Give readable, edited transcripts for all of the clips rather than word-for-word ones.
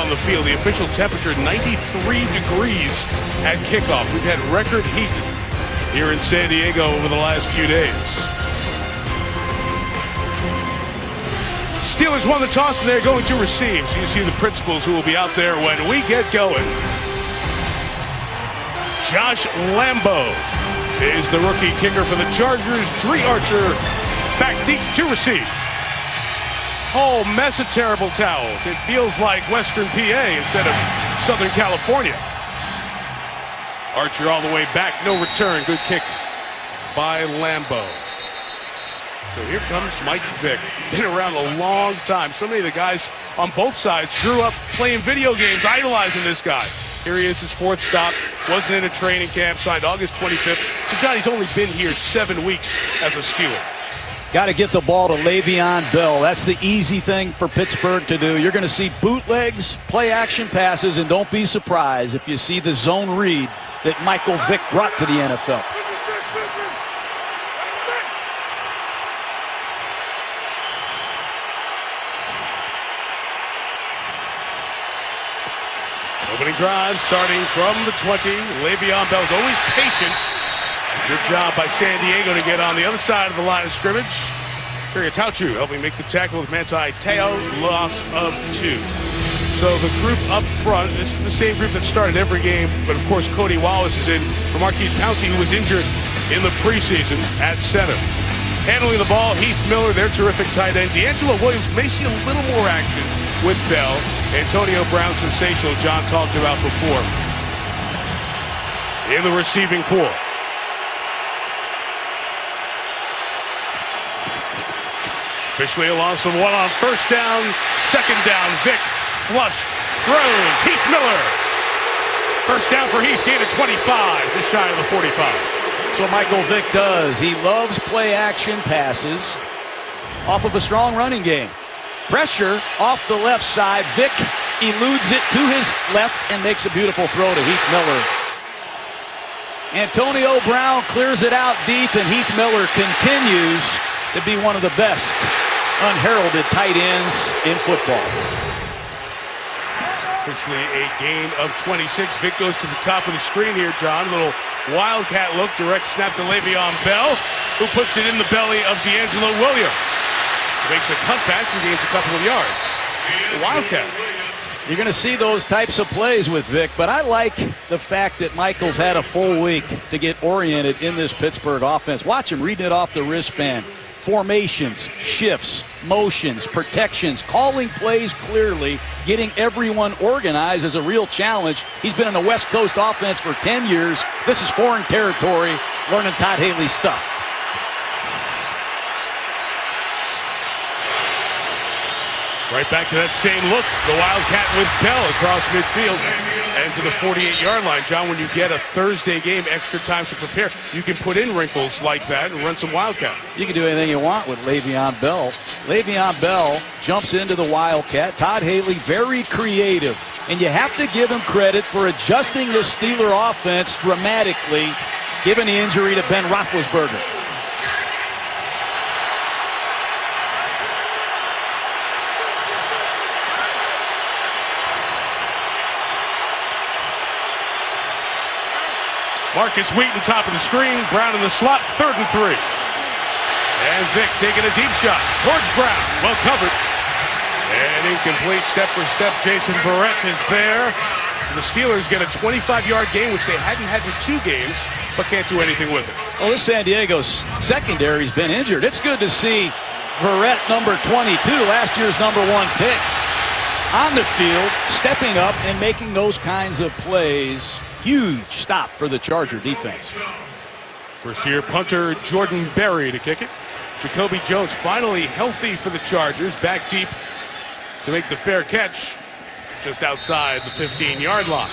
on the field. The official temperature 93 degrees at kickoff. We've had record heat here in San Diego over the last few days. Steelers won the toss and they're going to receive. So you see the principals who will be out there when we get going. Josh Lambo is the rookie kicker for the Chargers. Dre Archer back deep to receive. Whole mess of terrible towels. It feels like Western PA instead of Southern California. Archer all the way back, no return. Good kick by Lambo. So here comes Mike Vick. Been around a long time. So many of the guys on both sides grew up playing video games, idolizing this guy. Here he is, his fourth stop. Wasn't in a training camp, signed August 25th. So Johnny's only been here 7 weeks as a Steeler. Got to get the ball to Le'Veon Bell. That's the easy thing for Pittsburgh to do. You're going to see bootlegs, play action passes, and don't be surprised if you see the zone read that Michael Vick brought to the NFL. Opening drive starting from the 20. Le'Veon Bell's always patient. Good job by San Diego to get on the other side of the line of scrimmage. Kerry Tauchu helping make the tackle with Manti Te'o. Loss of 2. So the group up front, this is the same group that started every game, but of course Cody Wallace is in for Marquise Pouncey, who was injured in the preseason at center. Handling the ball, Heath Miller, their terrific tight end. D'Angelo Williams may see a little more action with Bell. Antonio Brown, sensational, John talked about before. In the receiving pool. Officially a loss of 1 on first down, second down. Vick flush, throws, Heath Miller. First down for Heath, gain of 25, just shy of the 45. So Michael Vick does. He loves play action passes off of a strong running game. Pressure off the left side. Vick eludes it to his left and makes a beautiful throw to Heath Miller. Antonio Brown clears it out deep, and Heath Miller continues to be one of the best unheralded tight ends in football. Officially a gain of 26. Vick goes to the top of the screen here, John. Little wildcat look, direct snap to Le'Veon Bell, who puts it in the belly of D'Angelo Williams. Makes a cutback and gains a couple of yards. The wildcat. You're going to see those types of plays with Vick, but I like the fact that Michael's had a full week to get oriented in this Pittsburgh offense. Watch him reading it off the wristband. Formations, shifts, motions, protections, calling plays clearly, getting everyone organized is a real challenge. He's been in the West Coast offense for 10 years. This is foreign territory, learning Todd Haley's stuff. Right back to that same look. The wildcat with Bell across midfield and to the 48-yard line. John, when you get a Thursday game, extra time to prepare, you can put in wrinkles like that and run some wildcat. You can do anything you want with Le'Veon Bell. Le'Veon Bell jumps into the wildcat. Todd Haley, very creative. And you have to give him credit for adjusting the Steeler offense dramatically, given the injury to Ben Roethlisberger. Marcus Wheaton, top of the screen. Brown in the slot, 3rd and 3. And Vick taking a deep shot towards Brown. Well covered. And incomplete. Step for step. Jason Verrett is there. The Steelers get a 25-yard gain, which they hadn't had in 2 games, but can't do anything with it. Well, this San Diego secondary's been injured. It's good to see Verrett, number 22, last year's #1 pick, on the field, stepping up and making those kinds of plays. Huge stop for the Charger defense. First-year punter Jordan Berry to kick it. Jacoby Jones finally healthy for the Chargers. Back deep to make the fair catch just outside the 15-yard line.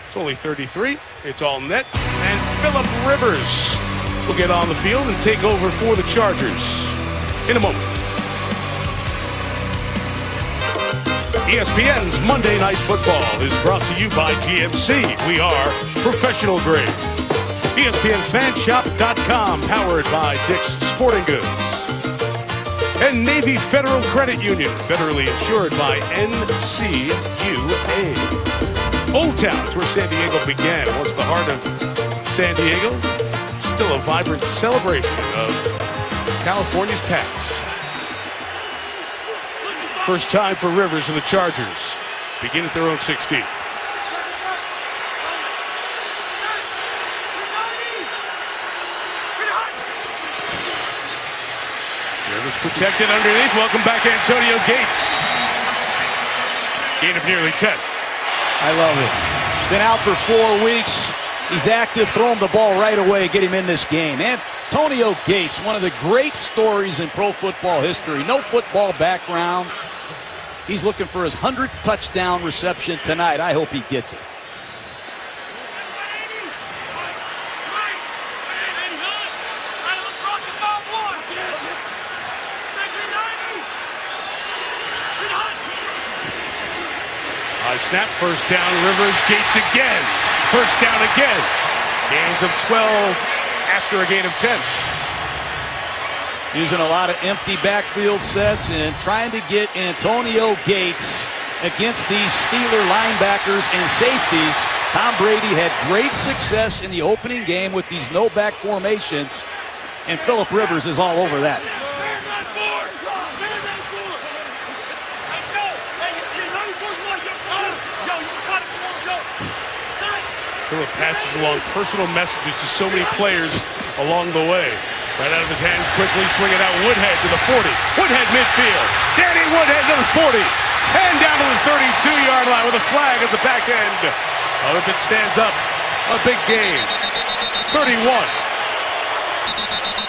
It's only 33. It's all net. And Phillip Rivers will get on the field and take over for the Chargers in a moment. ESPN's Monday Night Football is brought to you by GMC. We are professional grade. ESPNFanshop.com, powered by Dick's Sporting Goods. And Navy Federal Credit Union, federally insured by NCUA. Old Town is where San Diego began. Once the heart of San Diego, still a vibrant celebration of California's past. First time for Rivers and the Chargers. Begin at their own 16. Rivers protected underneath. Welcome back, Antonio Gates. Gain of nearly 10. I love it. Been out for 4 weeks. He's active, throwing the ball right away, get him in this game. Antonio Gates, one of the great stories in pro football history. No football background. He's looking for his 100th touchdown reception tonight. I hope he gets it. High snap, first down, Rivers, Gates again. First down again. Gains of 12 after a gain of 10. Using a lot of empty backfield sets and trying to get Antonio Gates against these Steeler linebackers and safeties. Tom Brady had great success in the opening game with these no-back formations, and Philip Rivers is all over that. Philip passes along personal messages to so many players along the way. Right out of his hands, quickly swing it out. Woodhead to the 40. Woodhead midfield. Danny Woodhead to the 40. And down to the 32-yard line with a flag at the back end. Oh, if it stands up, a big gain. 31.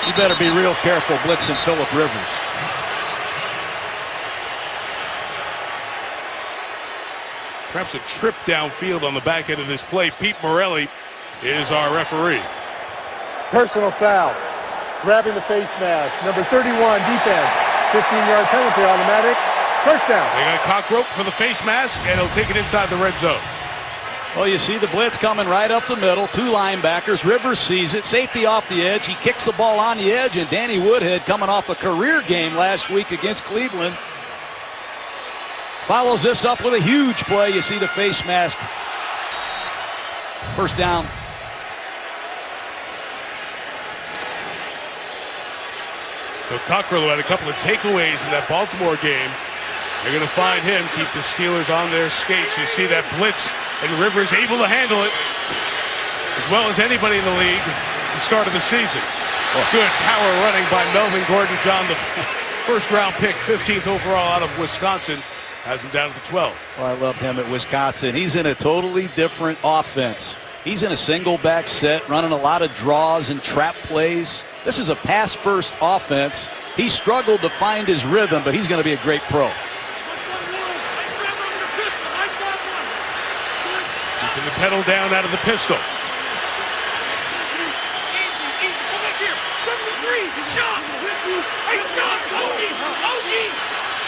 You better be real careful blitzing Philip Rivers. Perhaps a trip downfield on the back end of this play. Pete Morelli is our referee. Personal foul. Grabbing the face mask. Number 31, defense. 15-yard penalty, automatic. First down. They got a cock rope for the face mask, and he'll take it inside the red zone. Well, you see the blitz coming right up the middle. 2 linebackers. Rivers sees it. Safety off the edge. He kicks the ball on the edge, and Danny Woodhead, coming off a career game last week against Cleveland, follows this up with a huge play. You see the face mask. First down. So Cockrell had a couple of takeaways in that Baltimore game. They're going to find him, keep the Steelers on their skates. You see that blitz, and Rivers able to handle it as well as anybody in the league at the start of the season. Good power running by Melvin Gordon John, the first-round pick, 15th overall out of Wisconsin. Has him down to the 12. Oh, I loved him at Wisconsin. He's in a totally different offense. He's in a single back set, running a lot of draws and trap plays. This is a pass-first offense. He struggled to find his rhythm, but he's going to be a great pro. Keeping the pedal down out of the pistol. Easy. Come back here. 73. Shot. Hey, shot. Ogie.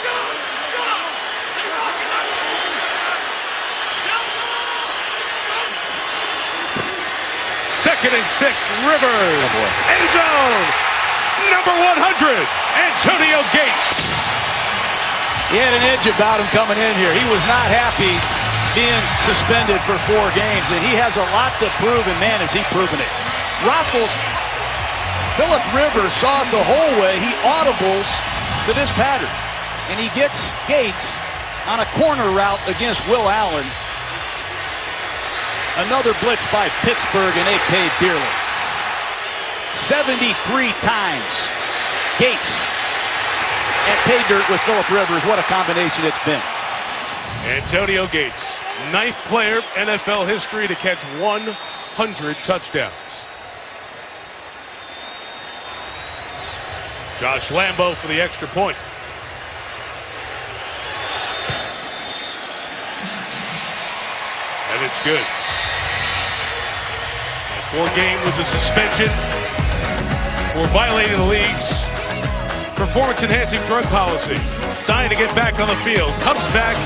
Shot. Second and 6, Rivers. End zone. Number 100, Antonio Gates. He had an edge about him coming in here. He was not happy being suspended for 4 games, and he has a lot to prove, and man, is he proving it. Philip Rivers saw it the whole way. He audibles to this pattern, and he gets Gates on a corner route against Will Allen. Another blitz by Pittsburgh, and they paid dearly. 73 times Gates at pay dirt with Philip Rivers. What a combination it's been. Antonio Gates, 9th player NFL history to catch 100 touchdowns. Josh Lambo for the extra point. And it's good. 4 game with the suspension for violating the league's performance-enhancing drug policy. Dying to get back on the field. Comes back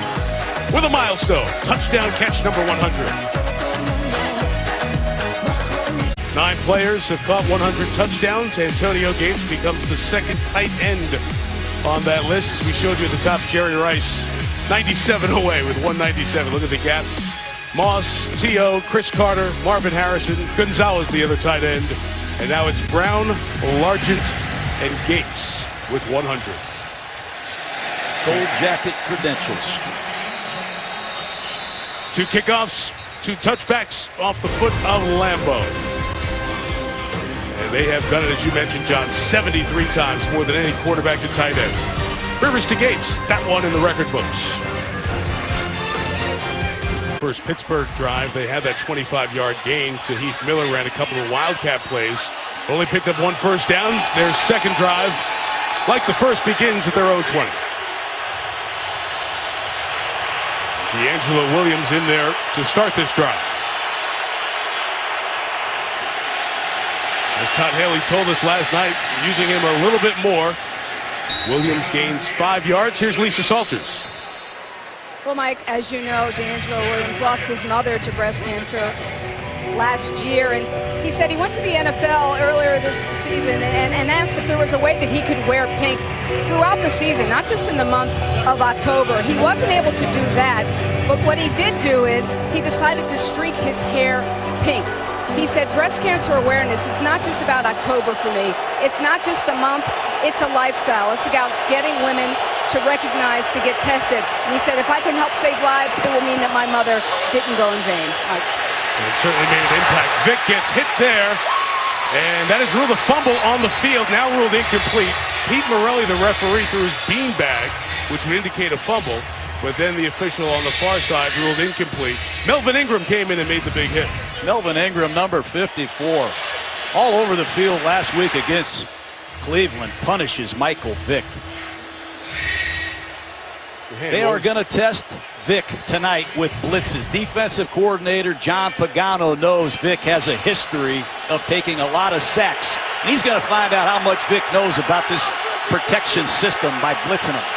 with a milestone. Touchdown catch number 100. 9 players have caught 100 touchdowns. Antonio Gates becomes the second tight end on that list. As we showed you at the top, Jerry Rice, 97 away with 197. Look at the gap. Moss, T.O., Chris Carter, Marvin Harrison, Gonzalez, the other tight end. And now it's Brown, Largent, and Gates with 100. Gold jacket credentials. 2 kickoffs, 2 touchbacks off the foot of Lambo. And they have done it, as you mentioned, John, 73 times, more than any quarterback to tight end. Rivers to Gates, that one in the record books. First Pittsburgh drive, they had that 25-yard gain to Heath Miller, ran a couple of wildcat plays. Only picked up 1 first down. Their second drive, like the first, begins at their own 20. D'Angelo Williams in there to start this drive. As Todd Haley told us last night, using him a little bit more. Williams gains 5 yards. Here's Lisa Salters. Well, Mike, as you know, D'Angelo Williams lost his mother to breast cancer last year, and he said he went to the NFL earlier this season and asked if there was a way that he could wear pink throughout the season, not just in the month of October. He wasn't able to do that, but what he did do is he decided to streak his hair pink. He said, breast cancer awareness, it's not just about October for me. It's not just a month, it's a lifestyle. It's about getting women to recognize, to get tested. And he said, if I can help save lives, it will mean that my mother didn't go in vain. And it certainly made an impact. Vick gets hit there, and that is ruled a fumble on the field, now ruled incomplete. Pete Morelli, the referee, threw his beanbag, which would indicate a fumble, but then the official on the far side ruled incomplete. Melvin Ingram came in and made the big hit. Melvin Ingram, number 54, all over the field last week against Cleveland, punishes Michael Vick. They are going to test Vick tonight with blitzes. Defensive coordinator John Pagano knows Vick has a history of taking a lot of sacks. And he's going to find out how much Vick knows about this protection system by blitzing him.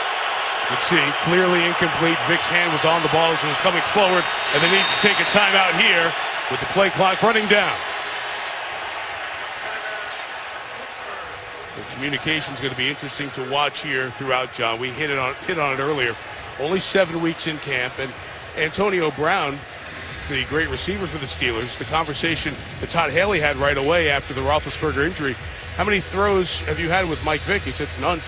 You can see clearly incomplete. Vick's hand was on the ball as it was coming forward, and they need to take a timeout here with the play clock running down. The communication is going to be interesting to watch here throughout, John. We hit on it earlier. Only 7 weeks in camp, and Antonio Brown, the great receiver for the Steelers, the conversation that Todd Haley had right away after the Roethlisberger injury, how many throws have you had with Mike Vick? He said none.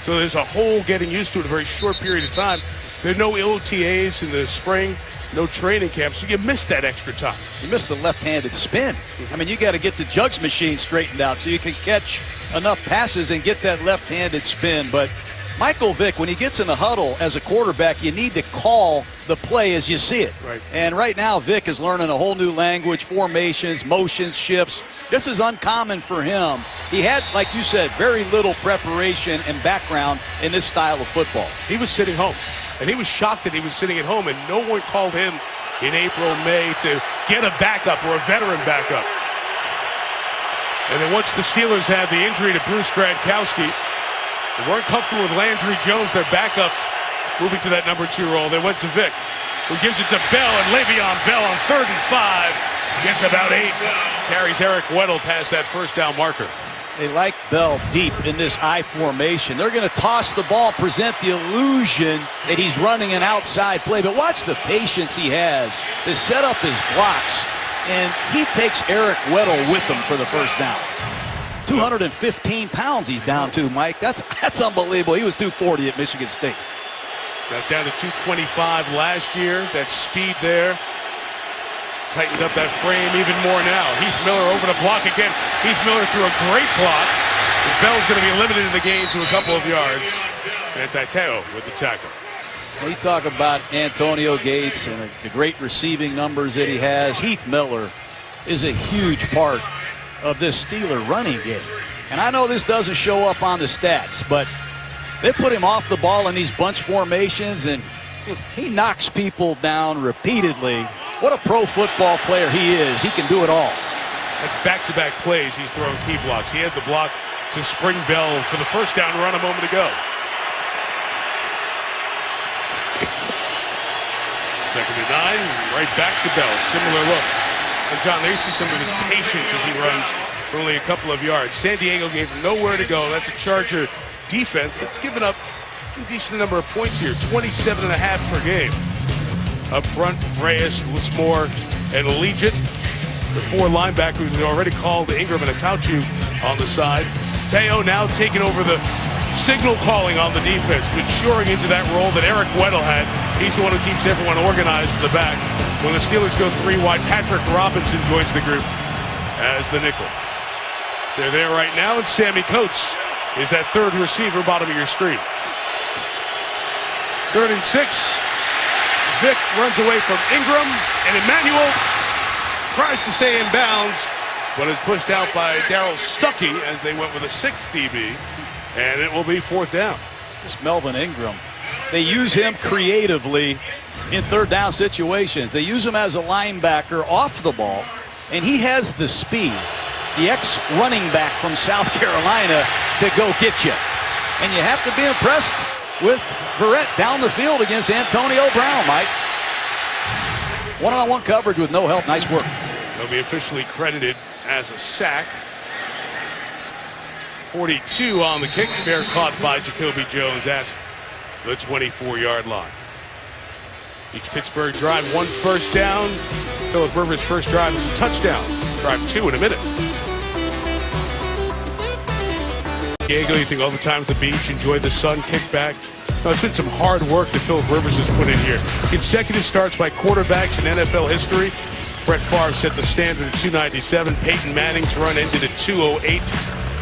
So there's a whole getting used to it, a very short period of time. There are no OTAs in the spring, no training camp, so you missed that extra time. You missed the left-handed spin. I mean, you got to get the jugs machine straightened out so you can catch enough passes and get that left-handed spin. But Michael Vick, when he gets in the huddle as a quarterback, you need to call the play as you see it. Right. And right now, Vick is learning a whole new language, formations, motions, shifts. This is uncommon for him. He had, like you said, very little preparation and background in this style of football. He was sitting home, and he was shocked that he was sitting at home, and no one called him in April, May to get a backup or a veteran backup. And then once the Steelers had the injury to Bruce Gradkowski, they weren't comfortable with Landry Jones, their backup, moving to that number 2 role. They went to Vick, who gives it to Bell, and Le'Veon Bell on 3rd and 5 gets about 8. Carries Eric Weddle past that first down marker. They like Bell deep in this I formation. They're going to toss the ball, present the illusion that he's running an outside play. But watch the patience he has to set up his blocks. And he takes Eric Weddle with him for the first down. 215 pounds he's down to, Mike. That's unbelievable. He was 240 at Michigan State. Got down to 225 last year. That speed there. Tightened up that frame even more now. Heath Miller over the block again. Heath Miller threw a great block. And Bell's going to be limited in the game to a couple of yards. And Taiteo with the tackle. We talk about Antonio Gates and the great receiving numbers that he has. Heath Miller is a huge part of this Steeler running game. And I know this doesn't show up on the stats, but they put him off the ball in these bunch formations, and he knocks people down repeatedly. What a pro football player he is. He can do it all. That's back-to-back plays. He's throwing key blocks. He had the block to Spring Bell for the first down run a moment ago. Second and 9, right back to Bell. Similar look. And John, there you see some of his patience as he runs for only a couple of yards. San Diego gave him nowhere to go. That's a Charger defense that's given up a decent number of points here, 27.5 per game. Up front, Reyes, Lismore, and Allegiant. The four linebackers who already called Ingram and Atauchu on the side. Teo now taking over the signal calling on the defense, maturing into that role that Eric Weddle had. He's the one who keeps everyone organized in the back. When the Steelers go three wide, Patrick Robinson joins the group as the nickel. They're there right now, and Sammy Coates is that third receiver, bottom of your screen. 3rd and 6. Vic runs away from Ingram, and Emmanuel tries to stay in bounds, but is pushed out by Darryl Stuckey as they went with a 6th DB, and it will be 4th down. This Melvin Ingram, they use him creatively in 3rd down situations. They use him as a linebacker off the ball, and he has the speed, the ex-running back from South Carolina, to go get you. And you have to be impressed with Verrett down the field against Antonio Brown, Mike. One-on-one coverage with no help. Nice work. He'll be officially credited as a sack. 42 on the kick. Fair caught by Jacoby Jones at the 24-yard line. Each Pittsburgh drive, 1 first down. Philip Rivers' first drive is a touchdown. Drive 2 in a minute. Diego, you think all the time at the beach, enjoy the sun, kick back. No, it's been some hard work that Philip Rivers has put in here. Consecutive starts by quarterbacks in NFL history. Brett Favre set the standard at 297. Peyton Manning's run ended at 208.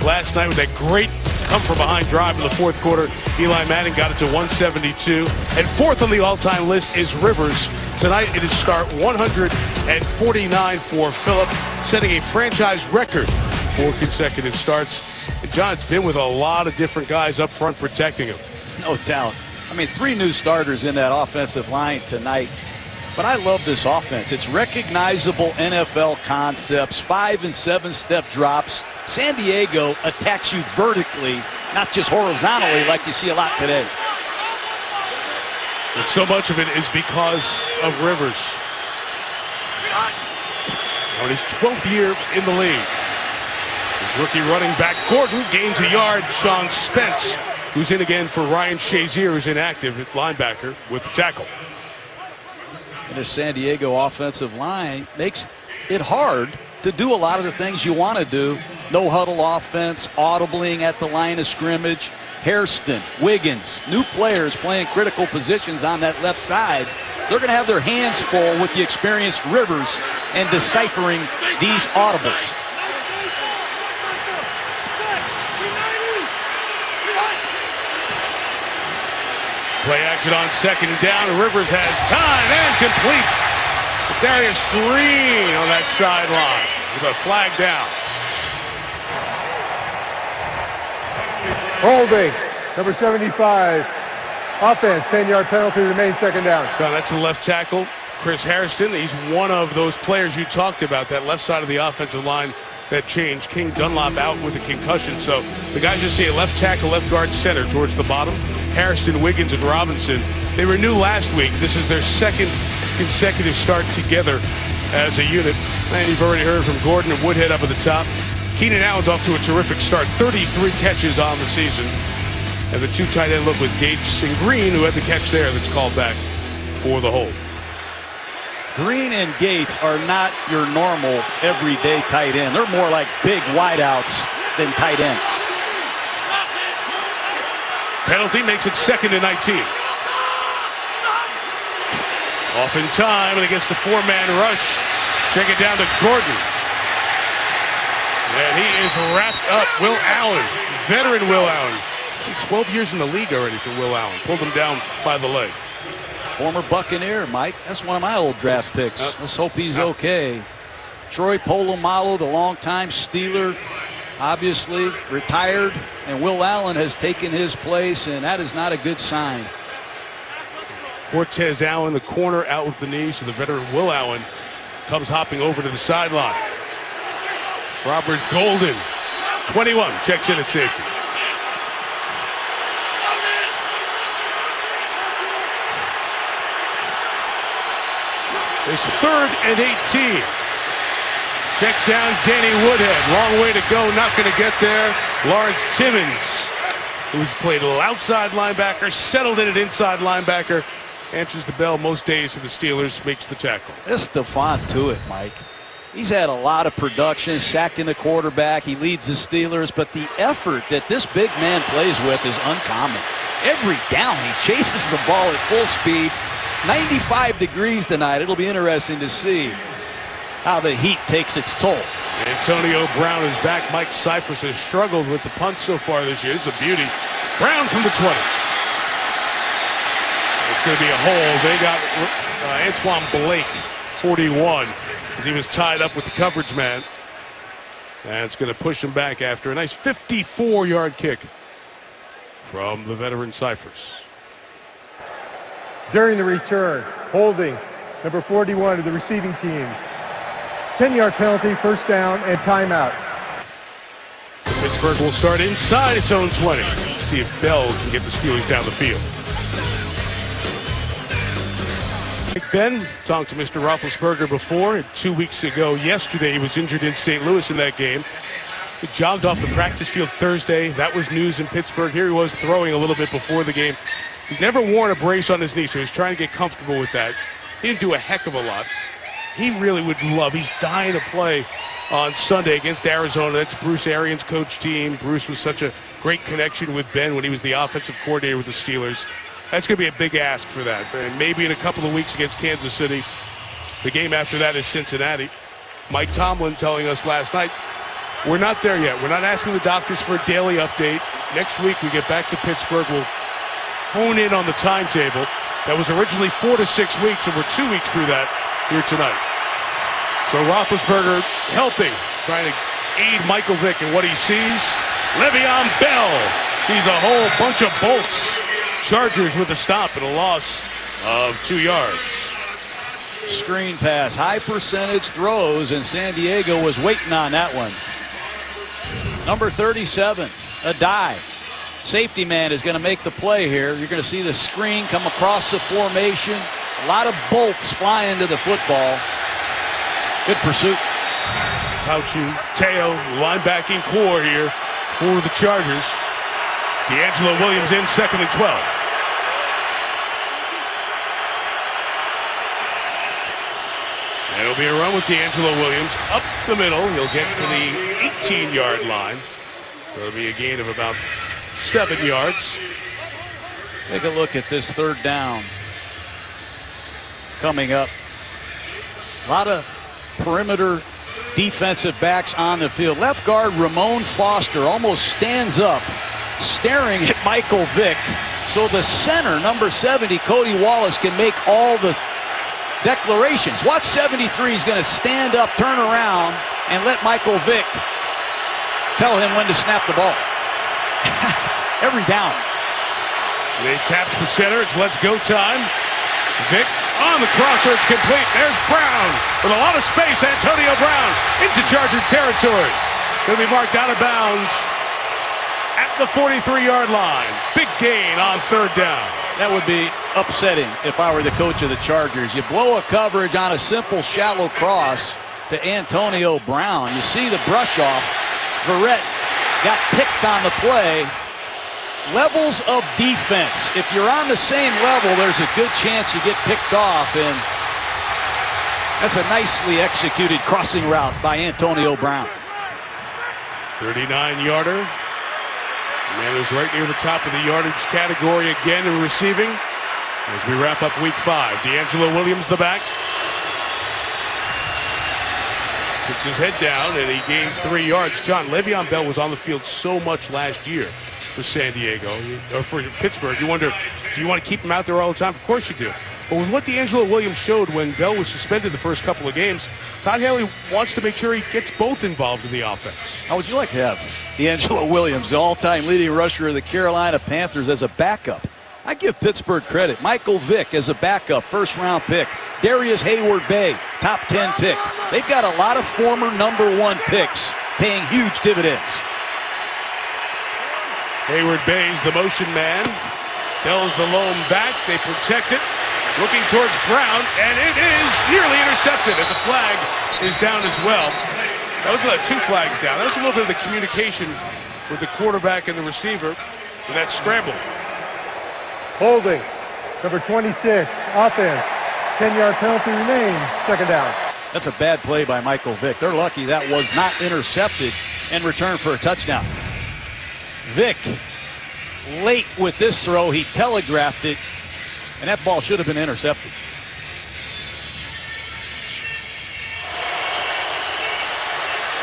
Last night with that great come-from-behind drive in the 4th quarter, Eli Manning got it to 172. And 4th on the all-time list is Rivers. Tonight it is start 149 for Philip, setting a franchise record for consecutive starts. And John, it's been with a lot of different guys up front protecting him. No doubt. I mean, 3 new starters in that offensive line tonight. But I love this offense. It's recognizable NFL concepts, 5- and 7-step drops. San Diego attacks you vertically, not just horizontally like you see a lot today. And so much of it is because of Rivers. On his 12th year in the league. His rookie running back Gordon gains a yard. Sean Spence, who's in again for Ryan Shazier, who's inactive at linebacker with the tackle. And the San Diego offensive line makes it hard to do a lot of the things you want to do. No huddle offense, audibling at the line of scrimmage. Hairston, Wiggins, new players playing critical positions on that left side. They're going to have their hands full with the experienced Rivers and deciphering these audibles. Play action on 2nd down. Rivers has time and complete. Darius Green on that sideline with a flag down. Holding, number 75. Offense, 10-yard penalty, remains 2nd down. So that's the left tackle, Chris Hairston. He's one of those players you talked about, that left side of the offensive line that changed. King Dunlop out with a concussion. So the guys you see, a left tackle, left guard, center towards the bottom. Hairston, Wiggins, and Robinson. They were new last week. This is their 2nd consecutive start together as a unit. And you've already heard from Gordon and Woodhead up at the top. Keenan Allen's off to a terrific start. 33 catches on the season. And the 2 tight end look with Gates and Green, who had the catch there that's called back for the hold. Green and Gates are not your normal everyday tight end. They're more like big wideouts than tight ends. Penalty makes it 2nd and 19. Off in time, and against the 4-man rush. Check it down to Gordon. And he is wrapped up. Will Allen, veteran Will Allen. 12 years in the league already for Will Allen. Pulled him down by the leg. Former Buccaneer, Mike. That's one of my old draft picks. Let's hope he's okay. Troy Polamalu, the longtime Steeler, obviously retired, and Will Allen has taken his place, and that is not a good sign. Cortez Allen, the corner, out with the knee, so the veteran Will Allen comes hopping over to the sideline. Robert Golden, 21, checks in at safety. It's 3rd and 18. Check down Danny Woodhead. Long way to go. Not going to get there. Lawrence Timmons who's played a little outside linebacker, settled in at inside linebacker, answers the bell most days for the Steelers, makes the tackle. This Stephon Tuitt, Mike. He's had a lot of production, sacking the quarterback. He leads the Steelers, but the effort that this big man plays with is uncommon. Every down, he chases the ball at full speed. 95 degrees tonight. It'll be interesting to see how the heat takes its toll. Antonio Brown is back. Mike Cyphers has struggled with the punt so far this year. This is a beauty. Brown from the 20. It's going to be a hold. They got Antoine Blake, 41, as he was tied up with the coverage man. And it's going to push him back after a nice 54-yard kick from the veteran Cyphers. During the return, holding number 41 of the receiving team. 10-yard penalty, first down, and timeout. Pittsburgh will start inside its own 20. See if Bell can get the Steelers down the field. Big Ben talked to Mr. Roethlisberger before. 2 weeks ago, yesterday, he was injured in St. Louis in that game. He jogged off the practice field Thursday. That was news in Pittsburgh. Here he was throwing a little bit before the game. He's never worn a brace on his knee, so he's trying to get comfortable with that. He didn't do a heck of a lot. He really would love, he's dying to play on Sunday against Arizona. That's Bruce Arians' coach team. Bruce was such a great connection with Ben when he was the offensive coordinator with the Steelers. That's going to be a big ask for that. And maybe in a couple of weeks against Kansas City. The game after that is Cincinnati. Mike Tomlin telling us last night, we're not there yet. We're not asking the doctors for a daily update. Next week we get back to Pittsburgh. We'll hone in on the timetable. That was originally 4 to 6 weeks, and we're 2 weeks through that here tonight. So Roethlisberger helping, trying to aid Michael Vick in what he sees. Le'Veon Bell sees a whole bunch of bolts. Chargers with a stop and a loss of 2 yards. Screen pass, high percentage throws, and San Diego was waiting on that one. Number 37, a dive. Safety man is going to make the play here. You're going to see the screen come across the formation. A lot of bolts flying to the football. Good pursuit. Tauchu, Teo, linebacking core here for the Chargers. D'Angelo Williams in, 2nd and 12. And it'll be a run with D'Angelo Williams up the middle. He'll get to the 18-yard line. So it'll be a gain of about 7 yards. Take a look at this third down coming up. A lot of perimeter defensive backs on the field. Left guard Ramon Foster almost stands up, staring at Michael Vick. So the center, number 70, Cody Wallace, can make all the declarations. Watch 73 is going to stand up, turn around, and let Michael Vick tell him when to snap the ball. Every down. They taps the center. It's let's go time. Vick on the crosser. It's complete. There's Brown with a lot of space. Antonio Brown into Charger territory. Going to be marked out of bounds at the 43-yard line. Big gain on third down. That would be upsetting if I were the coach of the Chargers. You blow a coverage on a simple shallow cross to Antonio Brown. You see the brush off. Verrett got picked on the play. Levels of defense. If you're on the same level, there's a good chance you get picked off, and that's a nicely executed crossing route by Antonio Brown. 39-yarder. Man is right near the top of the yardage category again in receiving as we wrap up week 5. D'Angelo Williams, the back. Puts his head down, and he gains 3 yards. John, Le'Veon Bell was on the field so much last year for San Diego, or for Pittsburgh. You wonder, do you want to keep him out there all the time? Of course you do. But with what D'Angelo Williams showed when Bell was suspended the first couple of games, Todd Haley wants to make sure he gets both involved in the offense. How would you like to have D'Angelo Williams, the all-time leading rusher of the Carolina Panthers, as a backup? I give Pittsburgh credit. Michael Vick as a backup, first-round pick. Darius Hayward-Bay, top 10 pick. They've got a lot of former number 1 picks paying huge dividends. Hayward-Bay's the motion man. Bell's the lone back. They protect it. Looking towards Brown, and it is nearly intercepted as the flag is down as well. That was 2 flags down. That was a little bit of the communication with the quarterback and the receiver. in that scramble. Holding. Number 26, offense. 10-yard penalty remains. Second down. That's a bad play by Michael Vick. They're lucky that was not intercepted and returned for a touchdown. Vick, late with this throw, he telegraphed it, and that ball should have been intercepted.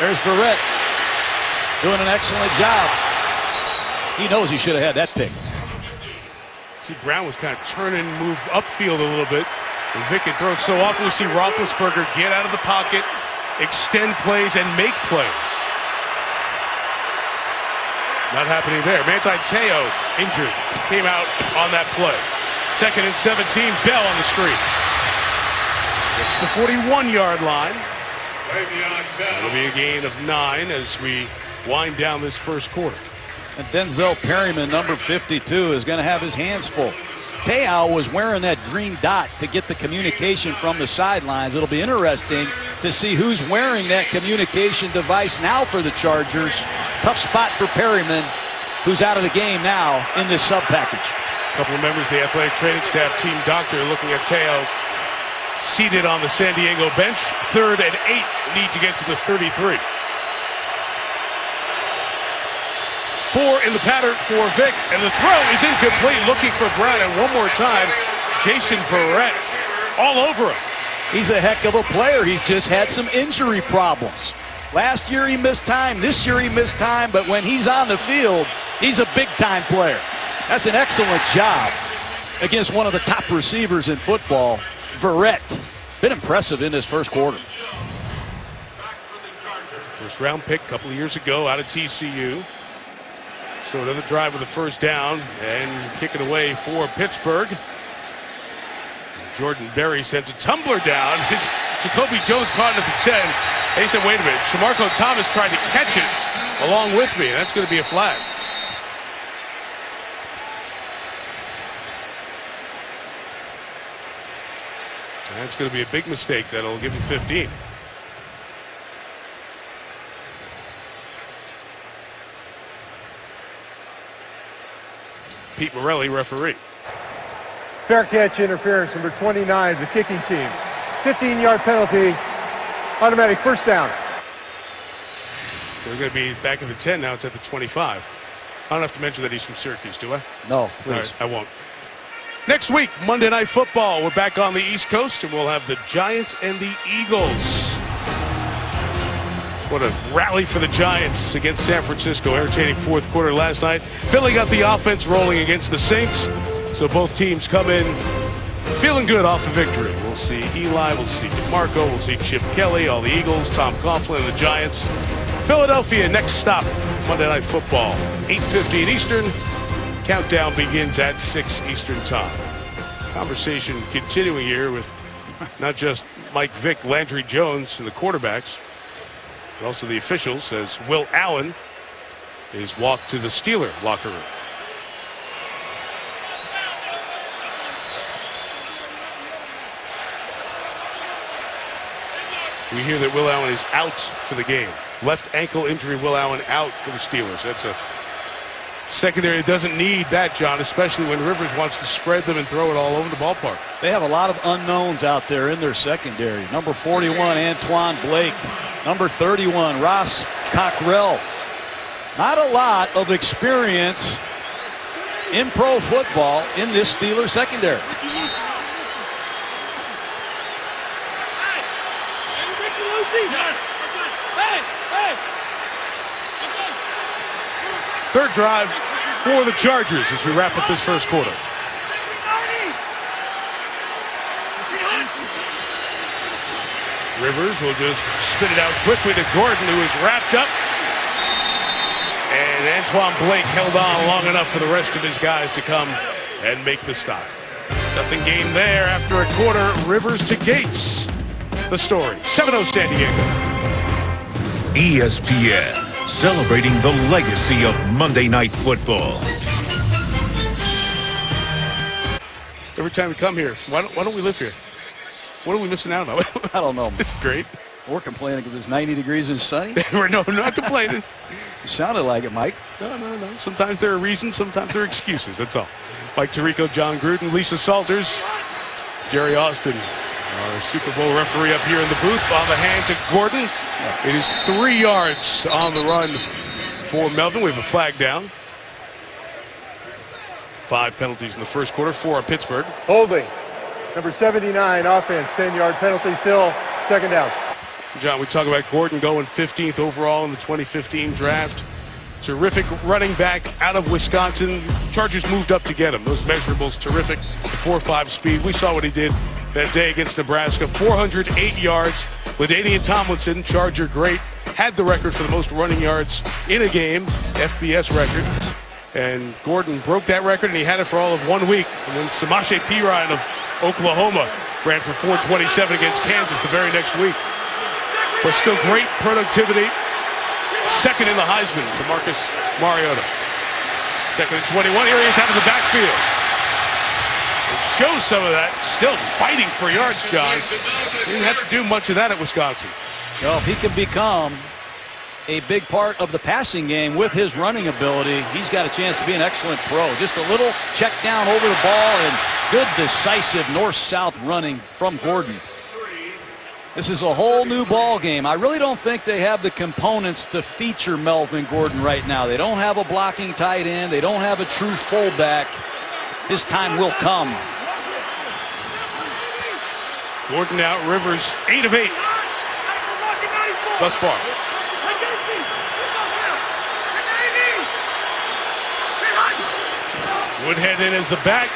There's Barrett doing an excellent job. He knows he should have had that pick. See, Brown was kind of turning, move upfield a little bit. And Vick can throw it so often. You see Roethlisberger get out of the pocket, extend plays, and make plays. Not happening there. Manti Te'o injured. Came out on that play. 2nd and 17. Bell on the screen. It's the 41-yard line. It'll be a gain of 9 as we wind down this first quarter. And Denzel Perryman, number 52, is going to have his hands full. Te'o was wearing that green dot to get the communication from the sidelines. It'll be interesting to see who's wearing that communication device now for the Chargers. Tough spot for Perryman, who's out of the game now in this sub package. A couple of members of the athletic training staff, team doctor, looking at Te'o seated on the San Diego bench. 3rd and 8, need to get to the 33. 4 in the pattern for Vick, and the throw is incomplete. Looking for Brown, and one more time, Jason Verrett all over him. He's a heck of a player. He's just had some injury problems. Last year he missed time. This year he missed time, but when he's on the field, he's a big-time player. That's an excellent job against one of the top receivers in football, Verrett. Been impressive in this first quarter. First-round pick a couple of years ago out of TCU. So another drive with a first down and kick it away for Pittsburgh. Jordan Berry sends a tumbler down. Jacoby Jones caught it at the 10. And he said, wait a minute. Shamarko Thomas tried to catch it along with me. And that's going to be a flag. And that's going to be a big mistake. That'll give him 15. Pete Morelli, referee. Fair catch interference, number 29, the kicking team. 15-yard penalty, automatic first down. So we're going to be back at the 10 now. It's at the 25. I don't have to mention that he's from Syracuse, do I? No, please. All right, I won't. Next week, Monday Night Football. We're back on the East Coast, and we'll have the Giants and the Eagles. What a rally for the Giants against San Francisco. Entertaining fourth quarter last night. Philly got the offense rolling against the Saints. So both teams come in feeling good off a victory. We'll see Eli, we'll see DeMarco, we'll see Chip Kelly, all the Eagles, Tom Coughlin, and the Giants. Philadelphia, next stop, Monday Night Football, 8:15 Eastern. Countdown begins at 6 Eastern time. Conversation continuing here with not just Mike Vick, Landry Jones, and the quarterbacks, but also the officials, as Will Allen is walked to the Steeler locker room. We hear that Will Allen is out for the game. Left ankle injury, Will Allen out for the Steelers. That's a secondary that doesn't need that, John, especially when Rivers wants to spread them and throw it all over the ballpark. They have a lot of unknowns out there in their secondary. Number 41, Antoine Blake. Number 31, Ross Cockrell. Not a lot of experience in pro football in this Steelers secondary. Third drive for the Chargers as we wrap up this first quarter. Rivers will just spit it out quickly to Gordon, who is wrapped up. And Antoine Blake held on long enough for the rest of his guys to come and make the stop. Nothing gained there after a quarter. Rivers to Gates. The story. 7-0 San Diego. ESPN, celebrating the legacy of Monday Night Football. Every time we come here, why don't we live here? What are we missing out on? I don't know. It's great. We're complaining because it's 90 degrees and sunny. We're not complaining. You sounded like it, Mike. No. Sometimes there are reasons, sometimes there are excuses. That's all. Mike Tirico, John Gruden, Lisa Salters, Jerry Austin, our Super Bowl referee up here in the booth. On the hand to Gordon. It is 3 yards on the run for Melvin. We have a flag down. 5 penalties in the first quarter, 4 on Pittsburgh. Holding. Number 79, offense, 10-yard penalty, still second down. John, we talk about Gordon going 15th overall in the 2015 draft. Terrific running back out of Wisconsin. Chargers moved up to get him. Those measurables terrific. The 4.5 speed. We saw what he did that day against Nebraska. 408 yards. LaDainian Tomlinson, Charger great, had the record for the most running yards in a game, FBS record. And Gordon broke that record, and he had it for all of 1 week. And then Samaje Perine of Oklahoma ran for 427 against Kansas the very next week. But still great productivity. Second in the Heisman to Marcus Mariota. Second and 21. Here he is out of the backfield. It shows some of that. Still fighting for yards, John. He didn't have to do much of that at Wisconsin. Well, if he can become a big part of the passing game with his running ability, he's got a chance to be an excellent pro. Just a little check down over the ball and good decisive north-south running from Gordon. This is a whole new ball game. I really don't think they have the components to feature Melvin Gordon right now. They don't have a blocking tight end. They don't have a true fullback. His time will come. Gordon out, Rivers 8 of 8 thus far. Woodhead in as the back.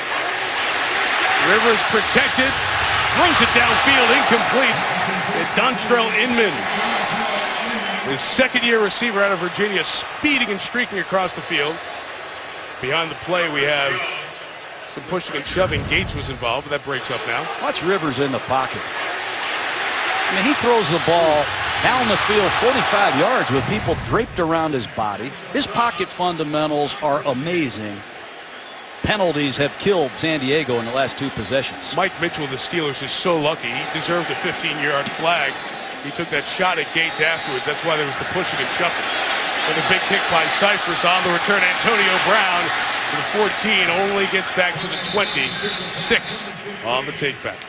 Rivers protected. Throws it downfield, incomplete. And Dontrell Inman, his second-year receiver out of Virginia, speeding and streaking across the field. Behind the play, we have some pushing and shoving. Gates was involved, but that breaks up now. Watch Rivers in the pocket. I mean, he throws the ball down the field 45 yards with people draped around his body. His pocket fundamentals are amazing. Penalties have killed San Diego in the last 2 possessions. Mike Mitchell, the Steelers, is so lucky. He deserved a 15-yard flag. He took that shot at Gates afterwards. That's why there was the pushing and shoving. And a big kick by Cyphers on the return. Antonio Brown to the 14, only gets back to the 26 on the takeback.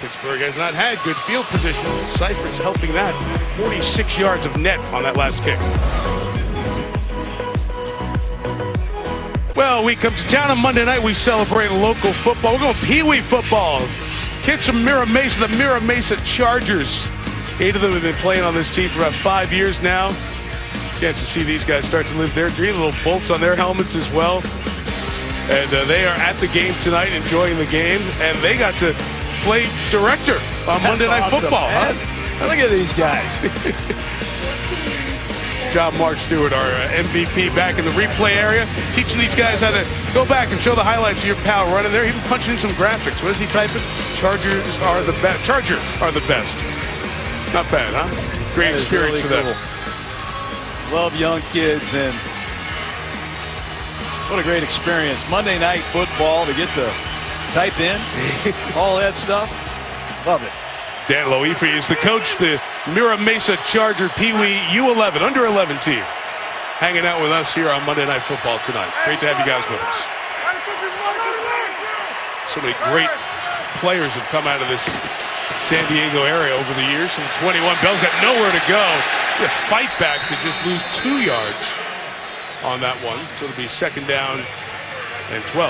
Pittsburgh has not had good field position. Cyphers helping that. 46 yards of net on that last kick. Well, we come to town on Monday night. We celebrate local football. We're going Pee Wee football. Kids from Mira Mesa, the Mira Mesa Chargers. 8 of them have been playing on this team for about 5 years now. Chance to see these guys start to live their dream. Little bolts on their helmets as well. And they are at the game tonight, enjoying the game. And they got to play director on Monday Night Football. Huh? Look at these guys. Job, Mark Stewart, our MVP, back in the replay area, teaching these guys how to go back and show the highlights of your pal running there, even punching in some graphics. What is he typing? Chargers are the best. Chargers are the best. Not bad, huh? Great experience really for them. Cool. Love young kids, and what a great experience. Monday Night Football to get to type in all that stuff. Love it. Dan Loifi is the coach, the Mira Mesa Charger Pee Wee U11, under 11 team, hanging out with us here on Monday Night Football tonight. Great to have you guys with us. So many great players have come out of this San Diego area over the years. And 21, Bell's got nowhere to go. A fight back to just lose 2 yards on that one. So it'll be second down and 12.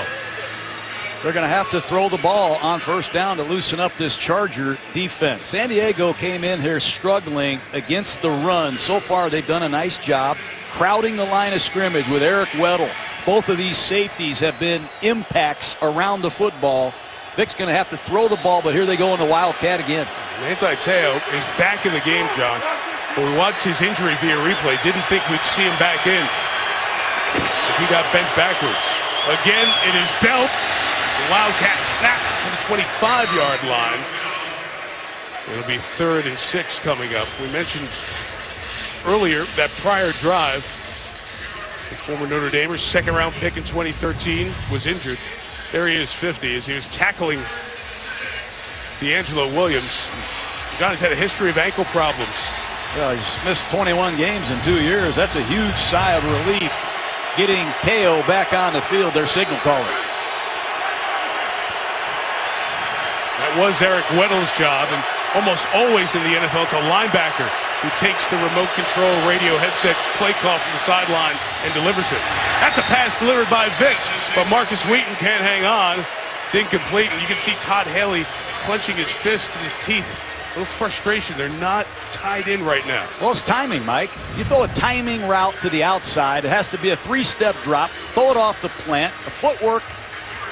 They're going to have to throw the ball on first down to loosen up this Charger defense. San Diego came in here struggling against the run. So far, they've done a nice job crowding the line of scrimmage with Eric Weddle. Both of these safeties have been impacts around the football. Vic's going to have to throw the ball, but here they go in the Wildcat again. Manti Te'o is back in the game, John. When we watched his injury via replay, didn't think we'd see him back in as he got bent backwards. Again, it is Bell. The Wildcat snap to the 25-yard line. It'll be 3rd and 6 coming up. We mentioned earlier that prior drive, the former Notre Damer, second-round pick in 2013, was injured. There he is, 50, as he was tackling D'Angelo Williams. John has had a history of ankle problems. Well, he's missed 21 games in 2 years. That's a huge sigh of relief getting Teo back on the field, their signal caller. That was Eric Weddle's job, and almost always in the NFL, it's a linebacker who takes the remote control radio headset play call from the sideline and delivers it. That's a pass delivered by Vick, but Marcus Wheaton can't hang on. It's incomplete, and you can see Todd Haley clenching his fist and his teeth. A little frustration. They're not tied in right now. Well, it's timing, Mike. You throw a timing route to the outside. It has to be a 3-step drop. Throw it off the plant. The footwork,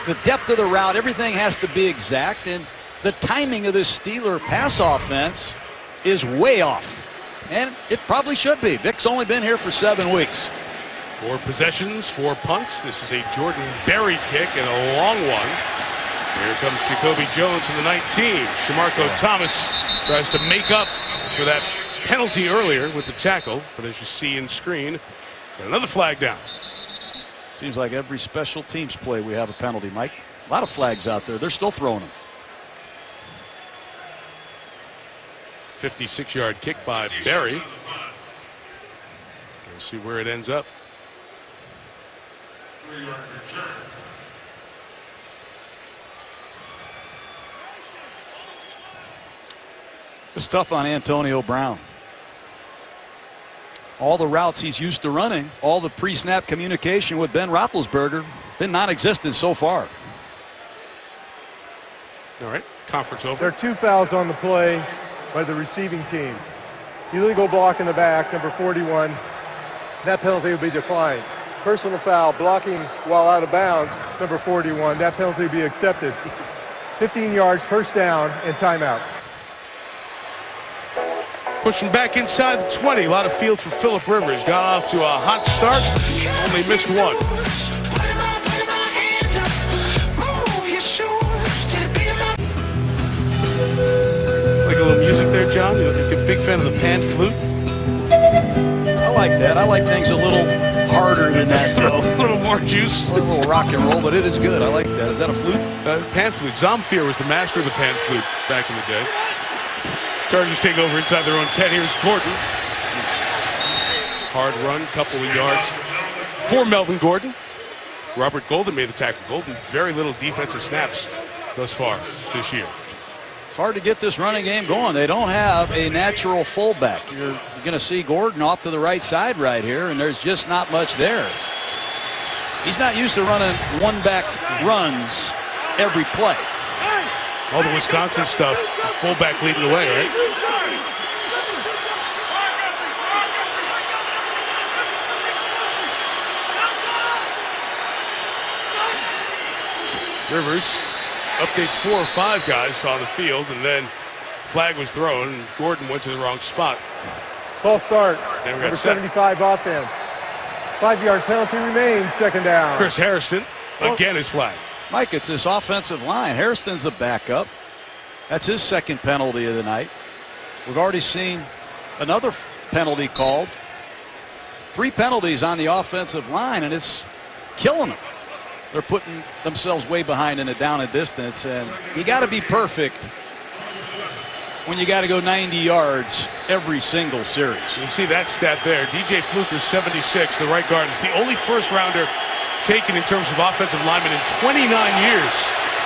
the depth of the route, everything has to be exact. And the timing of this Steeler pass offense is way off. And it probably should be. Vick's only been here for 7 weeks. 4 possessions, 4 punts. This is a Jordan Berry kick and a long one. Here comes Jacoby Jones from the 19. Shamarko Thomas tries to make up for that penalty earlier with the tackle. But as you see in screen, another flag down. Seems like every special teams play we have a penalty, Mike. A lot of flags out there. They're still throwing them. 56-yard kick by Berry. We'll see where it ends up. It's tough on Antonio Brown. All the routes he's used to running, all the pre-snap communication with Ben Roethlisberger, been non-existent so far. All right, conference over. There are 2 fouls on the play by the receiving team. Illegal block in the back, number 41. That penalty will be declined. Personal foul, blocking while out of bounds, number 41. That penalty will be accepted. 15 yards, first down, and timeout. Pushing back inside the 20. A lot of field for Phillip Rivers. Got off to a hot start. Only missed one. Like a little music there, John? You're a big fan of the pan flute? I like that. I like things a little harder than that, though. A little more juice. A little rock and roll, but it is good. I like that. Is that a flute? Pan flute. Zamfir was the master of the pan flute back in the day. Chargers take over inside their own 10. Here's Gordon. Hard run, couple of yards for Melvin Gordon. Robert Golden made the tackle. Golden, very little defensive snaps thus far this year. It's hard to get this running game going. They don't have a natural fullback. You're going to see Gordon off to the right side right here, and there's just not much there. He's not used to running one-back runs every play. All the Wisconsin stuff, the fullback leading the way, right? Rivers updates 4 or 5 guys on the field, and then flag was thrown, and Gordon went to the wrong spot. False start, Then we got number set. 75 offense. 5-yard penalty remains, second down. Chris Hairston again is flagged. Mike, it's this offensive line. Hairston's a backup. That's his second penalty of the night. We've already seen another penalty called. 3 penalties on the offensive line, and it's killing them. They're putting themselves way behind in the down and distance, and you got to be perfect when you got to go 90 yards every single series. You see that stat there. DJ Fluker, 76, the right guard, is the only first-rounder taken in terms of offensive linemen in 29 years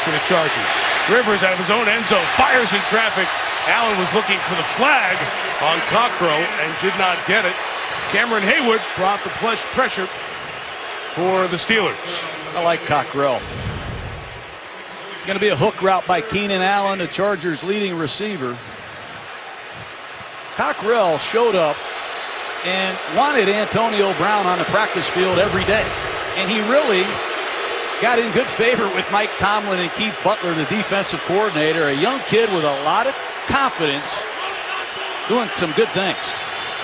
for the Chargers. Rivers out of his own end zone, fires in traffic. Allen was looking for the flag on Cockrell and did not get it. Cameron Haywood brought the pressure for the Steelers. I like Cockrell. It's going to be a hook route by Keenan Allen, the Chargers' leading receiver. Cockrell showed up and wanted Antonio Brown on the practice field every day. And he really got in good favor with Mike Tomlin and Keith Butler, the defensive coordinator, a young kid with a lot of confidence, doing some good things.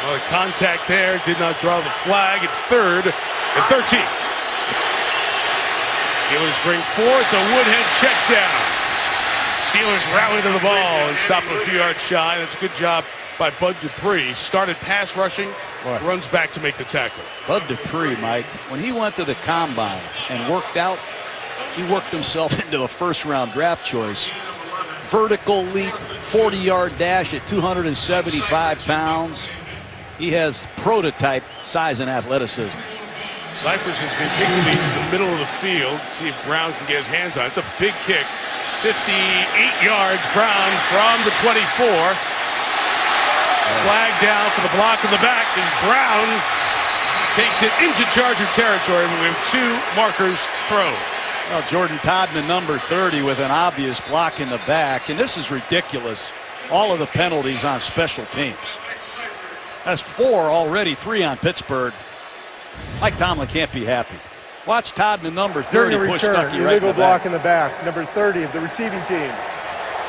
Well, the contact there did not draw the flag. It's 3rd and 13. Steelers bring 4. It's a Woodhead check down. Steelers rally to the ball and stop a few yards shy. That's a good job by Bud Dupree. Started pass rushing, runs back to make the tackle. Bud Dupree, Mike, when he went to the combine and worked out, he worked himself into a first-round draft choice. Vertical leap, 40-yard dash at 275 pounds. He has prototype size and athleticism. Cyphers has been kicking these in the middle of the field. See if Brown can get his hands on it. It's a big kick. 58 yards. Brown from the 24. Flag down for the block in the back as Brown takes it into Charger territory with 2 markers thrown. Well, Jordan Todman, number 30, with an obvious block in the back. And this is ridiculous. All of the penalties on special teams. That's 4 already, 3 on Pittsburgh. Mike Tomlin can't be happy. Watch Todman, number 30, During the push return, Stuckey right in illegal the block back. in the back, number 30 of the receiving team.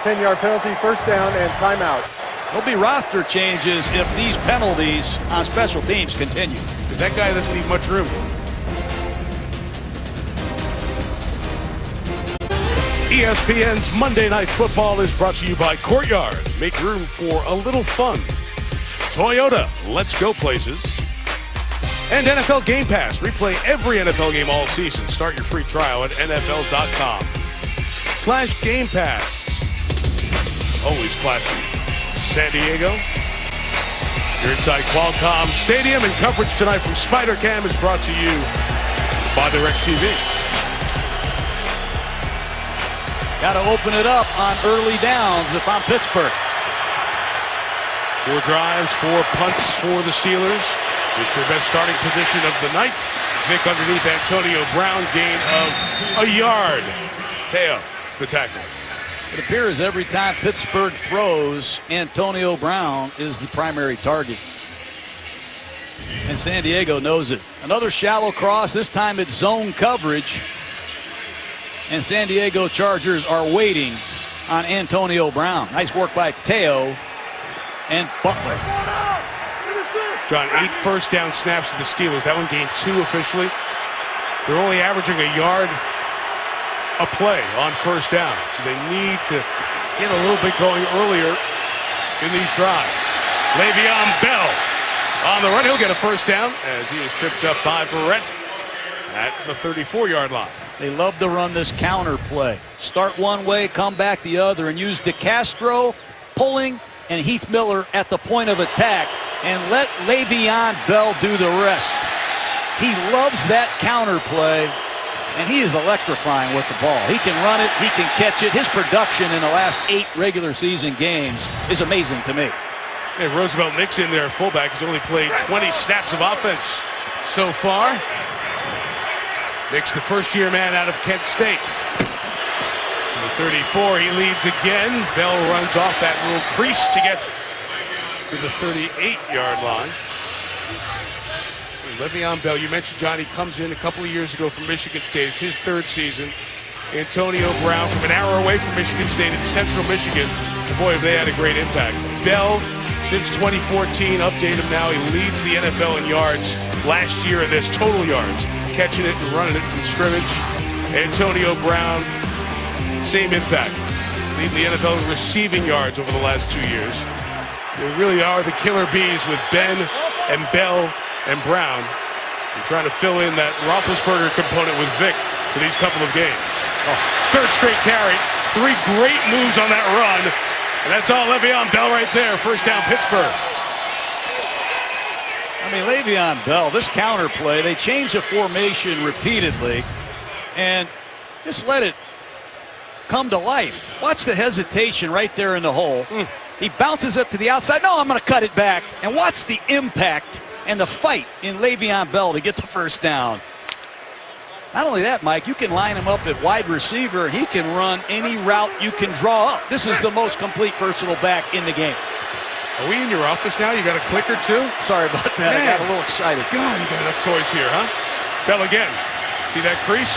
10-yard penalty, first down, and timeout. There'll be roster changes if these penalties on special teams continue. Because that guy doesn't leave much room. ESPN's Monday Night Football is brought to you by Courtyard. Make room for a little fun. Toyota, let's go places. And NFL Game Pass. Replay every NFL game all season. Start your free trial at NFL.com/Game Pass. Always classy. San Diego. You're inside Qualcomm Stadium, and coverage tonight from Spider Cam is brought to you by DirecTV. Got to open it up on early downs if I'm Pittsburgh. 4 drives, 4 punts for the Steelers. It's their best starting position of the night. Vic underneath Antonio Brown, gain of a yard. Teo, the tackle. It appears every time Pittsburgh throws, Antonio Brown is the primary target. And San Diego knows it. Another shallow cross, this time it's zone coverage. And San Diego Chargers are waiting on Antonio Brown. Nice work by Teo and Butler. John, 8 first down snaps to the Steelers. That one gained 2 officially. They're only averaging a yard a play on first down. So they need to get a little bit going earlier in these drives. Le'Veon Bell on the run. He'll get a first down as he is tripped up by Verrett at the 34-yard line. They love to run this counter play. Start one way, come back the other, and use DeCastro pulling and Heath Miller at the point of attack, and let Le'Veon Bell do the rest. He loves that counter play, and he is electrifying with the ball. He can run it, he can catch it. His production in the last 8 regular season games is amazing to me. And Roosevelt Nixon, their fullback, has only played 20 snaps of offense so far. Nick's the first-year man out of Kent State. The 34, he leads again. Bell runs off that little crease to get to the 38-yard line. Le'Veon Bell, you mentioned, John, he comes in a couple of years ago from Michigan State. It's his 3rd season. Antonio Brown from an hour away from Michigan State in Central Michigan. And boy, have they had a great impact. Bell, since 2014, update him now. He leads the NFL in yards last year in this, total yards. Catching it and running it from scrimmage. Antonio Brown, same impact. Leading the NFL in receiving yards over the last 2 years. They really are the killer bees with Ben and Bell and Brown. They're trying to fill in that Roethlisberger component with Vic for these couple of games. 3rd straight carry. 3 great moves on that run. And that's all Le'Veon Bell right there. First down, Pittsburgh. I mean, Le'Veon Bell, this counter play, they change the formation repeatedly and just let it come to life. Watch the hesitation right there in the hole. He bounces it to the outside. No, I'm going to cut it back. And watch the impact and the fight in Le'Veon Bell to get the first down. Not only that, Mike, you can line him up at wide receiver, and he can run any route you can draw up. This is the most complete versatile back in the game. Are we in your office now? You got a clicker too? Sorry about that. I got a little excited. God, you got enough toys here, huh? Bell again. See that crease?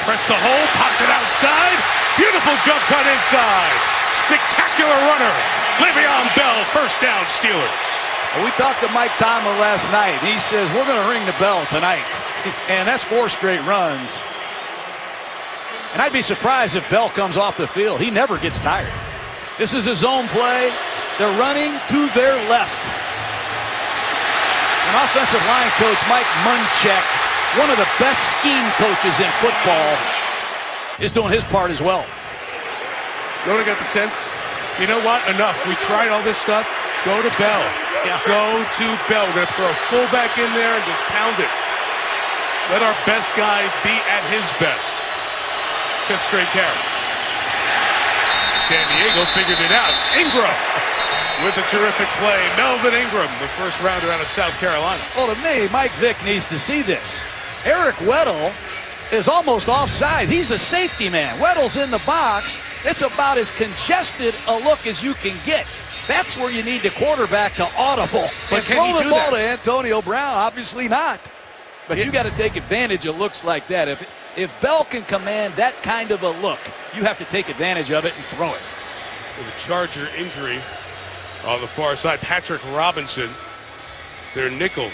Press the hole, popped it outside. Beautiful jump cut inside. Spectacular runner. Le'Veon Bell, first down, Steelers. We talked to Mike Tomlin last night. He says, we're going to ring the bell tonight. And that's 4 straight runs. And I'd be surprised if Bell comes off the field. He never gets tired. This is a zone play. They're running to their left. And offensive line coach Mike Munchak, one of the best scheme coaches in football, is doing his part as well. You only got the sense, you know what, enough. We tried all this stuff. Go to Bell. Yeah. Go to Bell. We're going to throw a fullback in there and just pound it. Let our best guy be at his best. Fifth straight carry. San Diego figured it out. Ingram with a terrific play. Melvin Ingram, the first rounder out of South Carolina. Well, to me, Mike Vick needs to see this. Eric Weddle is almost offside. He's a safety man. Weddle's in the box. It's about as congested a look as you can get. That's where you need the quarterback to audible. But can throw he the do ball that? to Antonio Brown, obviously not. But you got to take advantage of looks like that. If Bell can command that kind of a look, you have to take advantage of it and throw it. With a Charger injury on the far side, Patrick Robinson, their nickel,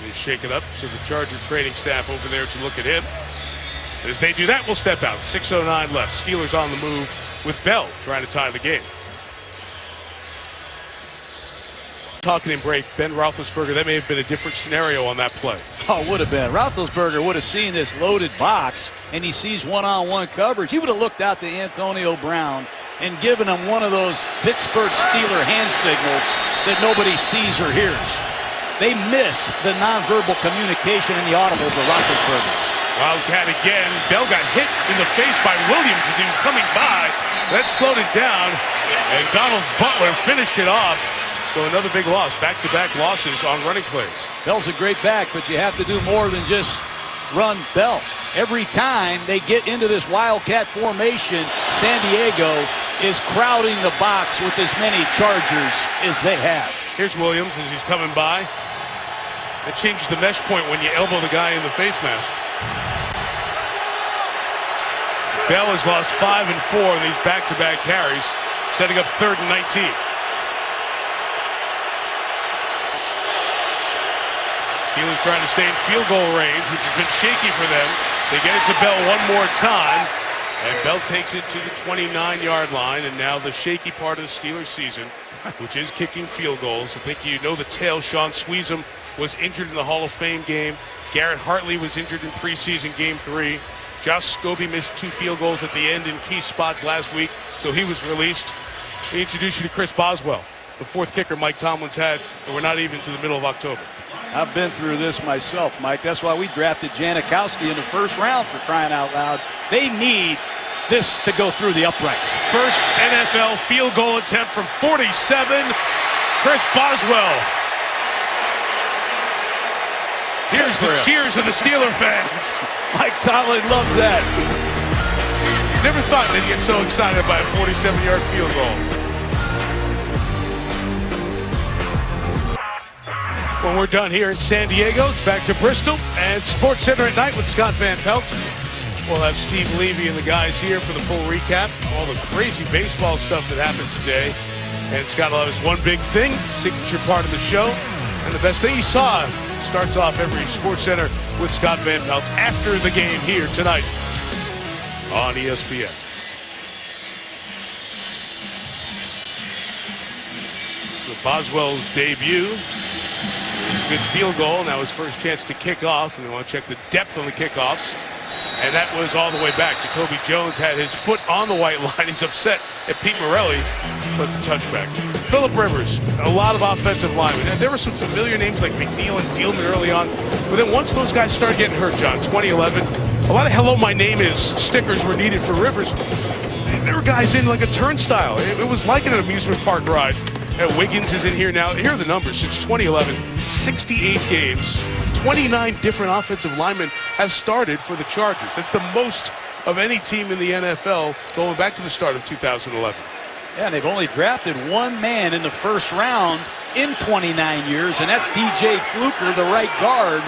is shaken up. So the Charger training staff over there to look at him. As they do that, we'll step out. 6:09 left. Steelers on the move with Bell trying to tie the game. Talking in break, Ben Roethlisberger, that may have been a different scenario on that play. Oh, would have been. Roethlisberger would have seen this loaded box, and he sees one-on-one coverage. He would have looked out to Antonio Brown and given him one of those Pittsburgh Steeler hand signals that nobody sees or hears. They miss the nonverbal communication in the audible to Roethlisberger. Wildcat again. Bell got hit in the face by Williams as he was coming by. That slowed it down, and Donald Butler finished it off. So another big loss, back-to-back losses on running plays. Bell's a great back, but you have to do more than just run Bell. Every time they get into this Wildcat formation, San Diego is crowding the box with as many Chargers as they have. Here's Williams as he's coming by. That changes the mesh point when you elbow the guy in the face mask. Bell has lost 5 and 4 in these back-to-back carries, setting up 3rd and 19. Steelers trying to stay in field goal range, which has been shaky for them. They get it to Bell one more time, and Bell takes it to the 29-yard line, and now the shaky part of the Steelers season, which is kicking field goals. I think you know the tale. Sean Sweezum was injured in the Hall of Fame game. Garrett Hartley was injured in preseason game 3. Josh Scobie missed 2 field goals at the end in key spots last week, so he was released. We introduce you to Chris Boswell, the 4th kicker Mike Tomlin's had, and we're not even to the middle of October. I've been through this myself, Mike. That's why we drafted Janikowski in the 1st round, for crying out loud. They need this to go through the uprights. First NFL field goal attempt from 47. Chris Boswell. Here's the cheers of the Steeler fans. Mike Tomlin loves that. Never thought they'd get so excited by a 47-yard field goal. When we're done here in San Diego, it's back to Bristol and Sports Center at night with Scott Van Pelt. We'll have Steve Levy and the guys here for the full recap, all the crazy baseball stuff that happened today. And Scott will have his one big thing, signature part of the show. And the best thing he saw starts off every Sports Center with Scott Van Pelt after the game here tonight on ESPN. So Boswell's debut. It's a good field goal. Now his first chance to kick off, and we want to check the depth on the kickoffs. And that was all the way back. Jacoby Jones had his foot on the white line. He's upset at Pete Morelli, but it's a touchback. Phillip Rivers, a lot of offensive linemen. And there were some familiar names like McNeil and Dielman early on, but then once those guys started getting hurt, John, 2011, a lot of "Hello, my name is" stickers were needed for Rivers. There were guys in like a turnstile. It was like an amusement park ride. Wiggins is in here now. Here are the numbers. Since 2011, 68 games, 29 different offensive linemen have started for the Chargers. That's the most of any team in the NFL going back to the start of 2011. Yeah, and they've only drafted 1 man in the 1st round in 29 years, and that's DJ Fluker, the right guard.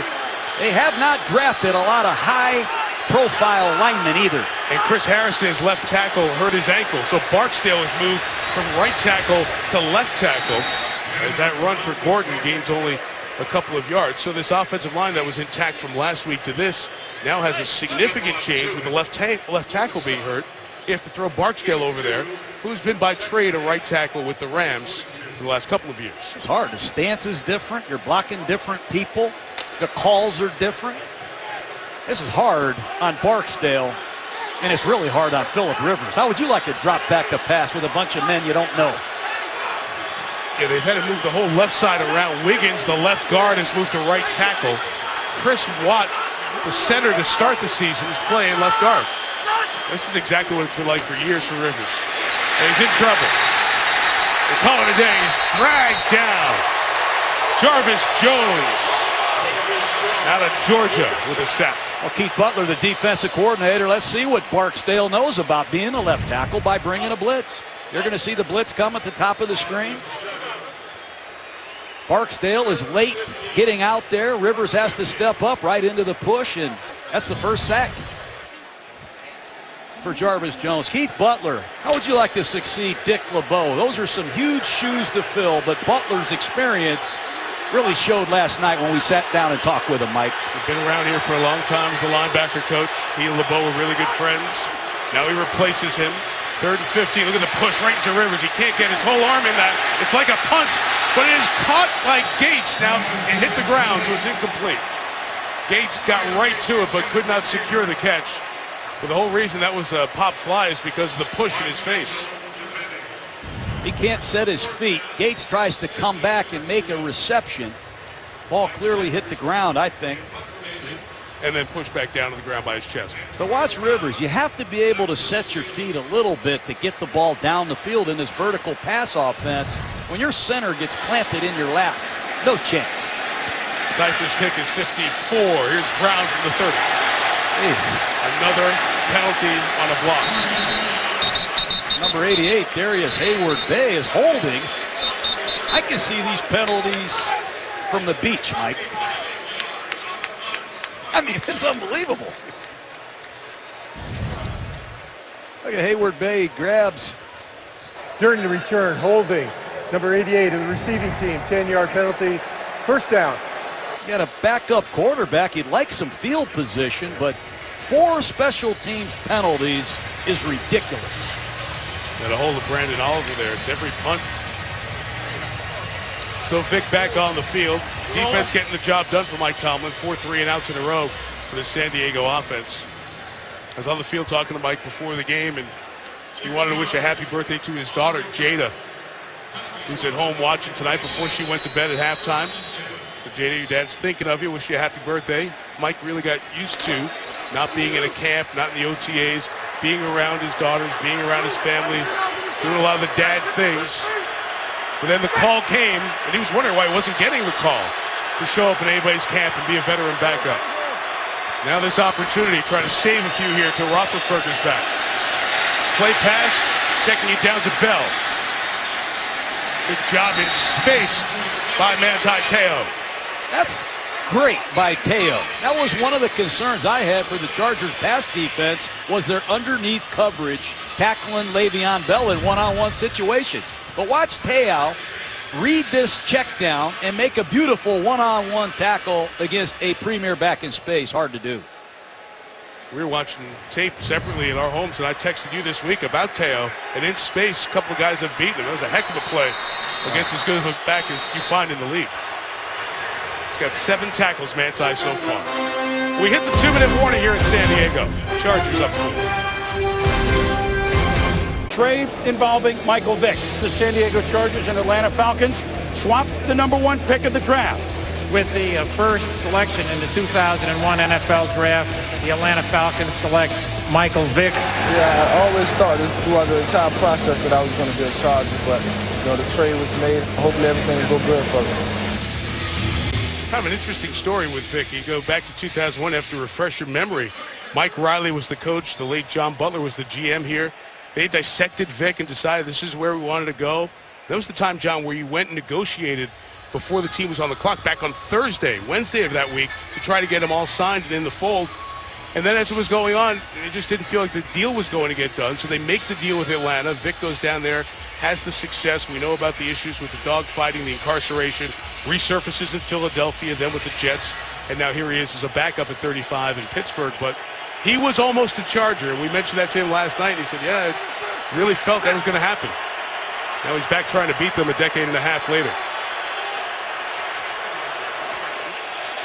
They have not drafted a lot of high-profile linemen either. And Chris Harrison's left tackle hurt his ankle, so Barksdale has moved from right tackle to left tackle as that run for Gordon gains only a couple of yards. So this offensive line that was intact from last week to this now has a significant change with the left tackle being hurt. You have to throw Barksdale over there, who's been by trade a right tackle with the Rams for the last couple of years. It's hard. The stance is different. You're blocking different people. The calls are different. This is hard on Barksdale, and it's really hard on Phillip Rivers. How would you like to drop back to pass with a bunch of men you don't know? Yeah, they've had to move the whole left side around. Wiggins, the left guard, has moved to right tackle. Chris Watt, the center to start the season, is playing left guard. This is exactly what it's been like for years for Rivers. And he's in trouble. They call it a day. He's dragged down. Jarvis Jones out of Georgia with a sack. Well, Keith Butler, the defensive coordinator, let's see what Barksdale knows about being a left tackle by bringing a blitz. You're going to see the blitz come at the top of the screen. Barksdale is late getting out there. Rivers has to step up right into the push, and that's the first sack for Jarvis Jones. Keith Butler, how would you like to succeed Dick LeBeau? Those are some huge shoes to fill, but Butler's experience really showed last night when we sat down and talked with him, Mike. He's been around here for a long time as the linebacker coach. He and LeBeau were really good friends. Now he replaces him. 3rd and 15. Look at the push right into Rivers. He can't get his whole arm in that. It's like a punt, but it is caught by Gates. Now it hit the ground, so it's incomplete. Gates got right to it, but could not secure the catch. But the whole reason that was a pop fly is because of the push in his face. He can't set his feet. Gates tries to come back and make a reception. Ball clearly hit the ground, I think. And then pushed back down to the ground by his chest. But watch Rivers. You have to be able to set your feet a little bit to get the ball down the field in this vertical pass offense. When your center gets planted in your lap, no chance. Cypher's kick is 54. Here's Brown from the 30. Jeez. Another penalty on a block. Number 88, Darius Hayward-Bay is holding. I can see these penalties from the beach, Mike. I mean, it's unbelievable. Look at Hayward-Bay grabs. During the return, holding. Number 88 of the receiving team, 10-yard penalty. First down. You got a backup quarterback. He'd like some field position, but 4 special teams penalties is ridiculous. And a hold of Brandon Oliver there. It's every punt. So Vic back on the field. Defense getting the job done for Mike Tomlin. 4 3-and-outs in a row for the San Diego offense. I was on the field talking to Mike before the game, and he wanted to wish a happy birthday to his daughter, Jada, who's at home watching tonight before she went to bed at halftime. So Jada, your dad's thinking of you. Wish you a happy birthday. Mike really got used to not being in a camp, not in the OTAs, being around his daughters, being around his family, doing a lot of the dad things. But then the call came, and he was wondering why he wasn't getting the call to show up in anybody's camp and be a veteran backup. Now this opportunity, trying to save a few here till Roethlisberger's back. Play pass, checking it down to Bell. Good job in space by Manti Te'o. That's great by Te'o. That was one of the concerns I had for the Chargers pass defense was their underneath coverage, tackling Le'Veon Bell in one-on-one situations. But watch Te'o read this check down and make a beautiful one-on-one tackle against a premier back in space. Hard to do. We were watching tape separately in our homes, and I texted you this week about Te'o, and in space, a couple of guys have beaten him. It was a heck of a play against as good of a back as you find in the league. He's got 7 tackles, Manti, so far. We hit the 2-minute warning here in San Diego. Chargers up 4. Trade involving Michael Vick. The San Diego Chargers and Atlanta Falcons swap the number 1 pick of the draft. With the first selection in the 2001 NFL Draft, the Atlanta Falcons select Michael Vick. Yeah, I always thought this throughout the entire process that I was going to be a Charger, but the trade was made. Hopefully everything will go good for me. Kind of an interesting story with Vick. You go back to 2001, have to refresh your memory. Mike Riley was the coach. The late John Butler was the GM here. They dissected Vick and decided this is where we wanted to go. That was the time, John, where you went and negotiated before the team was on the clock back on Wednesday of that week, to try to get them all signed and in the fold. And then as it was going on, it just didn't feel like the deal was going to get done. So they make the deal with Atlanta. Vick goes down there, has the success. We know about the issues with the dog fighting, the incarceration, resurfaces in Philadelphia, then with the Jets. And now here he is as a backup at 35 in Pittsburgh. But he was almost a Charger. And we mentioned that to him last night. And he said, yeah, I really felt that was going to happen. Now he's back trying to beat them a decade and a half later.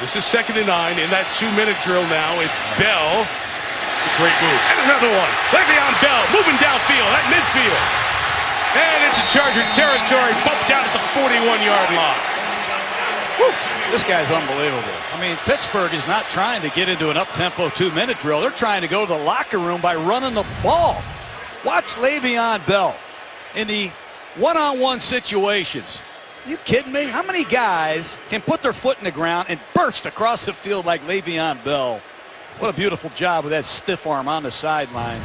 This is 2nd and 9 in that 2-minute drill now. It's Bell. Great move. And another one. Le'Veon Bell moving downfield at midfield. And into Charger territory, bumped out at the 41-yard line. Whew. This guy's unbelievable. I mean, Pittsburgh is not trying to get into an up-tempo 2-minute drill. They're trying to go to the locker room by running the ball. Watch Le'Veon Bell in the one-on-one situations. You kidding me? How many guys can put their foot in the ground and burst across the field like Le'Veon Bell? What a beautiful job with that stiff arm on the sideline.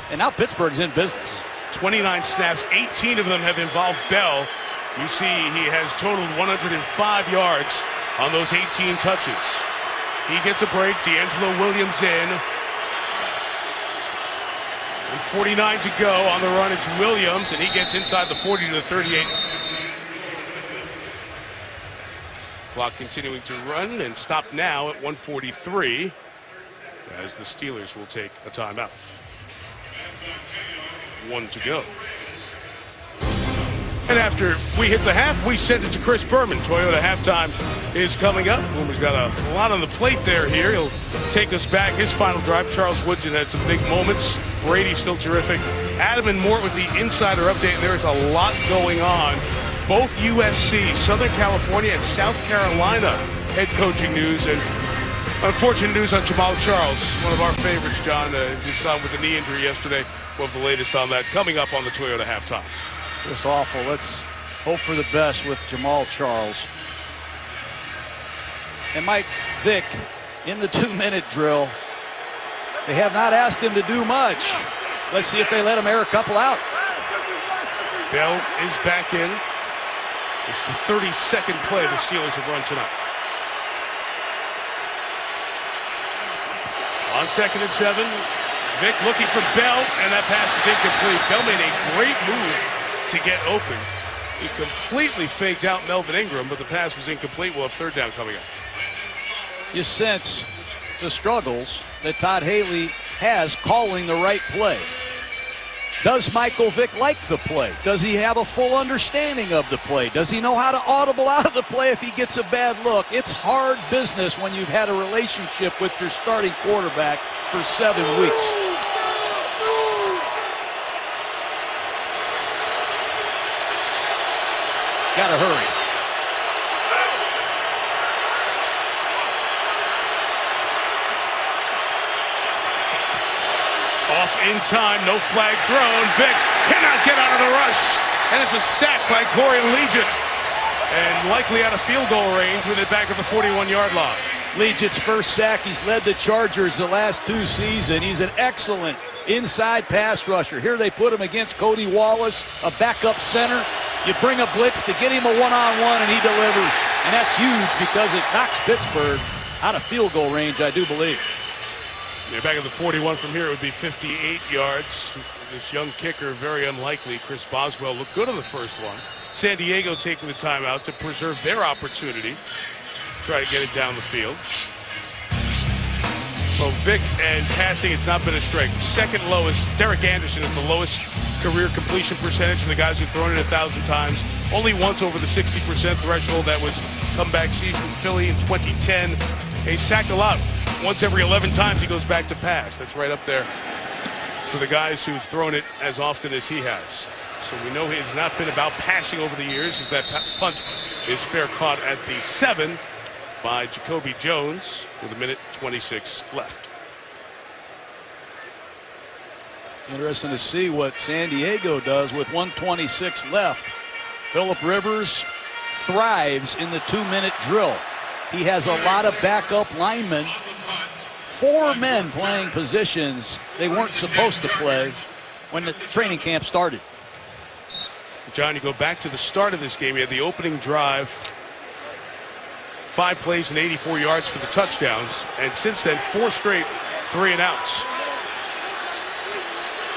And now Pittsburgh's in business. 29 snaps, 18 of them have involved Bell. You see he has totaled 105 yards on those 18 touches. He gets a break. D'Angelo Williams in. And 49 to go on the run. It's Williams, and he gets inside the 40 to the 38. Clock continuing to run and stop now at 1:43 as the Steelers will take a timeout. 1 to go. And after we hit the half, we send it to Chris Berman. Toyota halftime is coming up. Boomer's got a lot on the plate there here. He'll take us back. His final drive. Charles Woodson had some big moments. Brady's still terrific. Adam and Mort with the insider update. There's a lot going on. Both USC, Southern California, and South Carolina head coaching news. And unfortunate news on Jamal Charles, one of our favorites, John. You saw him with a knee injury yesterday. We'll have the latest on that coming up on the Toyota halftime. It's awful. Let's hope for the best with Jamal Charles. And Mike Vick in the 2-minute drill. They have not asked him to do much. Let's see if they let him air a couple out. Bell is back in. It's the 32nd play the Steelers have run tonight. On 2nd and 7, Vick looking for Bell, and that pass is incomplete. Bell made a great move to get open. He completely faked out Melvin Ingram, but the pass was incomplete. We'll have 3rd down coming up. You sense the struggles that Todd Haley has calling the right play. Does Michael Vick like the play? Does he have a full understanding of the play? Does he know how to audible out of the play if he gets a bad look? It's hard business when you've had a relationship with your starting quarterback for 7 weeks. Gotta hurry. Off in time, no flag thrown. Vick cannot get out of the rush. And it's a sack by Corey Legion. And likely out of field goal range with it back at the 41-yard line. Legion's first sack. He's led the Chargers the last 2 seasons. He's an excellent inside pass rusher. Here they put him against Cody Wallace, a backup center. You bring a blitz to get him a one-on-one, and he delivers. And that's huge because it knocks Pittsburgh out of field goal range, I do believe. Yeah, back at the 41 from here, it would be 58 yards. This young kicker, very unlikely. Chris Boswell looked good on the first one. San Diego taking the timeout to preserve their opportunity. Try to get it down the field. So Vick and passing, it's not been a strength. Second lowest, Derek Anderson is the lowest career completion percentage of the guys who've thrown it 1,000 times. Only once over the 60% threshold. That was comeback season Philly in 2010. He sacked a lot. Once every 11 times he goes back to pass. That's right up there for the guys who've thrown it as often as he has. So we know he has not been about passing over the years, as that punt is fair caught at the 7 by Jacoby Jones with 1:26 left. Interesting to see what San Diego does with 1:26 left. Phillip Rivers thrives in the 2-minute drill. He has a lot of backup linemen. 4 men playing positions they weren't supposed to play when the training camp started. John, you go back to the start of this game. You had the opening drive. 5 plays and 84 yards for the touchdowns. And since then, 4 straight 3-and-outs.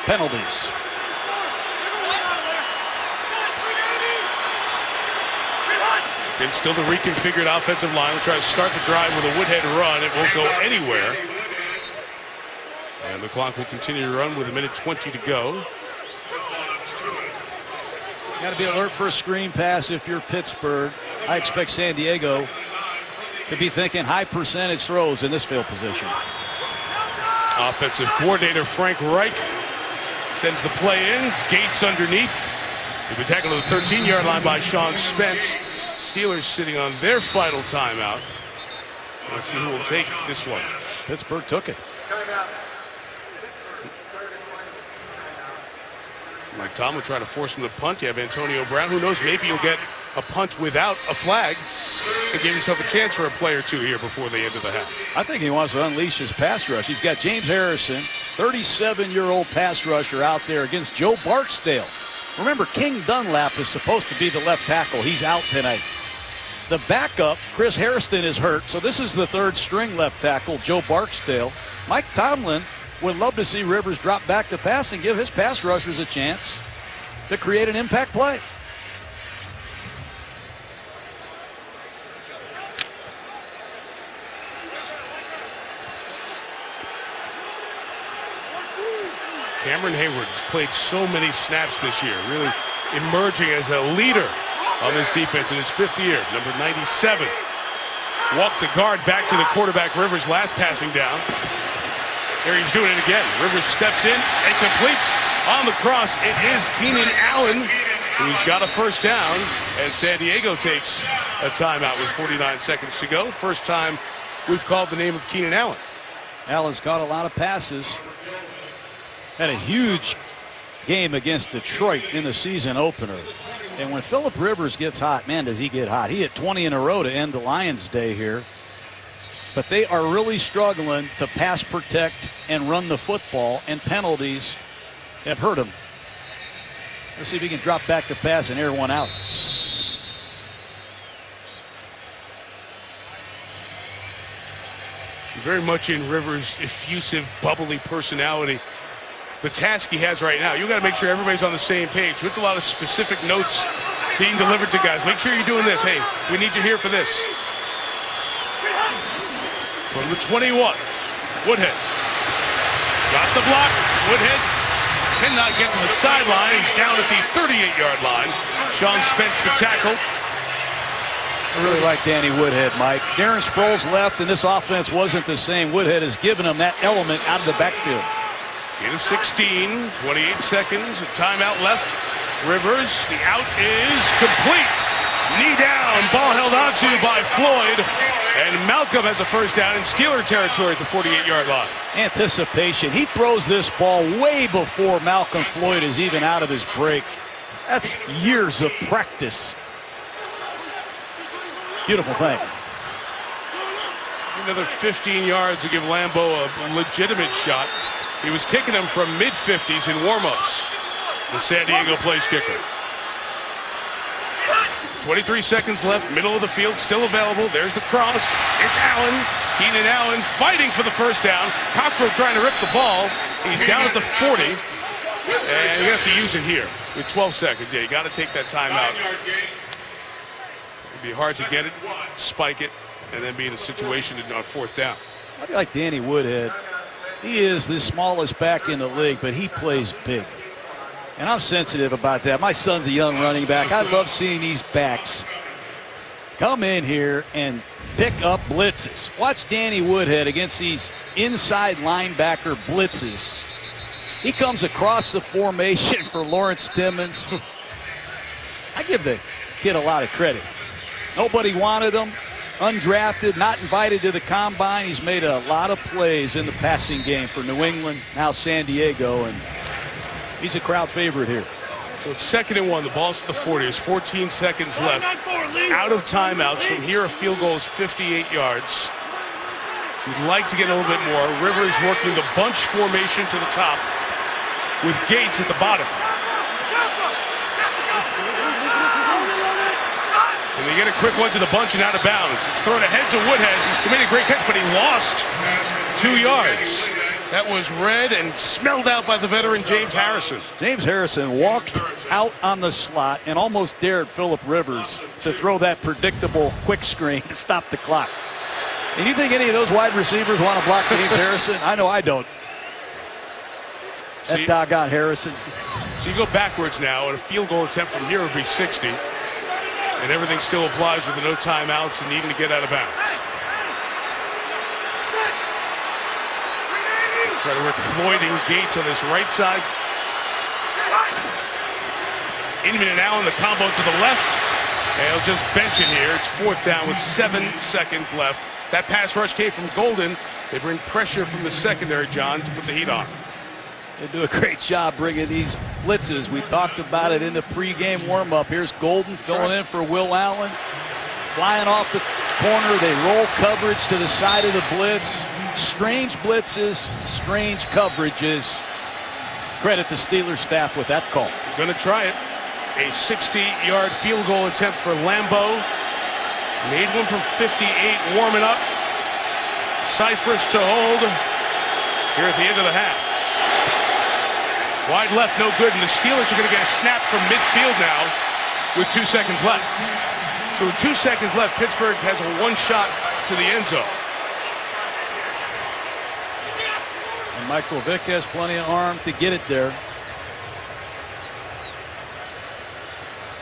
Penalties. And still the reconfigured offensive line. We'll try to start the drive with a Woodhead run. It won't go anywhere. And the clock will continue to run with 1:20 to go. Got to be alert for a screen pass if you're Pittsburgh. I expect San Diego to be thinking high percentage throws in this field position. Offensive coordinator Frank Reich sends the play in. It's Gates underneath. He'll be tackled to the 13-yard line by Sean Spence. Steelers sitting on their final timeout. Let's see who will take this one. Pittsburgh took it. Mike Tomlin trying to force him to punt. You have Antonio Brown. Who knows, maybe you'll get a punt without a flag and give yourself a chance for a play or two here before the end of the half. I think he wants to unleash his pass rush. He's got James Harrison, 37-year-old pass rusher out there against Joe Barksdale. Remember, King Dunlap is supposed to be the left tackle. He's out tonight. The backup, Chris Hairston, is hurt, so this is the third string left tackle, Joe Barksdale. Mike Tomlin would love to see Rivers drop back to pass and give his pass rushers a chance to create an impact play. Cameron Hayward has played so many snaps this year, really emerging as a leader on this defense in his 5th year. Number 97. Walked the guard back to the quarterback, Rivers, last passing down. Here he's doing it again. Rivers steps in and completes on the cross. It is Keenan Allen who's got a first down, and San Diego takes a timeout with 49 seconds to go. First time we've called the name of Keenan Allen. Allen's caught a lot of passes. Had a huge game against Detroit in the season opener. And when Phillip Rivers gets hot, man, does he get hot. He hit 20 in a row to end the Lions' day here. But they are really struggling to pass protect and run the football, and penalties have hurt them. Let's see if he can drop back to pass and air one out. Very much in Rivers' effusive, bubbly personality. The task he has right now, you got to make sure everybody's on the same page. It's a lot of specific notes being delivered to guys. Make sure you're doing this. Hey, we need you here for this. From the 21, Woodhead. Got the block. Woodhead cannot get to the sideline. He's down at the 38-yard line. Sean Spence the tackle. I really like Danny Woodhead, Mike. Darren Sproles left, and this offense wasn't the same. Woodhead has given him that element out of the backfield. Gain of 16, 28 seconds, a timeout left. Rivers, the out is complete. Knee down, ball held onto by Floyd. And Malcolm has a first down in Steeler territory at the 48-yard line. Anticipation. He throws this ball way before Malcolm Floyd is even out of his break. That's years of practice. Beautiful thing. Another 15 yards to give Lambeau a legitimate shot. He was kicking them from mid-50s in warm-ups. The San Diego place kicker. 23 seconds left, middle of the field, still available. There's the cross. It's Allen. Keenan Allen fighting for the first down. Cockrell trying to rip the ball. He's down at the 40. And you have to use it here with 12 seconds. Yeah, you got to take that timeout. It'd be hard to get it, spike it, and then be in a situation on fourth down. I like Danny Woodhead. He is the smallest back in the league, but he plays big. And I'm sensitive about that. My son's a young running back. I love seeing these backs come in here and pick up blitzes. Watch Danny Woodhead against these inside linebacker blitzes. He comes across the formation for Lawrence Timmons. I give the kid a lot of credit. Nobody wanted him. Undrafted, not invited to the combine. He's made a lot of plays in the passing game for New England, now San Diego, and he's a crowd favorite here. So it's 2nd and 1. The ball's at the 40. There's 14 seconds left. Out of timeouts. From here, a field goal is 58 yards. We'd like to get a little bit more. Rivers working the bunch formation to the top with Gates at the bottom. And they get a quick one to the bunch and out of bounds. It's thrown ahead to Woodhead. He made a great catch, but he lost 2 yards. That was read and smelled out by the veteran James Harrison. James Harrison walked out on the slot and almost dared Phillip Rivers to throw that predictable quick screen to stop the clock. And you think any of those wide receivers want to block James Harrison? I know I don't. That doggone Harrison. So you go backwards now, and a field goal attempt from here would be 60. And everything still applies with the no timeouts and needing to get out of bounds. Try to work Floyd and Gates on this right side. Inman and Allen, the combo to the left. And he'll just bench it here. It's 4th down with 7 seconds left. That pass rush came from Golden. They bring pressure from the secondary, John, to put the heat on. They do a great job bringing these blitzes. We talked about it in the pregame warm-up. Here's Golden filling in for Will Allen. Flying off the corner. They roll coverage to the side of the blitz. Strange blitzes, strange coverages. Credit the Steelers staff with that call. Going to try it. A 60-yard field goal attempt for Lambeau. Made one from 58, warming up. Cypress to hold here at the end of the half. Wide left, no good, and the Steelers are going to get a snap from midfield now with 2 seconds left. So with 2 seconds left, Pittsburgh has a 1 shot to the end zone. And Michael Vick has plenty of arm to get it there.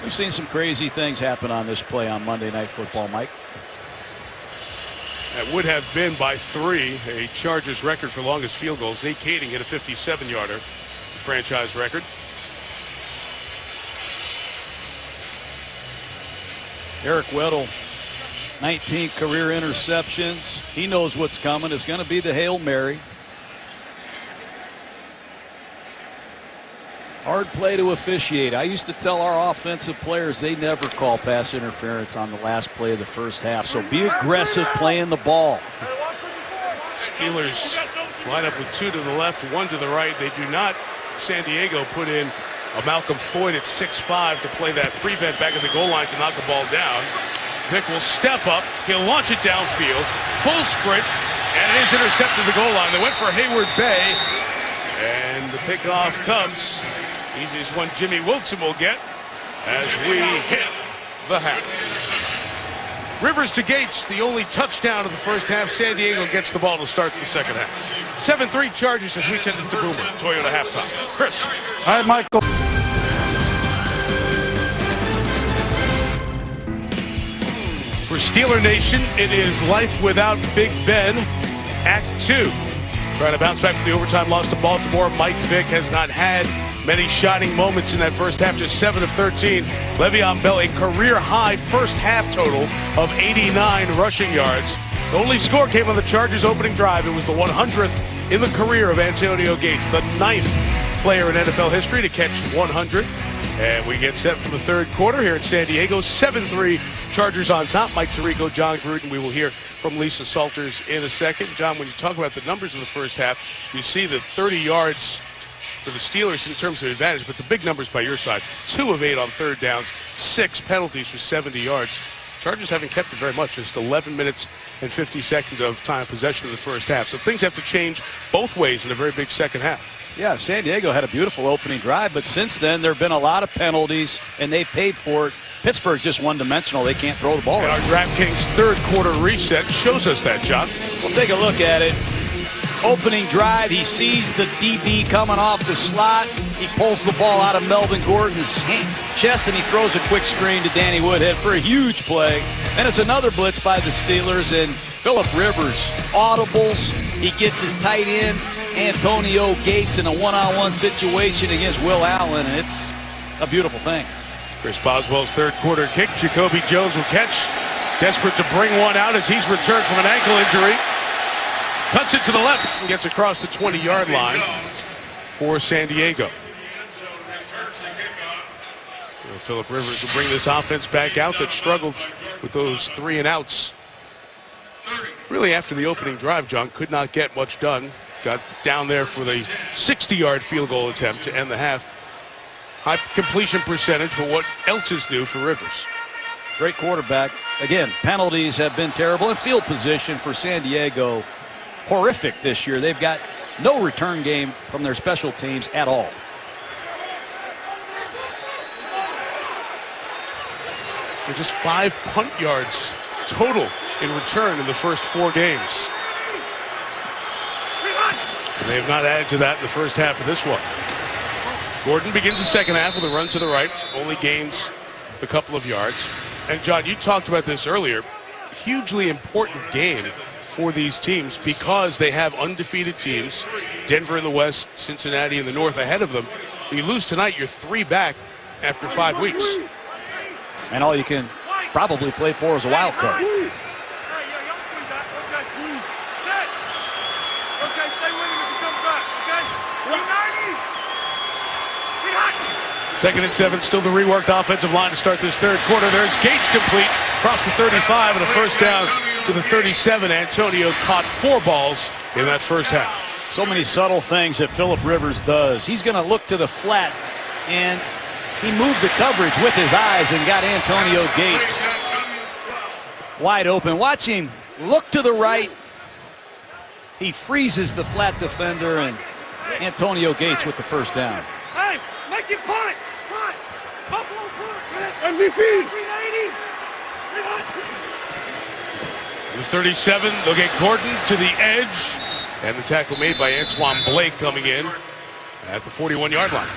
We've seen some crazy things happen on this play on Monday Night Football, Mike. That would have been by 3 a Chargers record for longest field goals. Nate Kading hit a 57-yarder, franchise record. Eric Weddle, 19 career interceptions. He knows what's coming. It's going to be the Hail Mary. Hard play to officiate. I used to tell our offensive players they never call pass interference on the last play of the first half. So be aggressive playing the ball. Steelers line up with 2 to the left, 1 to the right. They do not, San Diego, put in a Malcolm Floyd at 6'5" to play that prevent back at the goal line to knock the ball down. Vick will step up. He'll launch it downfield. Full sprint. And it is intercepted the goal line. They went for Hayward Bay. And the pickoff comes. Easiest one Jimmy Wilson will get as we hit the half. Rivers to Gates, the only touchdown of the first half. San Diego gets the ball to start the second half. 7-3 Chargers as we send this to Boomer. Toyota halftime. Chris. All right, Michael. For Steeler Nation, it is life without Big Ben. Act 2. Trying to bounce back from the overtime loss to Baltimore. Mike Vick has not had many shining moments in that first half, just 7 of 13. Le'Veon Bell, a career-high first half total of 89 rushing yards. The only score came on the Chargers' opening drive. It was the 100th in the career of Antonio Gates, the 9th player in NFL history to catch 100. And we get set for the third quarter here in San Diego. 7-3 Chargers on top. Mike Tirico, John Gruden. We will hear from Lisa Salters in a second. John, when you talk about the numbers of the first half, you see the 30 yards for the Steelers in terms of advantage, but the big numbers by your side. 2 of 8 on third downs, 6 penalties for 70 yards. Chargers haven't kept it very much, just 11 minutes and 50 seconds of time possession in the first half. So things have to change both ways in a very big second half. Yeah, San Diego had a beautiful opening drive, but since then there have been a lot of penalties, and they paid for it. Pittsburgh's just one-dimensional. They can't throw the ball. And our DraftKings third quarter reset shows us that, John. We'll take a look at it. Opening drive, he sees the DB coming off the slot. He pulls the ball out of Melvin Gordon's chest, and he throws a quick screen to Danny Woodhead for a huge play. And it's another blitz by the Steelers, and Phillip Rivers audibles. He gets his tight end, Antonio Gates, in a one-on-one situation against Will Allen, and it's a beautiful thing. Chris Boswell's third quarter kick. Jacoby Jones will catch. Desperate to bring one out as he's returned from an ankle injury. Cuts it to the left and gets across the 20-yard line for San Diego. Phillip Rivers will bring this offense back out that struggled with those 3 and outs. Really after the opening drive, John, could not get much done. Got down there for the 60-yard field goal attempt to end the half. High completion percentage, but what else is new for Rivers? Great quarterback. Again, penalties have been terrible, and field position for San Diego horrific this year. They've got no return game from their special teams at all. They're just 5 punt yards total in return in the first 4 games. And they have not added to that in the first half of this one. Gordon begins the second half with a run to the right, only gains a couple of yards. And John, you talked about this earlier. Hugely important game for these teams because they have undefeated teams. Denver in the west, Cincinnati in the north ahead of them. If you lose tonight, you're 3 back after 5 weeks. And all you can probably play for is a wild card. Hey, yeah, y'all squeeze that. Okay. Set. Okay, stay with him if he comes back, okay? 390. Get hot. 2nd and 7, still the reworked offensive line to start this third quarter. There's Gates complete, across the 35, and a first down to the 37. Antonio caught 4 balls in that first half. So many subtle things that Phillip Rivers does. He's going to look to the flat, and he moved the coverage with his eyes and got Antonio Gates wide open. Watch him look to the right. He freezes the flat defender, and Antonio Gates with the first down. Hey, make it punch. Punch. Buffalo punch. MVP. 380. The 37, they'll get Gordon to the edge. And the tackle made by Antoine Blake coming in at the 41-yard line.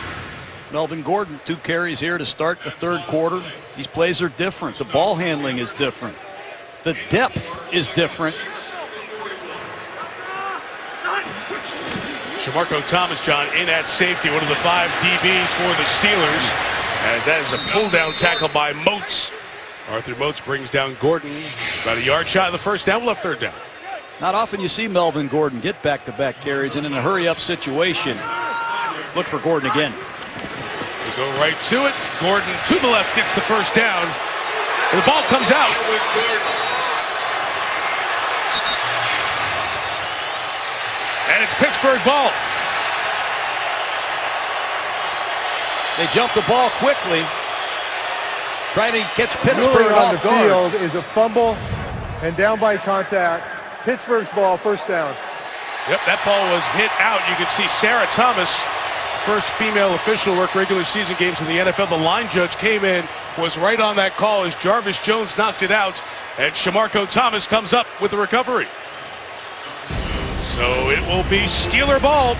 Melvin Gordon, 2 carries here to start the third quarter. These plays are different. The ball handling is different. The depth is different. Shamarko Thomas, John, in at safety, one of the 5 DBs for the Steelers, as that is a pull-down tackle by Moats. Arthur Moats brings down Gordon. About a yard shot of the first down. We'll have third down. Not often you see Melvin Gordon get back-to-back carries, and in a hurry-up situation, look for Gordon again. We go right to it. Gordon to the left gets the first down. And the ball comes out. And it's Pittsburgh ball. They jump the ball quickly, trying to catch Pittsburgh Ruling on the off guard. field is a fumble and down by contact. Pittsburgh's ball, first down. Yep, that ball was hit out. You can see Sarah Thomas, first female official, work regular season games in the NFL. The line judge came in, was right on that call as Jarvis Jones knocked it out, and Shamarko Thomas comes up with the recovery. So it will be Steeler ball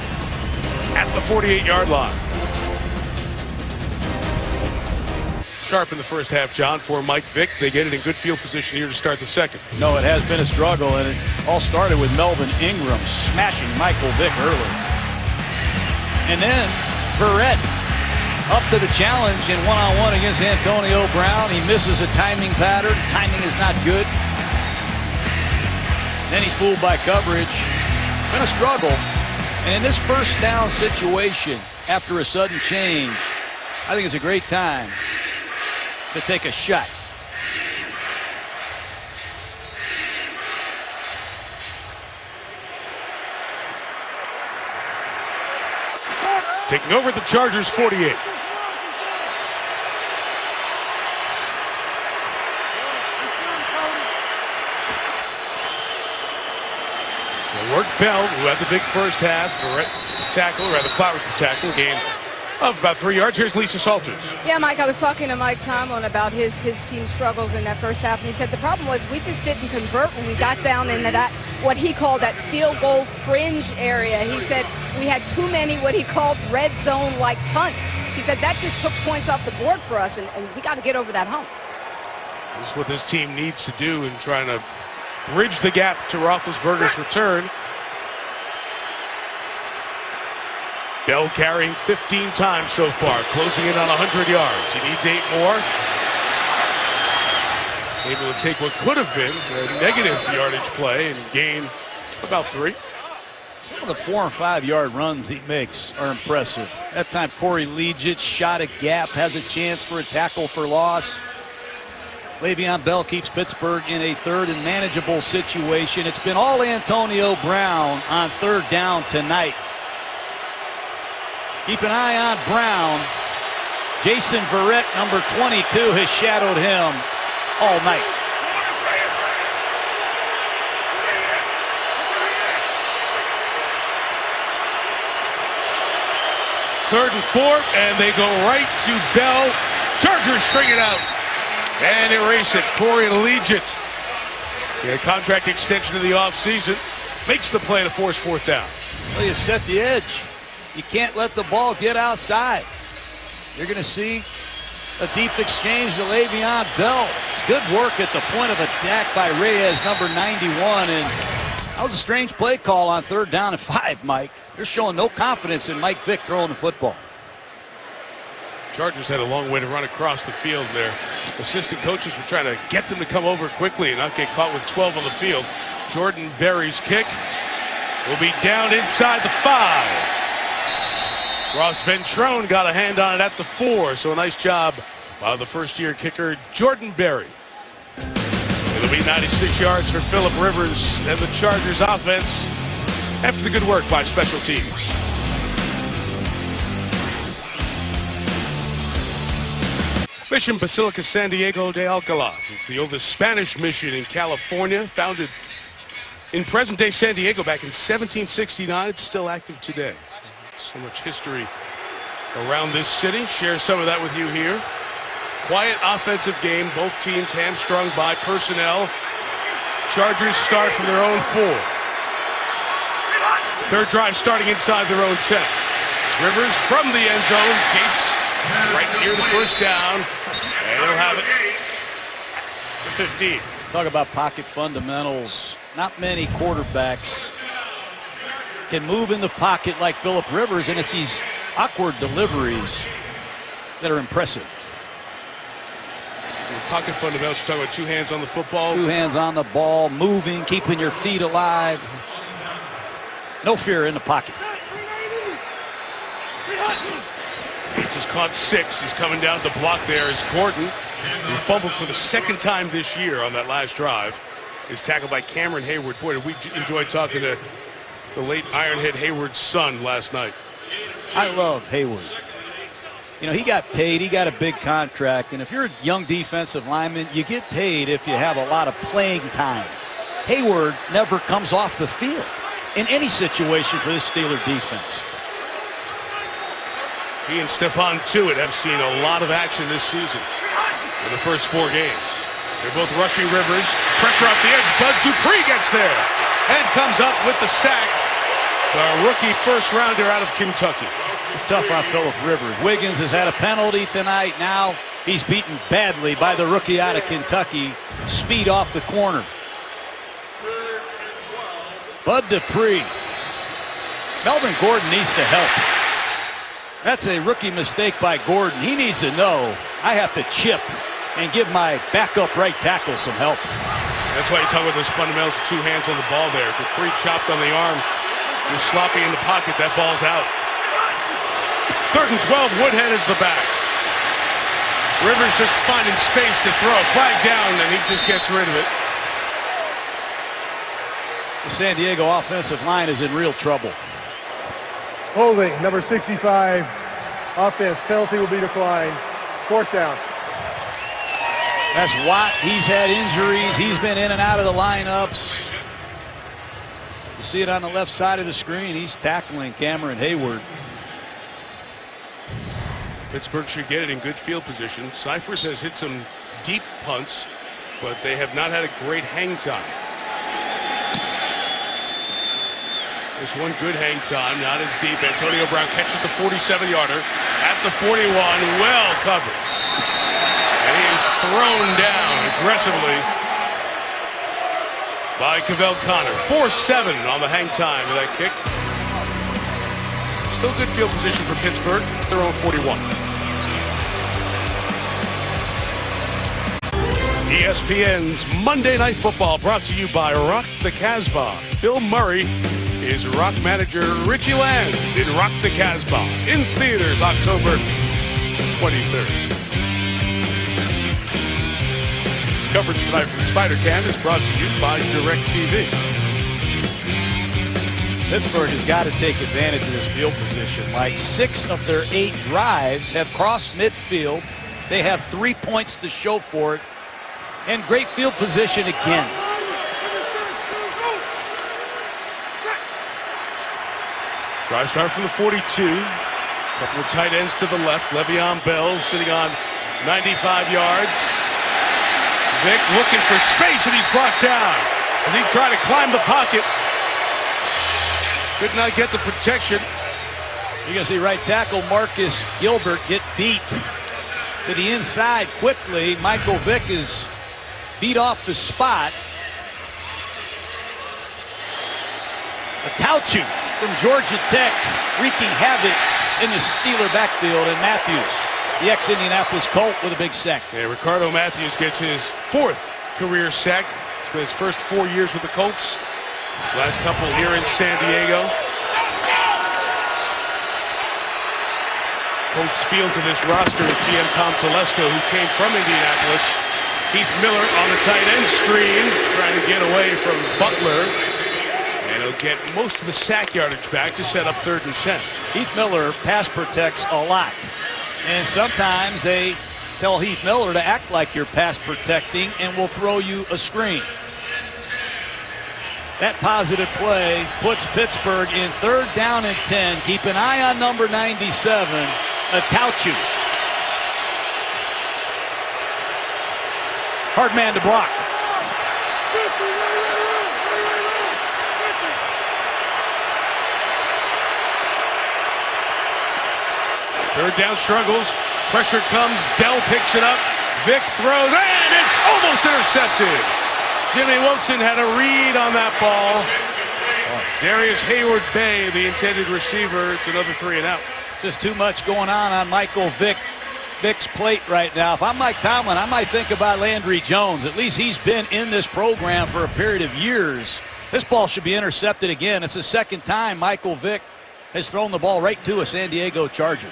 at the 48-yard line. Sharp in the first half, John, for Mike Vick. They get it in good field position here to start the second. No, it has been a struggle, and it all started with Melvin Ingram smashing Michael Vick early. And then Verrett up to the challenge in one-on-one against Antonio Brown. He misses a timing pattern. Timing is not good. Then he's fooled by coverage. Been a struggle. And in this first down situation, after a sudden change, I think it's a great time to take a shot. Taking over the Chargers 48. Work Bell, who had the big first half, tackle, rather Flowers the tackle, gain of about 3 yards. Here's Lisa Salters. Yeah, Mike, I was talking to Mike Tomlin about his team struggles in that first half, and he said the problem was we just didn't convert when we got down into that, what he called that field goal fringe area. He said we had too many what he called red zone-like punts. He said that just took points off the board for us, and we got to get over that hump. This is what this team needs to do in trying to bridge the gap to Roethlisberger's return. Bell carrying 15 times so far, closing in on 100 yards. He needs 8 more. Able to take what could have been a negative yardage play and gain about 3. Some of the 4- and 5-yard runs he makes are impressive. That time Corey Legitt shot a gap, has a chance for a tackle for loss. Le'Veon Bell keeps Pittsburgh in a third and manageable situation. It's been all Antonio Brown on third down tonight. Keep an eye on Brown. Jason Verrett, number 22, has shadowed him all night. Third and 4, and they go right to Bell. Chargers string it out and erase it. Corey Legitt, a contract extension in the offseason, makes the play to force fourth down. Well, you set the edge. You can't let the ball get outside. You're going to see a deep exchange to Le'Veon Bell. It's good work at the point of attack by Reyes, number 91. And that was a strange play call on third down and 5, Mike. They're showing no confidence in Mike Vick throwing the football. Chargers had a long way to run across the field there. Assistant coaches were trying to get them to come over quickly and not get caught with 12 on the field. Jordan Berry's kick will be down inside the 5. Ross Ventrone got a hand on it at the 4, so a nice job by the first-year kicker, Jordan Berry. It'll be 96 yards for Phillip Rivers and the Chargers offense after the good work by special teams. Mission Basilica San Diego de Alcala. It's the oldest Spanish mission in California, founded in present-day San Diego back in 1769. It's still active today. So much history around this city. Share some of that with you here. Quiet offensive game. Both teams hamstrung by personnel. Chargers start from their own 4. Third drive starting inside their own 10. Rivers from the end zone. Gates right near the first down. And he'll have it. The 15. Talk about pocket fundamentals. Not many quarterbacks can move in the pocket like Phillip Rivers, and it's these awkward deliveries that are impressive. Pocket fundamentals, you're talking about 2 hands on the football. 2 hands on the ball, moving, keeping your feet alive. No fear in the pocket. Gates has caught 6. He's coming down to block there as Gordon, who fumbled for the 2nd time this year on that last drive, is tackled by Cameron Hayward. Boy, did we enjoy talking to the late Ironhead Hayward's son last night. I love Hayward. You know, he got paid. He got a big contract. And if you're a young defensive lineman, you get paid if you have a lot of playing time. Hayward never comes off the field in any situation for this Steeler defense. He and Stephon Tuitt have seen a lot of action this season in the first 4 games. They're both rushing Rivers. Pressure off the edge. Bud Dupree gets there and comes up with the sack. The rookie first-rounder out of Kentucky. It's tough on Phillip Rivers. Wiggins has had a penalty tonight. Now he's beaten badly by the rookie out of Kentucky. Speed off the corner. Bud Dupree. Melvin Gordon needs to help. That's a rookie mistake by Gordon. He needs to know I have to chip and give my backup right tackle some help. That's why you talk about those fundamentals of 2 hands on the ball there. Dupree chopped on the arm. You're sloppy in the pocket. That ball's out. 3rd and 12. Woodhead is the back. Rivers just finding space to throw. Flag down, and he just gets rid of it. The San Diego offensive line is in real trouble. Holding, number 65. Offense, penalty will be declined. 4th down. That's Watt. He's had injuries. He's been in and out of the lineups. You see it on the left side of the screen. He's tackling Cameron Hayward. Pittsburgh should get it in good field position. Cyphers has hit some deep punts, but they have not had a great hang time. This one good hang time, not as deep. Antonio Brown catches the 47-yarder at the 41, well covered. And he is thrown down aggressively by Cavell Connor. 4-7 on the hang time of that kick. Still good field position for Pittsburgh, their own 41. ESPN's Monday Night Football brought to you by Rock the Casbah. Bill Murray is Rock manager Richie Lands in Rock the Casbah. In theaters October 23rd. Coverage tonight from Spider-Can is brought to you by DirecTV. Pittsburgh has got to take advantage of this field position. Like 6 of their 8 drives have crossed midfield. They have 3 points to show for it. And great field position again. Drive start from the 42. Couple of tight ends to the left. Le'Veon Bell sitting on 95 yards. Vick looking for space, and he's brought down as he tried to climb the pocket. Could not get the protection. You can see right tackle Marcus Gilbert get beat to the inside quickly. Michael Vick is beat off the spot. Tauchu from Georgia Tech wreaking havoc in the Steeler backfield, and Matthews the ex-Indianapolis Colt, with a big sack. And Ricardo Matthews gets his 4th career sack. It's been his first 4 years with the Colts. Last couple here in San Diego. Colts field to this roster with GM Tom Telesco, who came from Indianapolis. Heath Miller on the tight end screen, trying to get away from Butler. And he'll get most of the sack yardage back to set up 3rd and 10. Heath Miller pass protects a lot. And sometimes they tell Heath Miller to act like you're pass protecting and will throw you a screen. That positive play puts Pittsburgh in 3rd down and 10. Keep an eye on number 97, Atauchu. Hard man to block. Third down struggles. Pressure comes. Dell picks it up. Vick throws, and it's almost intercepted. Jimmy Wilson had a read on that ball. Darius Hayward-Bay, the intended receiver. It's another 3 and out. Just too much going on Michael Vick's plate right now. If I'm Mike Tomlin, I might think about Landry Jones. At least he's been in this program for a period of years. This ball should be intercepted again. It's the 2nd time Michael Vick has thrown the ball right to a San Diego Charger.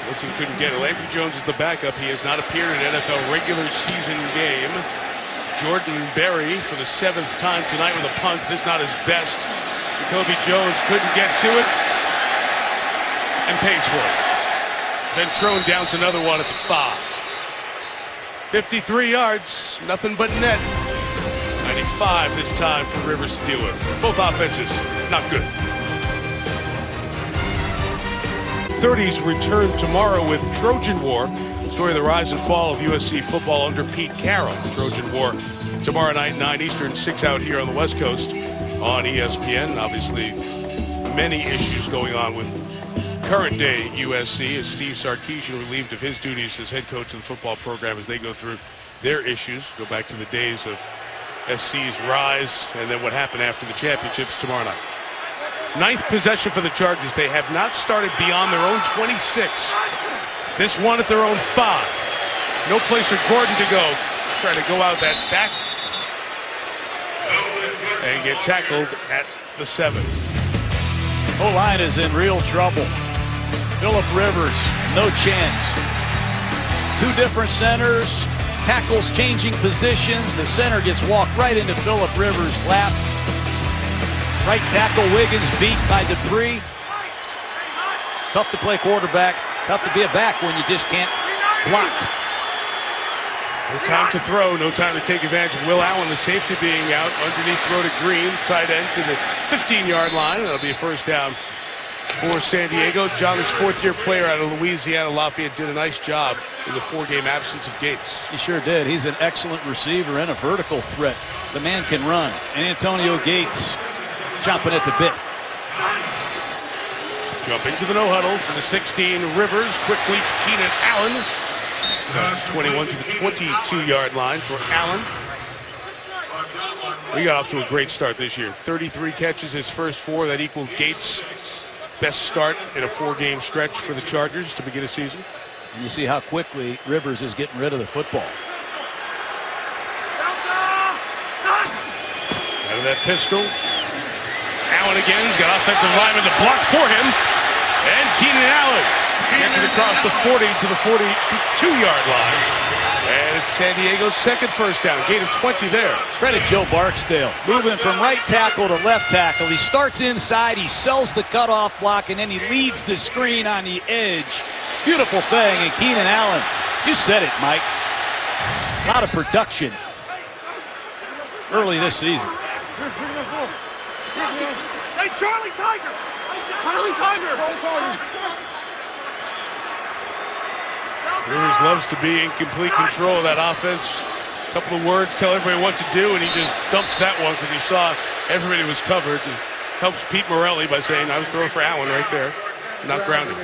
Wilson couldn't get it. Landry Jones is the backup. He has not appeared in an NFL regular season game. Jordan Berry for the 7th time tonight with a punt. This is not his best. Jacoby Jones couldn't get to it and pays for it. Then thrown down to another one at the 5. 53 yards, nothing but net. 95 this time for Rivers to deal with. Both offenses, not good. 30s return tomorrow with Trojan War. Story of the rise and fall of USC football under Pete Carroll. Trojan War tomorrow night, 9 Eastern, 6 out here on the West Coast on ESPN. Obviously, many issues going on with current day USC as Steve Sarkisian relieved of his duties as head coach of the football program as they go through their issues. Go back to the days of SC's rise and then what happened after the championships tomorrow night. 9th possession for the Chargers. They have not started beyond their own 26. This one at their own 5. No place for Gordon to go. Trying to go out that back and get tackled at the 7. O-line is in real trouble. Phillip Rivers, no chance. 2 different centers. Tackles changing positions. The center gets walked right into Phillip Rivers' lap. Right tackle Wiggins beat by Dupree. Tough to play quarterback. Tough to be a back when you just can't block. No time to throw. No time to take advantage of Will Allen, the safety being out. Underneath throw to Green, tight end to the 15-yard line. That'll be a first down for San Diego. John's 4th-year player out of Louisiana Lafayette did a nice job in the 4-game absence of Gates. He sure did. He's an excellent receiver and a vertical threat. The man can run. And Antonio Gates chomping at the bit. Jumping to the no huddle for the 16. Rivers quickly to Keenan Allen. That's 21 to the 22-yard line for Allen. We got off to a great start this year. 33 catches, his first 4. That equaled Gates' best start in a 4-game stretch for the Chargers to begin a season. And you see how quickly Rivers is getting rid of the football. Out of that pistol. Allen again. He's got offensive linemen to block for him. And Keenan Allen gets it across the 40 to the 42-yard line. And it's San Diego's 2nd first down. Gain of 20 there. Credit Joe Barksdale. Moving from right tackle to left tackle. He starts inside. He sells the cutoff block, and then he leads the screen on the edge. Beautiful thing. And Keenan Allen, you said it, Mike. A lot of production early this season. Hey, Charlie Tiger! Charlie Tiger! Rivers loves to be in complete control of that offense. A couple of words, tell everybody what to do, and he just dumps that one because he saw everybody was covered. And helps Pete Morelli by saying, I was throwing for Allen right there. Not grounded.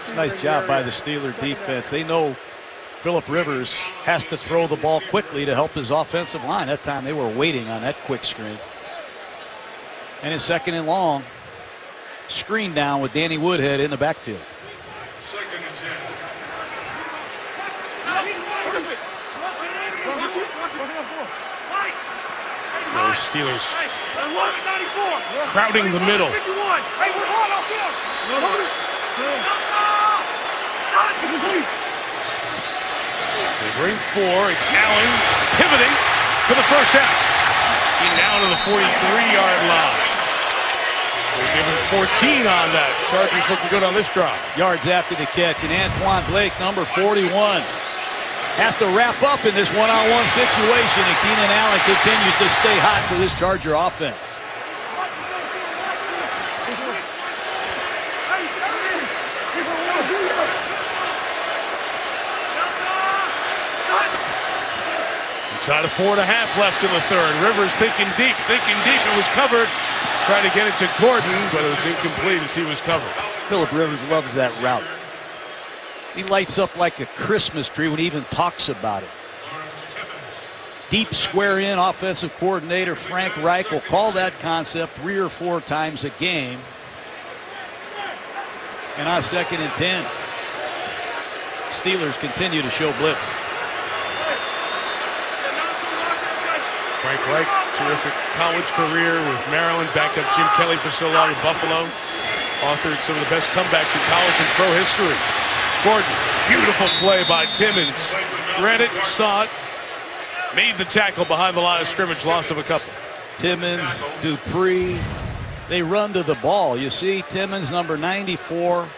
It's a nice job by the Steeler defense. They know Phillip Rivers has to throw the ball quickly to help his offensive line. That time they were waiting on that quick screen. And in 2nd and long, screen down with Danny Woodhead in the backfield. Those Steelers crowding the middle. They bring 4. It's Allen pivoting for the first down. He's down to the 43-yard line. They give him 14 on that. Chargers looking good on this drive. Yards after the catch, and Antoine Blake, number 41, has to wrap up in this one-on-one situation, and Keenan Allen continues to stay hot for this Charger offense. Inside of 4.5 left in the third. Rivers thinking deep. It was covered. Trying to get it to Gordon, but it was incomplete as he was covered. Philip Rivers loves that route. He lights up like a Christmas tree when he even talks about it. Deep square in offensive coordinator Frank Reich will call that concept 3 or 4 times a game. And on 2nd and 10, Steelers continue to show blitz. Frank Reich, terrific college career with Maryland, backed up Jim Kelly for so long in Buffalo. Authored some of the best comebacks in college and pro history. Gordon, beautiful play by Timmons. Read it, saw it, made the tackle behind the line of scrimmage, lost of a couple. Timmons, Dupree, they run to the ball. You see Timmons, number 94,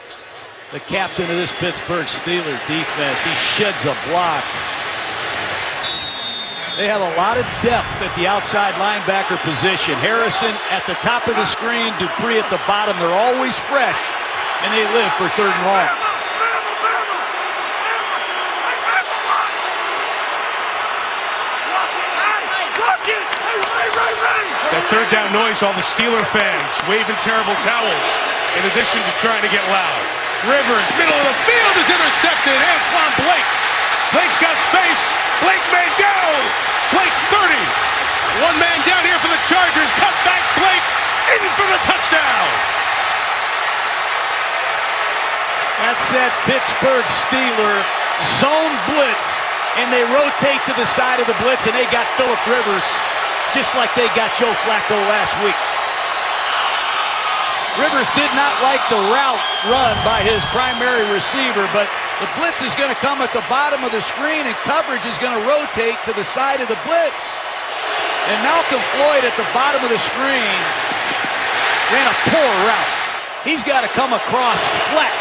the captain of this Pittsburgh Steelers defense. He sheds a block. They have a lot of depth at the outside linebacker position. Harrison at the top of the screen, Dupree at the bottom. They're always fresh, and they live for 3rd and long. That 3rd down noise, all the Steeler fans waving terrible towels in addition to trying to get loud. Rivers, middle of the field, is intercepted. Antoine Blake. Blake's got space. Blake may go. Blake 30. One man down here for the Chargers. Cut back Blake in for the touchdown. That's that Pittsburgh Steeler zone blitz, and they rotate to the side of the blitz, and they got Philip Rivers just like they got Joe Flacco last week. Rivers did not like the route run by his primary receiver, but the blitz is going to come at the bottom of the screen, and coverage is going to rotate to the side of the blitz. And Malcolm Floyd at the bottom of the screen ran a poor route. He's got to come across flat.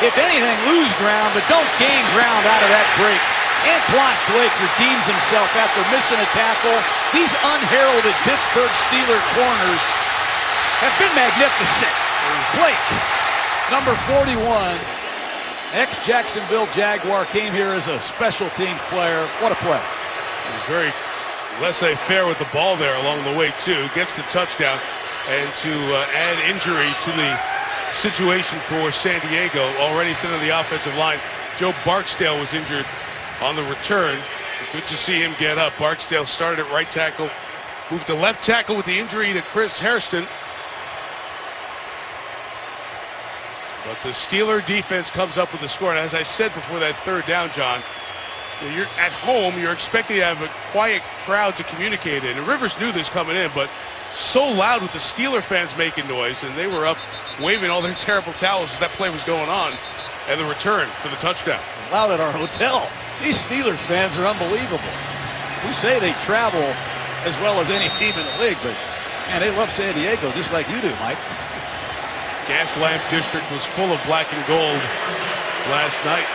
If anything, lose ground, but don't gain ground out of that break. Antoine Blake redeems himself after missing a tackle. These unheralded Pittsburgh Steelers corners have been magnificent. Blake, number 41, ex-Jacksonville Jaguar, came here as a special teams player. What a play. He was very laissez-faire with the ball there along the way, too. Gets the touchdown. And to add injury to the situation for San Diego, already thin on the offensive line, Joe Barksdale was injured on the return. Good to see him get up. Barksdale started at right tackle, moved to left tackle with the injury to Chris Hairston. But the Steeler defense comes up with the score. And as I said before that 3rd down, John, you're at home, you're expecting to have a quiet crowd to communicate in. And Rivers knew this coming in, but so loud with the Steeler fans making noise, and they were up waving all their terrible towels as that play was going on, and the return for the touchdown. Loud at our hotel. These Steelers fans are unbelievable. We say they travel as well as any team in the league, but man, they love San Diego just like you do, Mike. Gaslamp District was full of black and gold last night.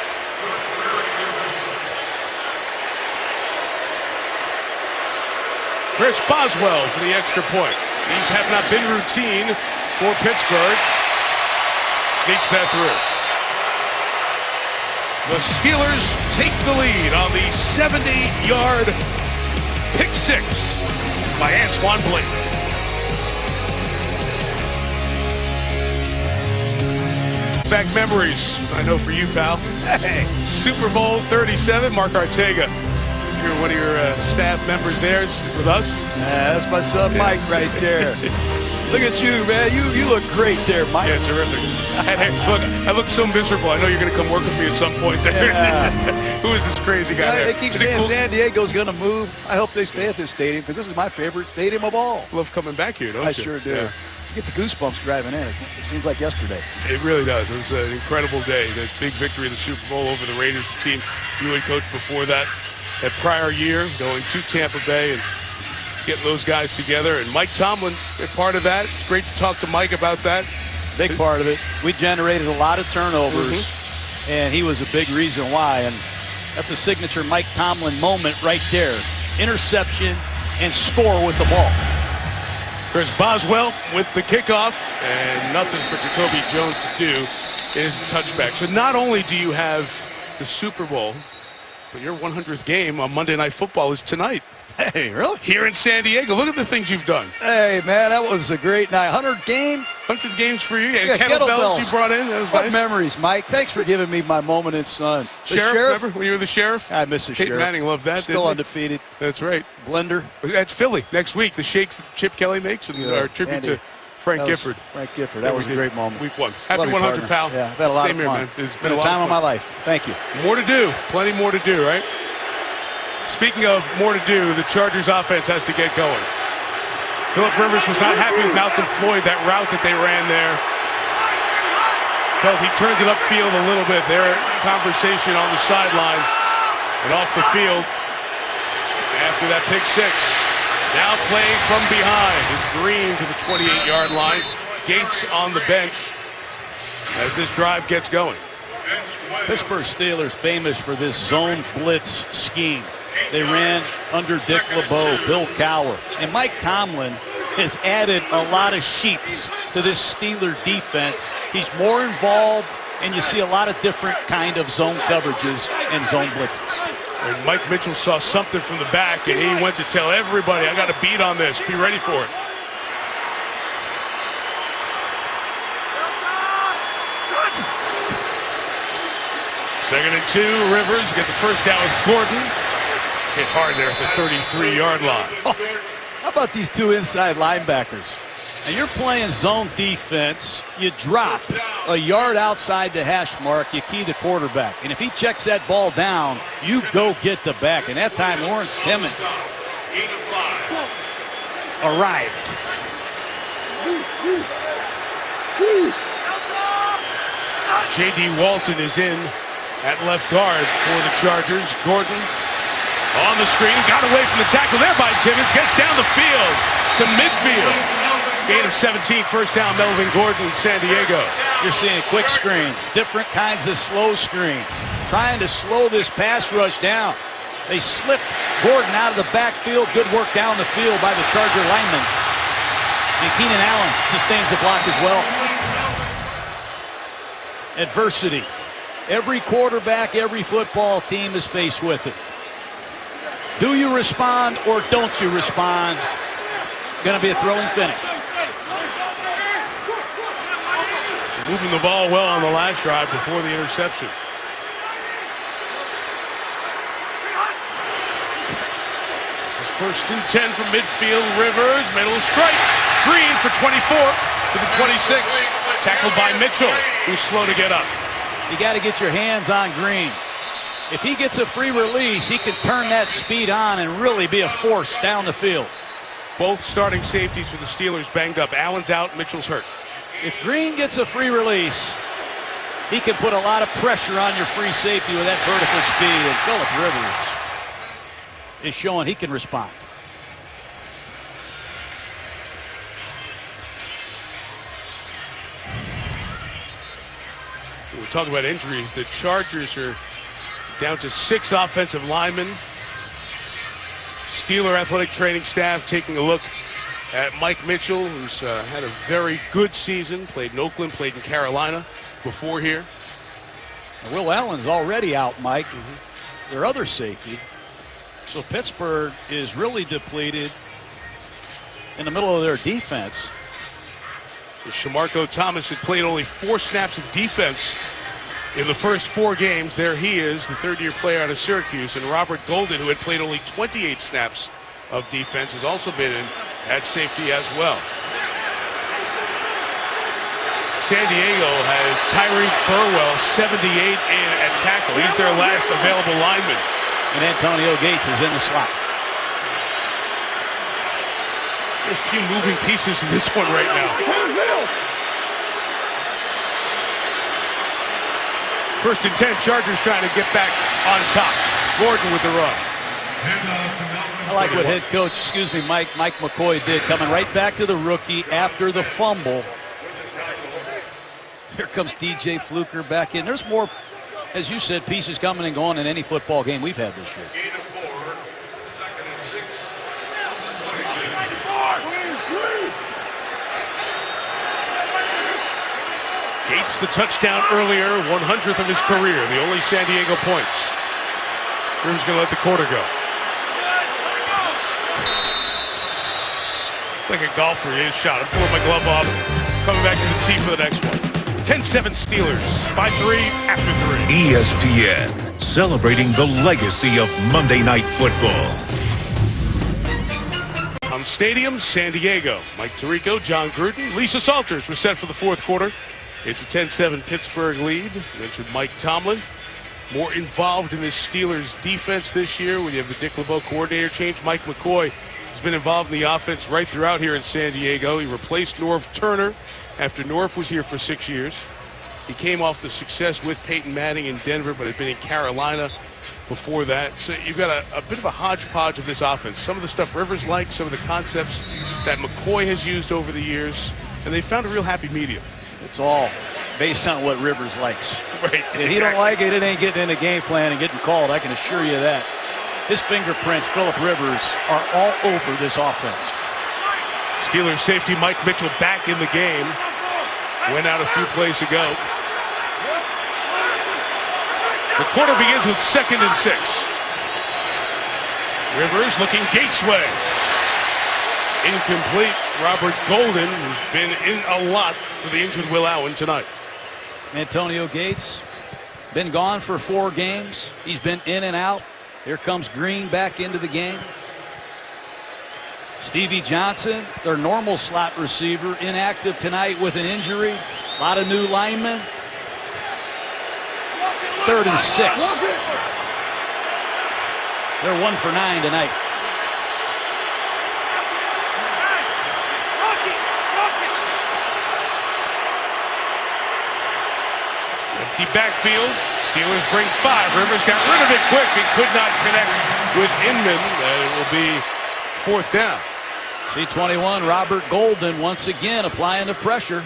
Chris Boswell for the extra point. These have not been routine for Pittsburgh. Sneaks that through. The Steelers take the lead on the 70-yard pick six by Antoine Blake. Back memories, I know for you, pal. Hey, Super Bowl 37, Mark Artega You're one of your staff members there with us. Yeah, that's my son Mike right there. Look at you, man. You look great there, Mike. Yeah, terrific. Look, I look so miserable. I know you're going to come work with me at some point there. Yeah. Who is this crazy guy there? They keep Is it saying cool? San Diego's going to move. I hope they stay at this stadium because this is my favorite stadium of all. Love coming back here, don't I you? sure do. Yeah. You get the goosebumps driving in. It seems like yesterday. It really does. It was an incredible day. The big victory of the Super Bowl over the Raiders, the team you had coached before that prior year, going to Tampa Bay and getting those guys together. And Mike Tomlin, a part of that. It's great to talk to Mike about that. Big part of it. We generated a lot of turnovers, and he was a big reason why. And that's a signature Mike Tomlin moment right there. Interception and score with the ball. Chris Boswell with the kickoff, and nothing for Jacoby Jones to do is touchback. So not only do you have the Super Bowl, but your 100th game on Monday Night Football is tonight. Hey, really? Here in San Diego. Look at the things you've done. Hey, man, that was a great night. 100 game. 100 games for you. Yeah, Kettlebells you brought in. That was what nice. memories, Mike. Thanks for giving me my moment in sun. The Sheriff, remember when you were the sheriff? I miss the Peyton sheriff. Manning loved that. Still didn't he? undefeated. That's right. Blender. That's Philly next week. The shakes that Chip Kelly makes and our tribute Andy. to Frank That was Gifford. Frank Gifford. That was a great moment. Week 1. Happy Love you, 100, partner. pal. Yeah, I've had a lot Same of here, fun. man. It's been been a a lot time of of my fun. life. Thank you. More to do. Plenty more to do, right? Speaking of more to do, the Chargers offense has to get going. Phillip Rivers was not happy with Malcolm Floyd, that route that they ran there. Felt he turned it upfield a little bit. Their conversation on the sideline and off the field after that pick six. Now playing from behind is Green to the 28-yard line. Gates on the bench as this drive gets going. Pittsburgh Steelers famous for this zone blitz scheme. They ran under Dick LeBeau, Bill Cowher. And Mike Tomlin has added a lot of sheets to this Steeler defense. He's more involved, and you see a lot of different kind of zone coverages and zone blitzes. And Mike Mitchell saw something from the back, and he went to tell everybody, I got a beat on this. Be ready for it. Second and 2, Rivers get the first down with Gordon. Hit hard there at the 33-yard line. How about these two inside linebackers? And you're playing zone defense. You drop a yard outside the hash mark. You key the quarterback. And if he checks that ball down, you go get the back. And that time, Lawrence Timmons arrived. J.D. Walton is in at left guard for the Chargers. Gordon on the screen, got away from the tackle there by Timmons, gets down the field to midfield. Gain of 17, first down, Melvin Gordon, San Diego. You're seeing quick screens, different kinds of slow screens, trying to slow this pass rush down. They slipped Gordon out of the backfield. Good work down the field by the Charger lineman. And Keenan Allen sustains the block as well. Adversity. Every quarterback, every football team is faced with it. Do you respond or don't you respond? Going to be a thrilling finish. Moving the ball well on the last drive before the interception. This is first and 10 from midfield. Rivers, middle strike. Green for 24 to the 26. Tackled by Mitchell, who's slow to get up. You got to get your hands on Green. If he gets a free release, he can turn that speed on and really be a force down the field. Both starting safeties for the Steelers banged up. Allen's out, Mitchell's hurt. If Green gets a free release, he can put a lot of pressure on your free safety with that vertical speed, and Phillip Rivers is showing he can respond. We talk about injuries. The Chargers are down to 6 offensive linemen. Steeler athletic training staff taking a look at Mike Mitchell, who's had a very good season, played in Oakland, played in Carolina before here. Will Allen's already out, Mike. Their other safety. So Pittsburgh is really depleted in the middle of their defense. Shamarko Thomas had played only 4 snaps of defense In the first 4 games, there he is, the third-year player out of Syracuse, and Robert Golden, who had played only 28 snaps of defense, has also been in at safety as well. San Diego has Tyreek Burwell, 78 in at tackle. He's their last available lineman. And Antonio Gates is in the slot. A few moving pieces in this one right now. First and 10, Chargers trying to get back on top. Gordon with the run. I like what head coach, Mike McCoy did, coming right back to the rookie after the fumble. Here comes DJ Fluker back in. There's more, as you said, pieces coming and going in any football game we've had this year. Gates the touchdown earlier, 100th of his career, the only San Diego points. Rivers going to let the quarter go. It's like a golfer, he shot. I'm pulling my glove off, coming back to the tee for the next one. 10-7 Steelers by 3 after 3. ESPN, celebrating the legacy of Monday Night Football. On Stadium, San Diego. Mike Tirico, John Gruden, Lisa Salters were set for the fourth quarter. It's a 10-7 Pittsburgh lead. You mentioned Mike Tomlin. More involved in this Steelers defense this year when you have the Dick LeBeau coordinator change. Mike McCoy has been involved in the offense right throughout here in San Diego. He replaced Norv Turner after Norv was here for 6 years. He came off the success with Peyton Manning in Denver, but had been in Carolina before that. So you've got a bit of a hodgepodge of this offense. Some of the stuff Rivers likes, some of the concepts that McCoy has used over the years, and they found a real happy medium. It's all based on what Rivers likes. Right. If he don't like it, it ain't getting in the game plan and getting called. I can assure you that. His fingerprints, Phillip Rivers, are all over this offense. Steelers safety Mike Mitchell back in the game. Went out a few plays ago. The quarter begins with 2nd and 6. Rivers looking Gates' way. Incomplete. Robert Golden, who's been in a lot for the injured Will Allen tonight. Antonio Gates, been gone for 4 games. He's been in and out. Here comes Green back into the game. Stevie Johnson, their normal slot receiver, inactive tonight with an injury. A lot of new linemen. 3rd and 6. They're 1 for 9 tonight. Empty backfield. Steelers bring 5. Rivers got rid of it quick. He could not connect with Inman. It will be 4th down. See 21, Robert Golden once again applying the pressure.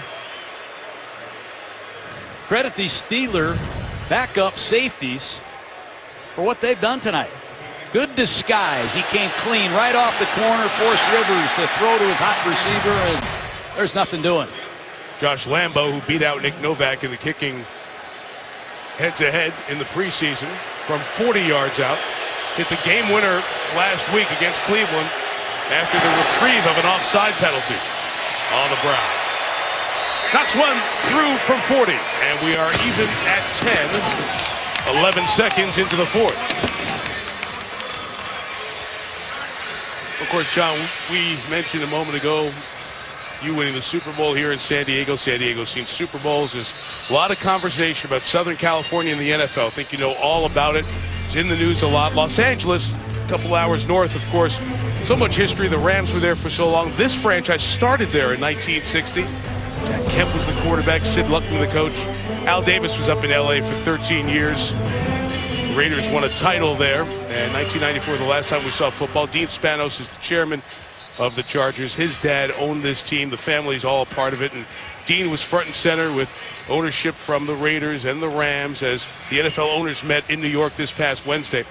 Credit these Steeler backup safeties for what they've done tonight. Good disguise. He came clean right off the corner, forced Rivers to throw to his hot receiver, and there's nothing doing. Josh Lambo, who beat out Nick Novak in the kicking head-to-head in the preseason from 40 yards out, hit the game winner last week against Cleveland after the reprieve of an offside penalty on the Browns. Knocks one through from 40, and we are even at 10, 11 seconds into the 4th. Of course, John, we mentioned a moment ago you winning the Super Bowl here in San Diego. San Diego's seen Super Bowls. There's a lot of conversation about Southern California and the NFL. I think you know all about it. It's in the news a lot. Los Angeles, a couple hours north, of course. So much history. The Rams were there for so long. This franchise started there in 1960. Jack Kemp was the quarterback. Sid Luckman the coach. Al Davis was up in L.A. for 13 years. The Raiders won a title there. And 1994, the last time we saw football. Dean Spanos is the chairman of the Chargers. His dad owned this team. The family's all a part of it. And Dean was front and center with ownership from the Raiders and the Rams as the NFL owners met in New York this past Wednesday.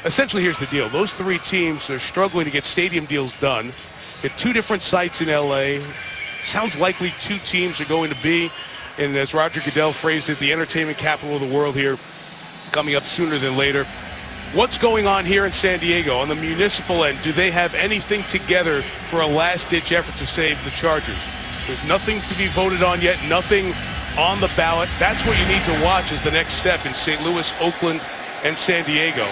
Essentially, here's the deal. Those 3 teams are struggling to get stadium deals done at 2 different sites in L.A. Sounds likely 2 teams are going to be, and as Roger Goodell phrased it, the entertainment capital of the world here, coming up sooner than later. What's going on here in San Diego on the municipal end? Do they have anything together for a last-ditch effort to save the Chargers? There's nothing to be voted on yet, nothing on the ballot. That's what you need to watch as the next step in St. Louis, Oakland, and San Diego.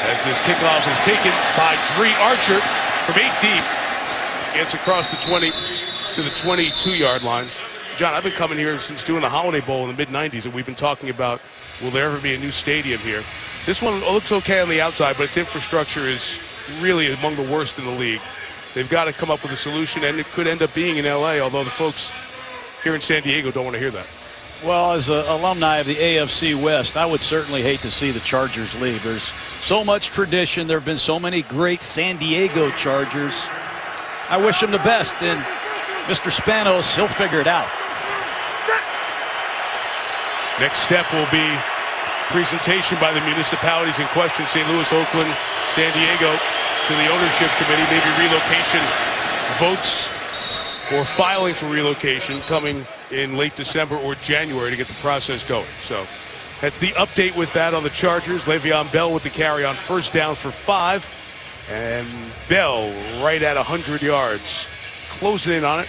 As this kickoff is taken by Dre Archer from 8 deep. Gets across the 20 to the 22-yard line. John, I've been coming here since doing the Holiday Bowl in the mid-'90s, and we've been talking about, will there ever be a new stadium here? This one looks okay on the outside, but its infrastructure is really among the worst in the league. They've got to come up with a solution, and it could end up being in L.A., although the folks here in San Diego don't want to hear that. Well, as an alumni of the AFC West, I would certainly hate to see the Chargers leave. There's so much tradition. There have been so many great San Diego Chargers. I wish them the best, and Mr. Spanos, he'll figure it out. Next step will be presentation by the municipalities in question, St. Louis, Oakland, San Diego, to the ownership committee, maybe relocation votes or filing for relocation coming in late December or January to get the process going. So that's the update with that on the Chargers. Le'Veon Bell with the carry on first down for 5. And Bell right at 100 yards. Closing in on it.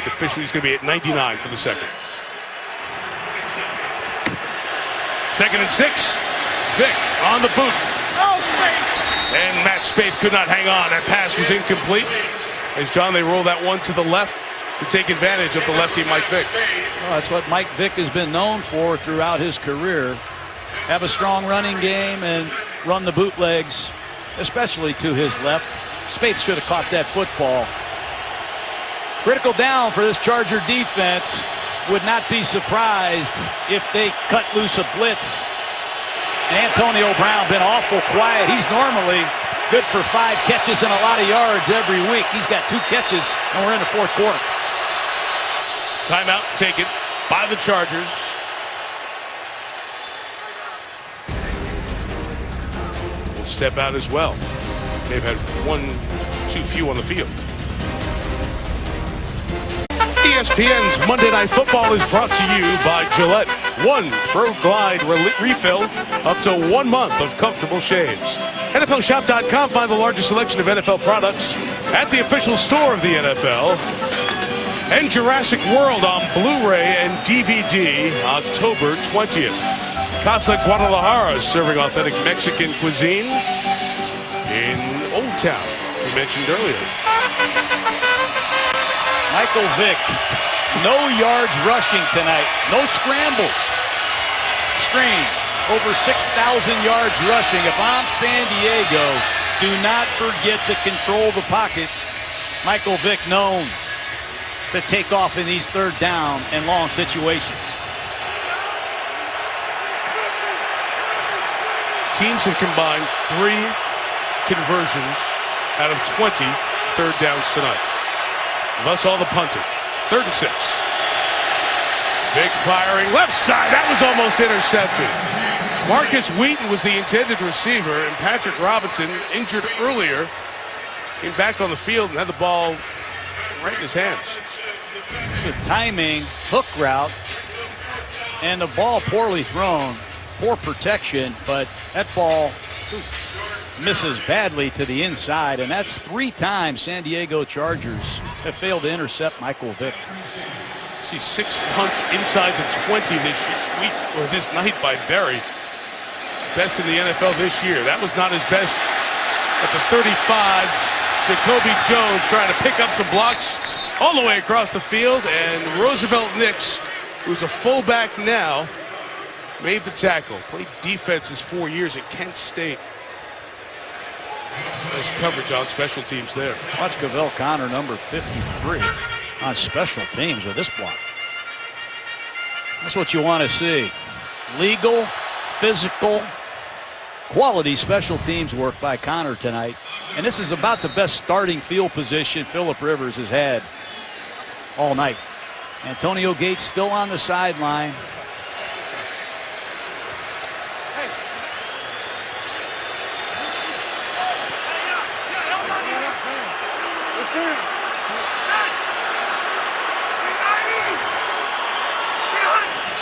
Officially he's going to be at 99 for the second. 2nd and 6. Vick on the boot. And Matt Spaeth could not hang on. That pass was incomplete. As John, they roll that one to the left to take advantage of the lefty Mike Vick. Well, that's what Mike Vick has been known for throughout his career. Have a strong running game and run the bootlegs, especially to his left. Spaeth should have caught that football. Critical down for this Charger defense. Would not be surprised if they cut loose a blitz. Antonio Brown been awful quiet. He's normally good for 5 catches and a lot of yards every week. He's got 2 catches, and we're in the 4th quarter. Timeout taken by the Chargers. Will step out as well. They've had 1 too few on the field. ESPN's Monday Night Football is brought to you by Gillette. 1 Pro Glide refill, up to 1 month of comfortable shaves. NFLShop.com, find the largest selection of NFL products at the official store of the NFL. And Jurassic World on Blu-ray and DVD October 20th. Casa Guadalajara serving authentic Mexican cuisine in Old Town, we mentioned earlier. Michael Vick, no yards rushing tonight. No scrambles. Screen, over 6,000 yards rushing. If I'm San Diego, do not forget to control the pocket. Michael Vick known to take off in these 3rd down and long situations. Teams have combined 3 conversions out of 20 3rd downs tonight. Thus all the punting. 3rd and 6. Vick firing left side. That was almost intercepted. Marcus Wheaton was the intended receiver, and Patrick Robinson, injured earlier, came back on the field and had the ball right in his hands. It's a timing hook route, and the ball poorly thrown. Poor protection, but that ball misses badly to the inside, and that's 3 times San Diego Chargers have failed to intercept Michael Vick. See 6 punts inside the 20 this week or this night by Berry. Best in the NFL this year. That was not his best at the 35. Jacoby Jones trying to pick up some blocks all the way across the field, and Roosevelt Nix, who's a fullback now, made the tackle. Played defense his 4 years at Kent State. Nice coverage on special teams there. Watch Cavell Connor, number 53, on special teams with this block. That's what you want to see. Legal, physical, quality special teams work by Connor tonight. And this is about the best starting field position Phillip Rivers has had all night. Antonio Gates still on the sideline.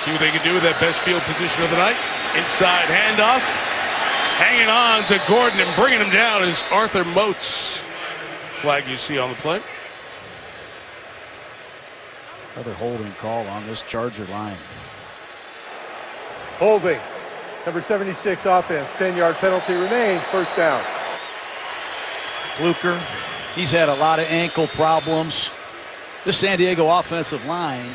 See what they can do with that best field position of the night. Inside handoff. Hanging on to Gordon and bringing him down is Arthur Moats. Flag you see on the play. Another holding call on this Charger line. Holding. Number 76 offense. 10-yard penalty remains. First down. Fluker, he's had a lot of ankle problems. This San Diego offensive line,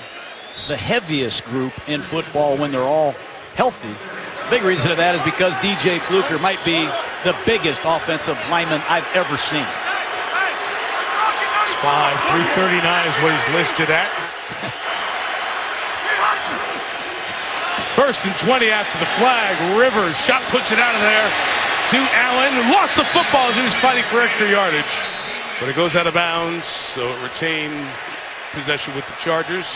the heaviest group in football when they're all healthy. Big reason of that is because DJ Fluker might be the biggest offensive lineman I've ever seen. 5'339" is what he's listed at. First and 20 after the flag. Rivers, shot puts it out of there to Allen. Lost the football as he was fighting for extra yardage. But it goes out of bounds, so it retained possession with the Chargers.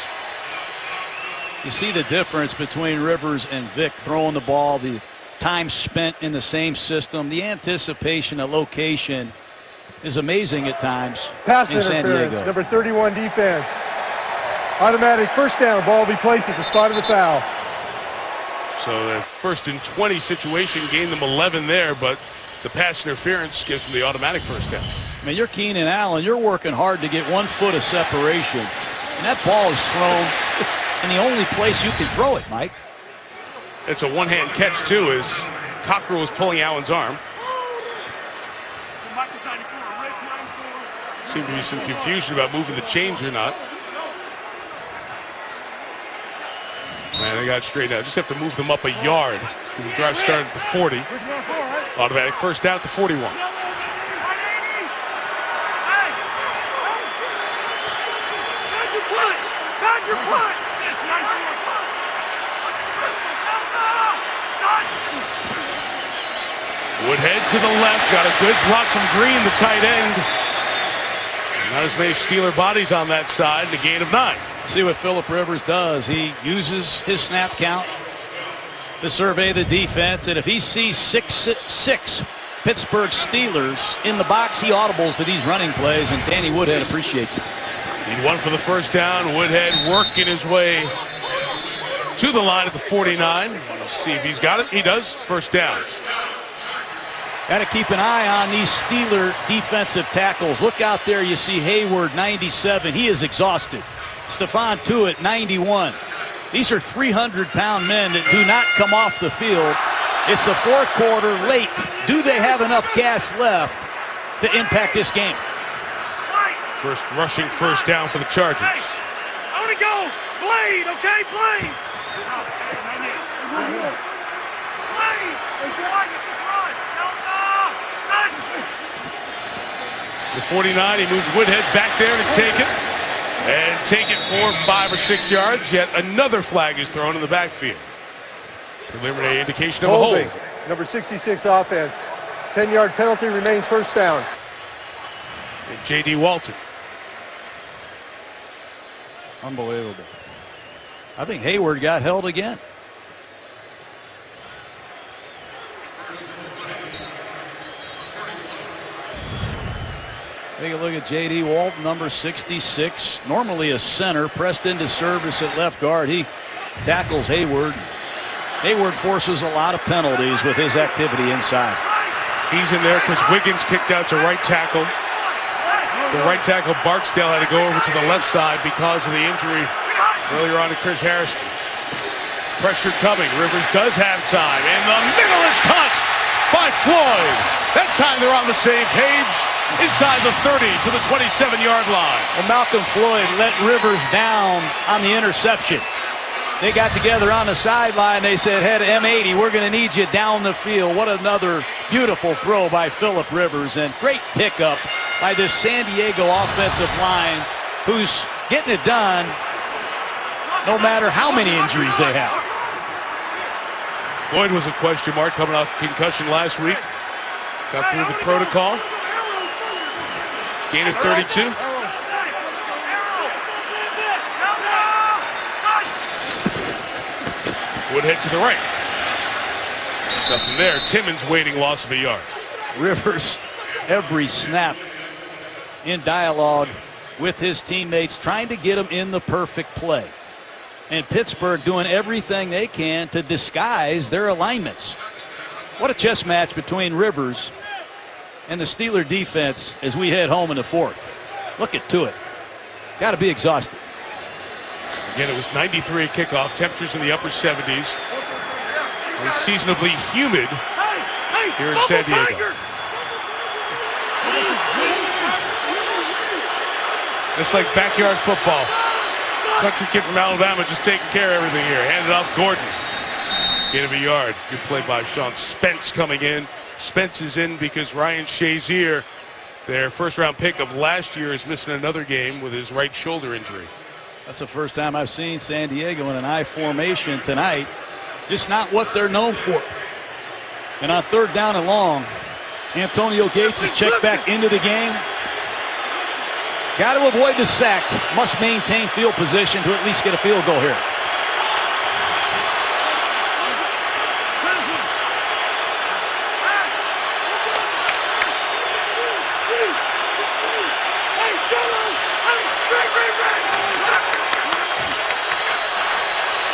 You see the difference between Rivers and Vick throwing the ball, the time spent in the same system, the anticipation, the location is amazing at times. Pass in San interference. Diego. Number 31 defense. Automatic first down. Ball will be placed at the spot of the foul. So the first and 20 situation gained them 11 there, but the pass interference gives them the automatic first down. I mean, you're Keenan Allen. You're working hard to get 1 foot of separation. And that ball is thrown in the only place you can throw it, Mike. It's a one-hand catch, too, as Cockrell was pulling Allen's arm. Seemed to be some confusion about moving the chains or not. Man, they got it straightened out. Just have to move them up a yard because the drive started at the 40. Automatic first down at the 41. Dodge your punch! Dodge your punch! Woodhead to the left. Got a good block from Green, the tight end. Not as many Steeler bodies on that side. The gain of 9. See what Phillip Rivers does. He uses his snap count to survey the defense, and if he sees six Pittsburgh Steelers in the box, he audibles to these running plays, and Danny Woodhead appreciates it. Need 1 for the first down. Woodhead working his way to the line at the 49. Let's see if he's got it. He does. First down. Got to keep an eye on these Steeler defensive tackles. Look out there. You see Hayward, 97. He is exhausted. Stephon Tuitt, 91. These are 300-pound men that do not come off the field. It's the 4th quarter, late. Do they have enough gas left to impact this game? First rushing first down for the Chargers. Hey, I want to go. Blade, okay? Blade. Blade. Just run. The 49, he moves Woodhead back there to take it. And take it for 5 or 6 yards. Yet another flag is thrown in the backfield. Preliminary indication of Holding. a hold. Number 66 offense. 10-yard penalty remains first down. And J.D. Walton. Unbelievable. I think Hayward got held again. Take a look at J.D. Walton, number 66. Normally a center, pressed into service at left guard. He tackles Hayward. Hayward forces a lot of penalties with his activity inside. He's in there because Wiggins kicked out to right tackle. The right tackle, Barksdale, had to go over to the left side because of the injury earlier on to Chris Harrison. Pressure coming. Rivers does have time. In the middle, it's caught by Floyd. That time they're on the same page. Inside the 30 to the 27-yard line. Well, Malcolm Floyd let Rivers down on the interception. They got together on the sideline. They said, head M80, we're going to need you down the field. What another beautiful throw by Phillip Rivers, and great pickup by this San Diego offensive line, who's getting it done no matter how many injuries they have. Floyd was a question mark coming off concussion last week. Got through the protocol. Gain of 32. Woodhead to the right. Nothing there. Timmons waiting, loss of a yard. Rivers, every snap in dialogue with his teammates, trying to get him in the perfect play. And Pittsburgh doing everything they can to disguise their alignments. What a chess match between Rivers and the Steeler defense as we head home in the 4th. Look at Tuitt. Got to be exhausted. Again, it was 93 at kickoff. Temperatures in the upper 70s. Unseasonably humid here in San Diego. Just like backyard football. Country kid from Alabama just taking care of everything here. Handed off Gordon. Gain of a yard. Good play by Sean Spence coming in. Spence is in because Ryan Shazier, their first-round pick of last year, is missing another game with his right shoulder injury. That's the first time I've seen San Diego in an I formation tonight. Just not what they're known for. And on 3rd down and long, Antonio Gates is checked back into the game. Got to avoid the sack. Must maintain field position to at least get a field goal here.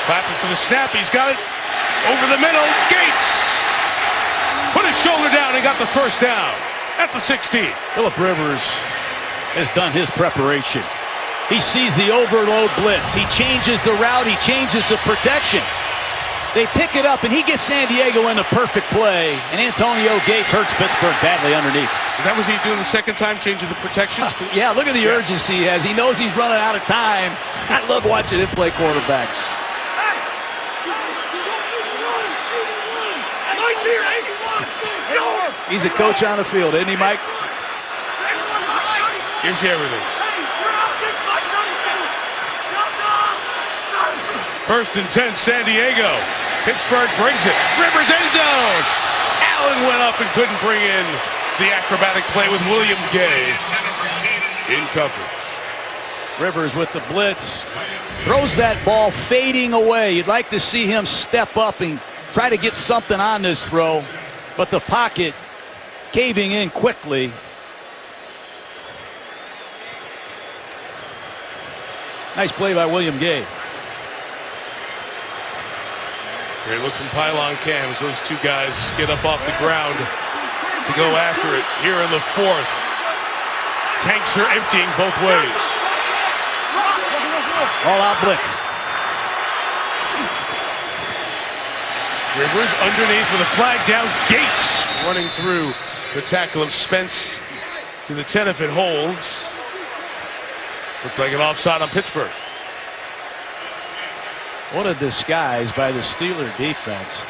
Clapping for the snap. He's got it over the middle. Gates put his shoulder down and got the first down at the 16. Philip Rivers has done his preparation. He sees the overload blitz. He changes the route. He changes the protection. They pick it up, and he gets San Diego in the perfect play, and Antonio Gates hurts Pittsburgh badly underneath. Is that what he's doing the second time, changing the protection? Yeah, look at the urgency he has. He knows he's running out of time. I love watching him play quarterback. He's a coach on the field, isn't he, Mike? Gives you everything. 1st and 10, San Diego. Pittsburgh brings it. Rivers end zone. Allen went up and couldn't bring in the acrobatic play with William Gay in coverage. Rivers with the blitz. Throws that ball fading away. You'd like to see him step up and try to get something on this throw, but the pocket caving in quickly. Nice play by William Gay. Great look from pylon cams. Those two guys get up off the ground to go after it here in the 4th. Tanks are emptying both ways. All-out blitz. Rivers underneath with a flag down. Gates running through the tackle of Spence to the 10 if it holds. Looks like an offside on Pittsburgh. What a disguise by the Steeler defense.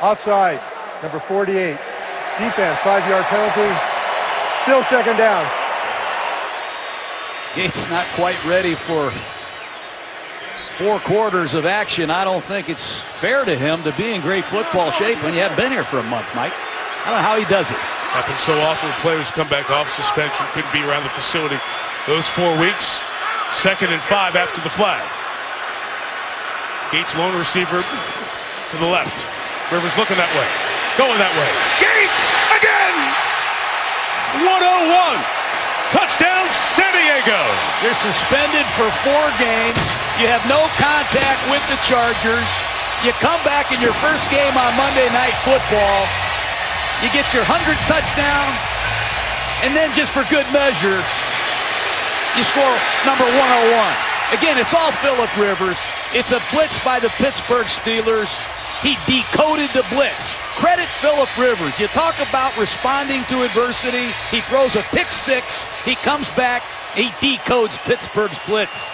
Offside, number 48. Defense, 5-yard penalty. Still 2nd down. Gates not quite ready for 4 quarters of action. I don't think it's fair to him to be in great football shape when you haven't been here for a month, Mike. I don't know how he does it. Happens so often when players come back off suspension, couldn't be around the facility those 4 weeks. 2nd and 5 after the flag. Gates lone receiver to the left. Rivers looking that way. Going that way. Gates again! 101. Touchdown San Diego. You're suspended for 4 games. You have no contact with the Chargers. You come back in your first game on Monday Night Football. You get your 100th touchdown. And then just for good measure, you score number 101. Again, it's all Philip Rivers. It's a blitz by the Pittsburgh Steelers. He decoded the blitz. Credit Philip Rivers. You talk about responding to adversity. He throws a pick 6. He comes back. He decodes Pittsburgh's blitz.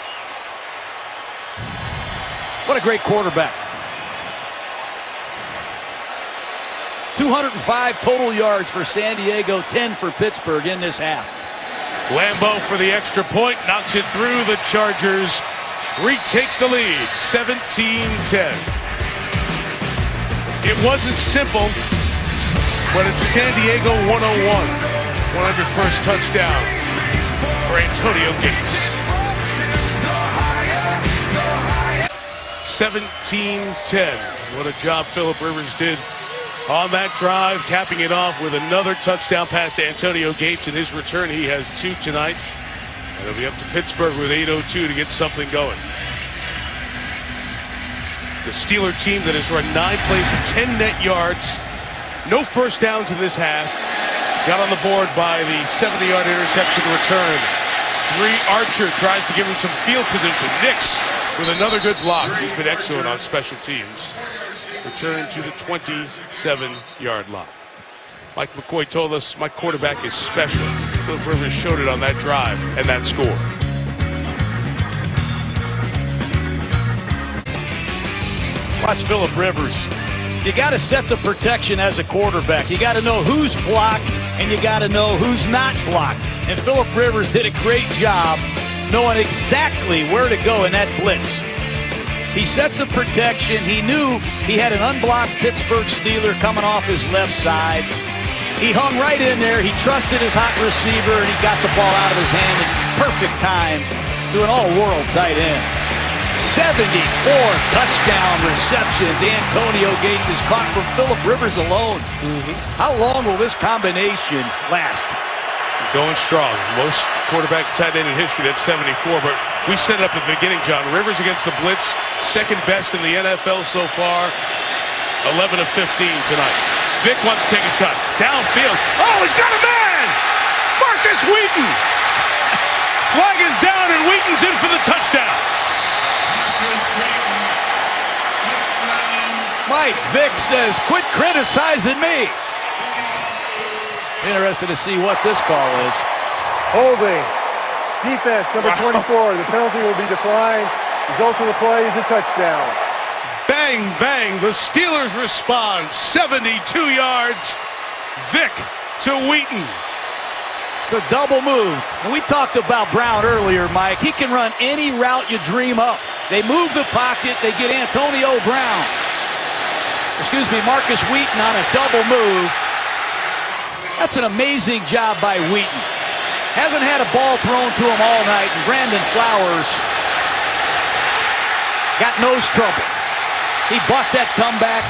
What a great quarterback. 205 total yards for San Diego, 10 for Pittsburgh in this half. Lambeau for the extra point, knocks it through. The Chargers retake the lead, 17-10. It wasn't simple, but it's San Diego 101. 101st touchdown for Antonio Gates. 17-10. What a job Philip Rivers did on that drive, capping it off with another touchdown pass to Antonio Gates. In his return, he has 2 tonight. And it'll be up to Pittsburgh with 8:02 to get something going. The Steeler team that has run 9 plays for 10 net yards. No first downs in this half. Got on the board by the 70-yard interception return Archer tries to give him some field position. Nix with another good block. He's been excellent on special teams. Return to the 27-yard line. Mike McCoy told us, my quarterback is special. Philip Rivers showed it on that drive and that score. Watch Philip Rivers. You got to set the protection as a quarterback. You got to know who's blocked and you got to know who's not blocked. And Philip Rivers did a great job knowing exactly where to go in that blitz. He set the protection. He knew he had an unblocked Pittsburgh Steeler coming off his left side. He hung right in there. He trusted his hot receiver, and he got the ball out of his hand in perfect time to an all-world tight end. 74 touchdown receptions. Antonio Gates is caught from Philip Rivers alone. How long will this combination last? Going strong. Most quarterback tight end in history, that's 74. But we set it up at the beginning, John. Rivers against the blitz, second best in the NFL so far. 11 of 15 tonight. Vick wants to take a shot. Downfield. Oh, he's got a man! Marcus Wheaton! Flag is down, and Wheaton's in for the touchdown. Mike Vick says, quit criticizing me. Interested to see what this call is. Holding. Defense, number 24. The penalty will be declined. Result of the play is a touchdown. Bang, bang. The Steelers respond. 72 yards. Vick to Wheaton. It's a double move. And we talked about Brown earlier, Mike. He can run any route you dream up. They move the pocket. They get Antonio Brown. Marcus Wheaton on a double move. That's an amazing job by Wheaton. Hasn't had a ball thrown to him all night, and Brandon Flowers got nose trouble. He bought that comeback,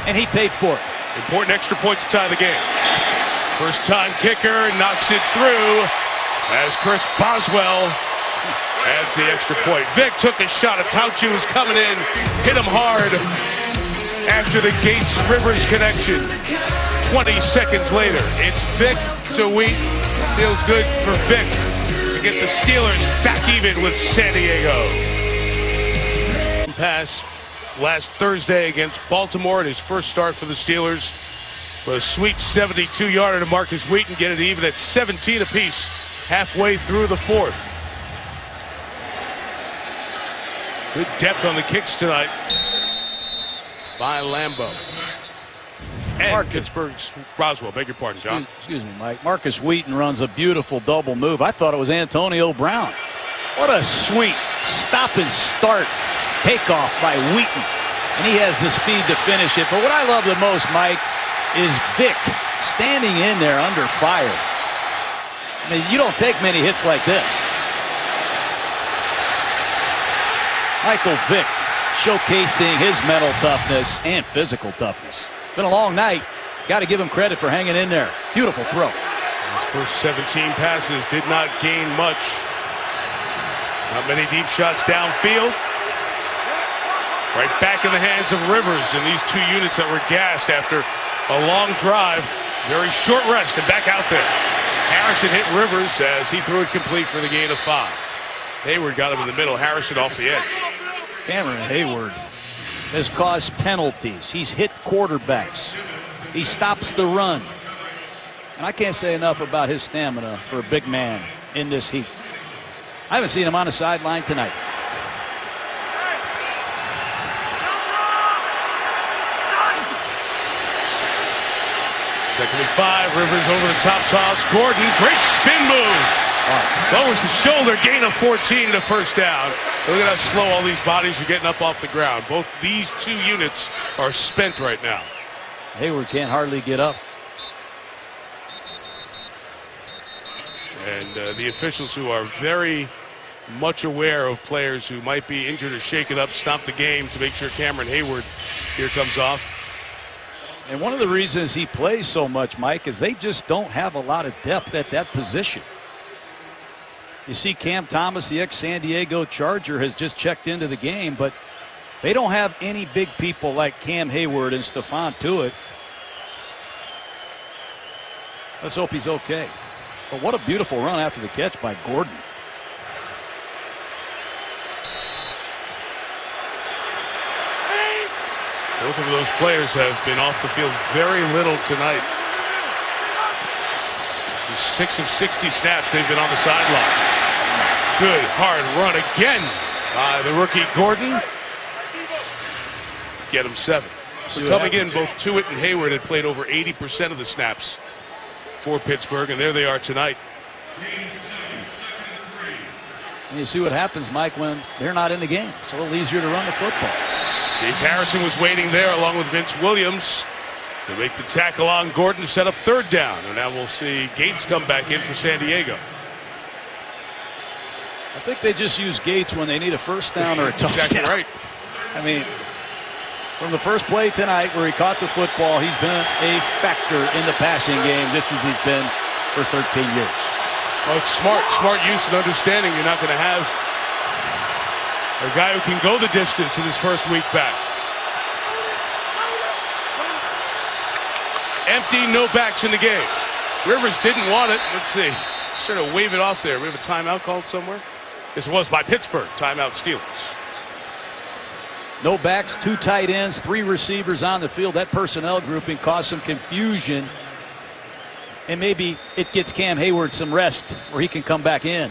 and he paid for it. Important extra point to tie the game. First time kicker knocks it through as Chris Boswell adds the extra point. Vick took a shot. Atauchu was coming in, hit him hard after the Gates-Rivers connection. 20 seconds later, it's Vick to Wheaton. Feels good for Vick to get the Steelers back even with San Diego. Pass last Thursday against Baltimore in his first start for the Steelers. With a sweet 72-yarder to Marcus Wheaton, get it even at 17 apiece halfway through the fourth. Good depth on the kicks tonight by Lambo. And Pittsburgh's Roswell. Beg your pardon, John. Excuse me, Mike. Marcus Wheaton runs a beautiful double move. I thought it was Antonio Brown. What a sweet stop and start takeoff by Wheaton. And he has the speed to finish it. But what I love the most, Mike, is Vick standing in there under fire. I mean, you don't take many hits like this. Michael Vick showcasing his mental toughness and physical toughness. Been a long night. Got to give him credit for hanging in there. Beautiful throw. His first 17 passes did not gain much. Not many deep shots downfield. Right back in the hands of Rivers and these two units that were gassed after a long drive. Very short rest and back out there. Harrison hit Rivers as he threw it complete for the gain of 5. Hayward got him in the middle. Harrison off the edge. Cameron Hayward has caused penalties. He's hit quarterbacks. He stops the run. And I can't say enough about his stamina for a big man in this heat. I haven't seen him on the sideline tonight. Second and 5. Rivers over the top toss. Gordon, great spin move. Lowers the shoulder, gain of 14 to first down. Look at how slow all these bodies are getting up off the ground. Both these two units are spent right now. Hayward can't hardly get up. And the officials, who are very much aware of players who might be injured or shaken up, stop the game to make sure Cameron Hayward here comes off. And one of the reasons he plays so much, Mike, is they just don't have a lot of depth at that position. You see Cam Thomas, the ex-San Diego Charger, has just checked into the game, but they don't have any big people like Cam Hayward and Stephon Tuitt. Let's hope he's okay. But what a beautiful run after the catch by Gordon. Both of those players have been off the field very little tonight. 6 of 60 snaps they've been on the sideline. Good hard run again by the rookie Gordon. Get him 7. So coming in, both Tuitt and Hayward had played over 80% of the snaps for Pittsburgh, and there they are tonight. And you see what happens, Mike, when they're not in the game. It's a little easier to run the football. James Harrison was waiting there along with Vince Williams to make the tackle on Gordon to set up 3rd down. And now we'll see Gates come back in for San Diego. I think they just use Gates when they need a 1st down or a touchdown. Exactly right. I mean, from the first play tonight where he caught the football, he's been a factor in the passing game just as he's been for 13 years. Well, it's smart use and understanding. You're not going to have a guy who can go the distance in his first week back. Empty, no backs in the game. Rivers didn't want it. Let's see. Sort of wave it off there. We have a timeout called somewhere. This was by Pittsburgh. Timeout Steelers. No backs, 2 tight ends, 3 receivers on the field. That personnel grouping caused some confusion. And maybe it gets Cam Hayward some rest where he can come back in.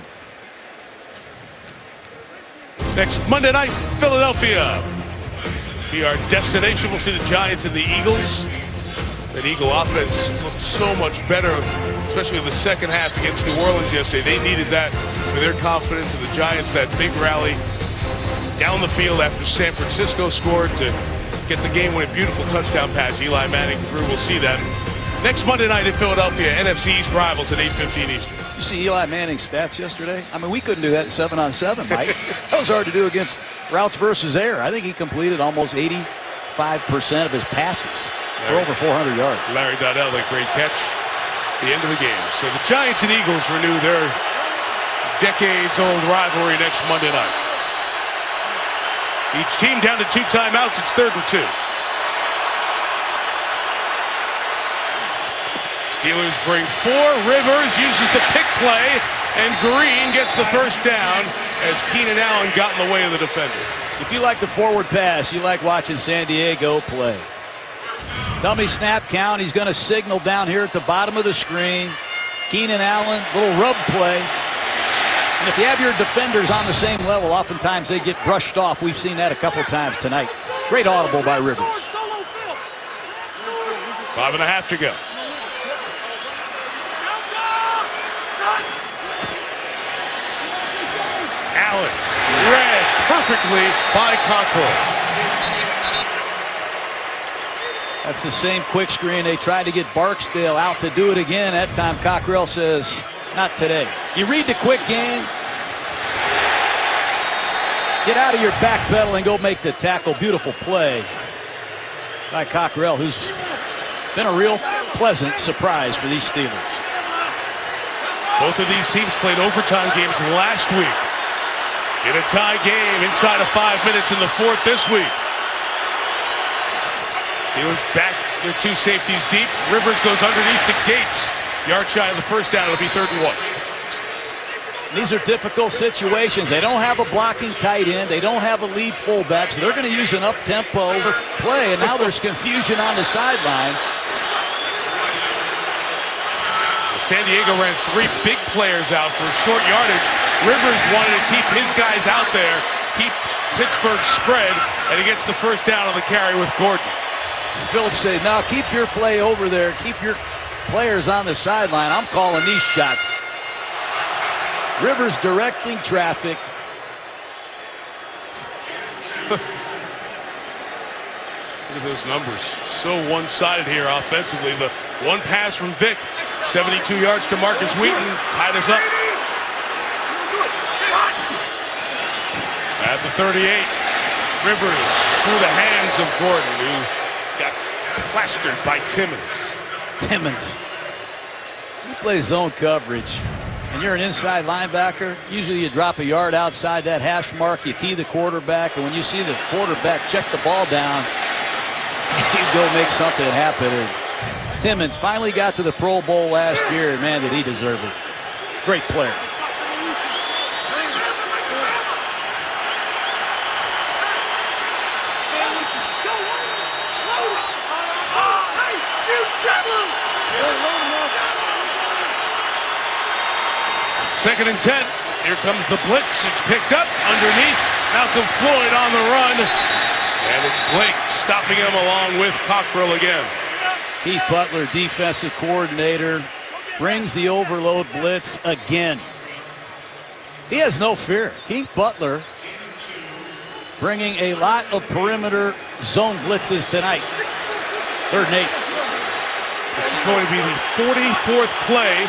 Next Monday night, Philadelphia. Be our destination. We'll see the Giants and the Eagles. That Eagle offense looked so much better, especially in the second half against New Orleans yesterday. They needed that for their confidence, and the Giants, that big rally down the field after San Francisco scored to get the game-winning beautiful touchdown pass. Eli Manning threw. We'll see that next Monday night in Philadelphia. NFC East rivals at 8:15 Eastern. You see Eli Manning's stats yesterday? I mean, we couldn't do that in 7-on-7, Mike. That was hard to do against routes versus air. I think he completed almost 85% of his passes for over 400 yards. Larry Donnell, a great catch at the end of the game. So the Giants and Eagles renew their decades-old rivalry next Monday night. Each team down to 2 timeouts. It's 3rd and 2. Steelers bring 4. Rivers uses the pick play, and Green gets the 1st down as Keenan Allen got in the way of the defender. If you like the forward pass, you like watching San Diego play. Dummy snap count. He's going to signal down here at the bottom of the screen. Keenan Allen, little rub play. And if you have your defenders on the same level, oftentimes they get brushed off. We've seen that a couple times tonight. Great audible by Rivers. 5.5 to go. Allen read perfectly by Cockrell. That's the same quick screen. They tried to get Barksdale out to do it again. That time Cockrell says, not today. You read the quick game. Get out of your back pedal and go make the tackle. Beautiful play by Cockrell, who's been a real pleasant surprise for these Steelers. Both of these teams played overtime games last week. In a tie game inside of 5 minutes in the 4th this week. Steelers back their 2 safeties deep. Rivers goes underneath to Gates. Yard shy of the 1st down. It'll be 3rd and 1. These are difficult situations. They don't have a blocking tight end. They don't have a lead fullback, so they're going to use an up-tempo play, and now there's confusion on the sidelines. San Diego ran 3 big players out for short yardage. Rivers wanted to keep his guys out there, keep Pittsburgh spread, and he gets the 1st down on the carry with Gordon. Phillips said, now keep your play over there. Keep your players on the sideline. I'm calling these shots. Rivers directing traffic. Look at those numbers. So one-sided here offensively. The one pass from Vick. 72 yards to Marcus Wheaton. Tied us up. At the 38. Rivers through the hands of Gordon, who got plastered by Timmons. Timmons. He plays zone coverage, and you're an inside linebacker. Usually you drop a yard outside that hash mark. You key the quarterback, and when you see the quarterback check the ball down, you go make something happen. And Timmons finally got to the Pro Bowl last year, and man, did he deserve it. Great player. Second and 10. Here comes the blitz. It's picked up underneath. Malcolm Floyd on the run. And it's Blake stopping him along with Cockrell again. Keith Butler, defensive coordinator, brings the overload blitz again. He has no fear. Keith Butler bringing a lot of perimeter zone blitzes tonight. 3rd and 8. This is going to be the 44th play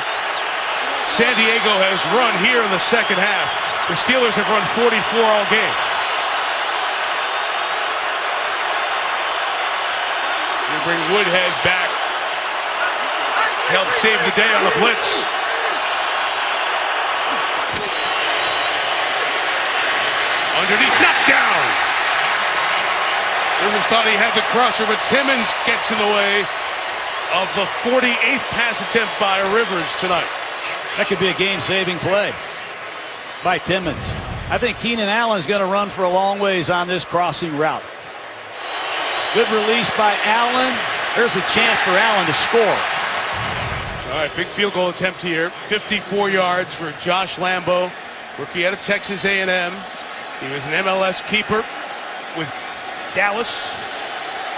San Diego has run here in the second half. The Steelers have run 44 all game. We bring Woodhead back. Help save the day on the blitz. Underneath, knocked down. Rivers thought he had the crusher, but Timmons gets in the way of the 48th pass attempt by Rivers tonight. That could be a game-saving play by Timmons. I think Keenan Allen's going to run for a long ways on this crossing route. Good release by Allen. There's a chance for Allen to score. All right, big field goal attempt here. 54 yards for Josh Lambo, rookie out of Texas A&M. He was an MLS keeper with Dallas.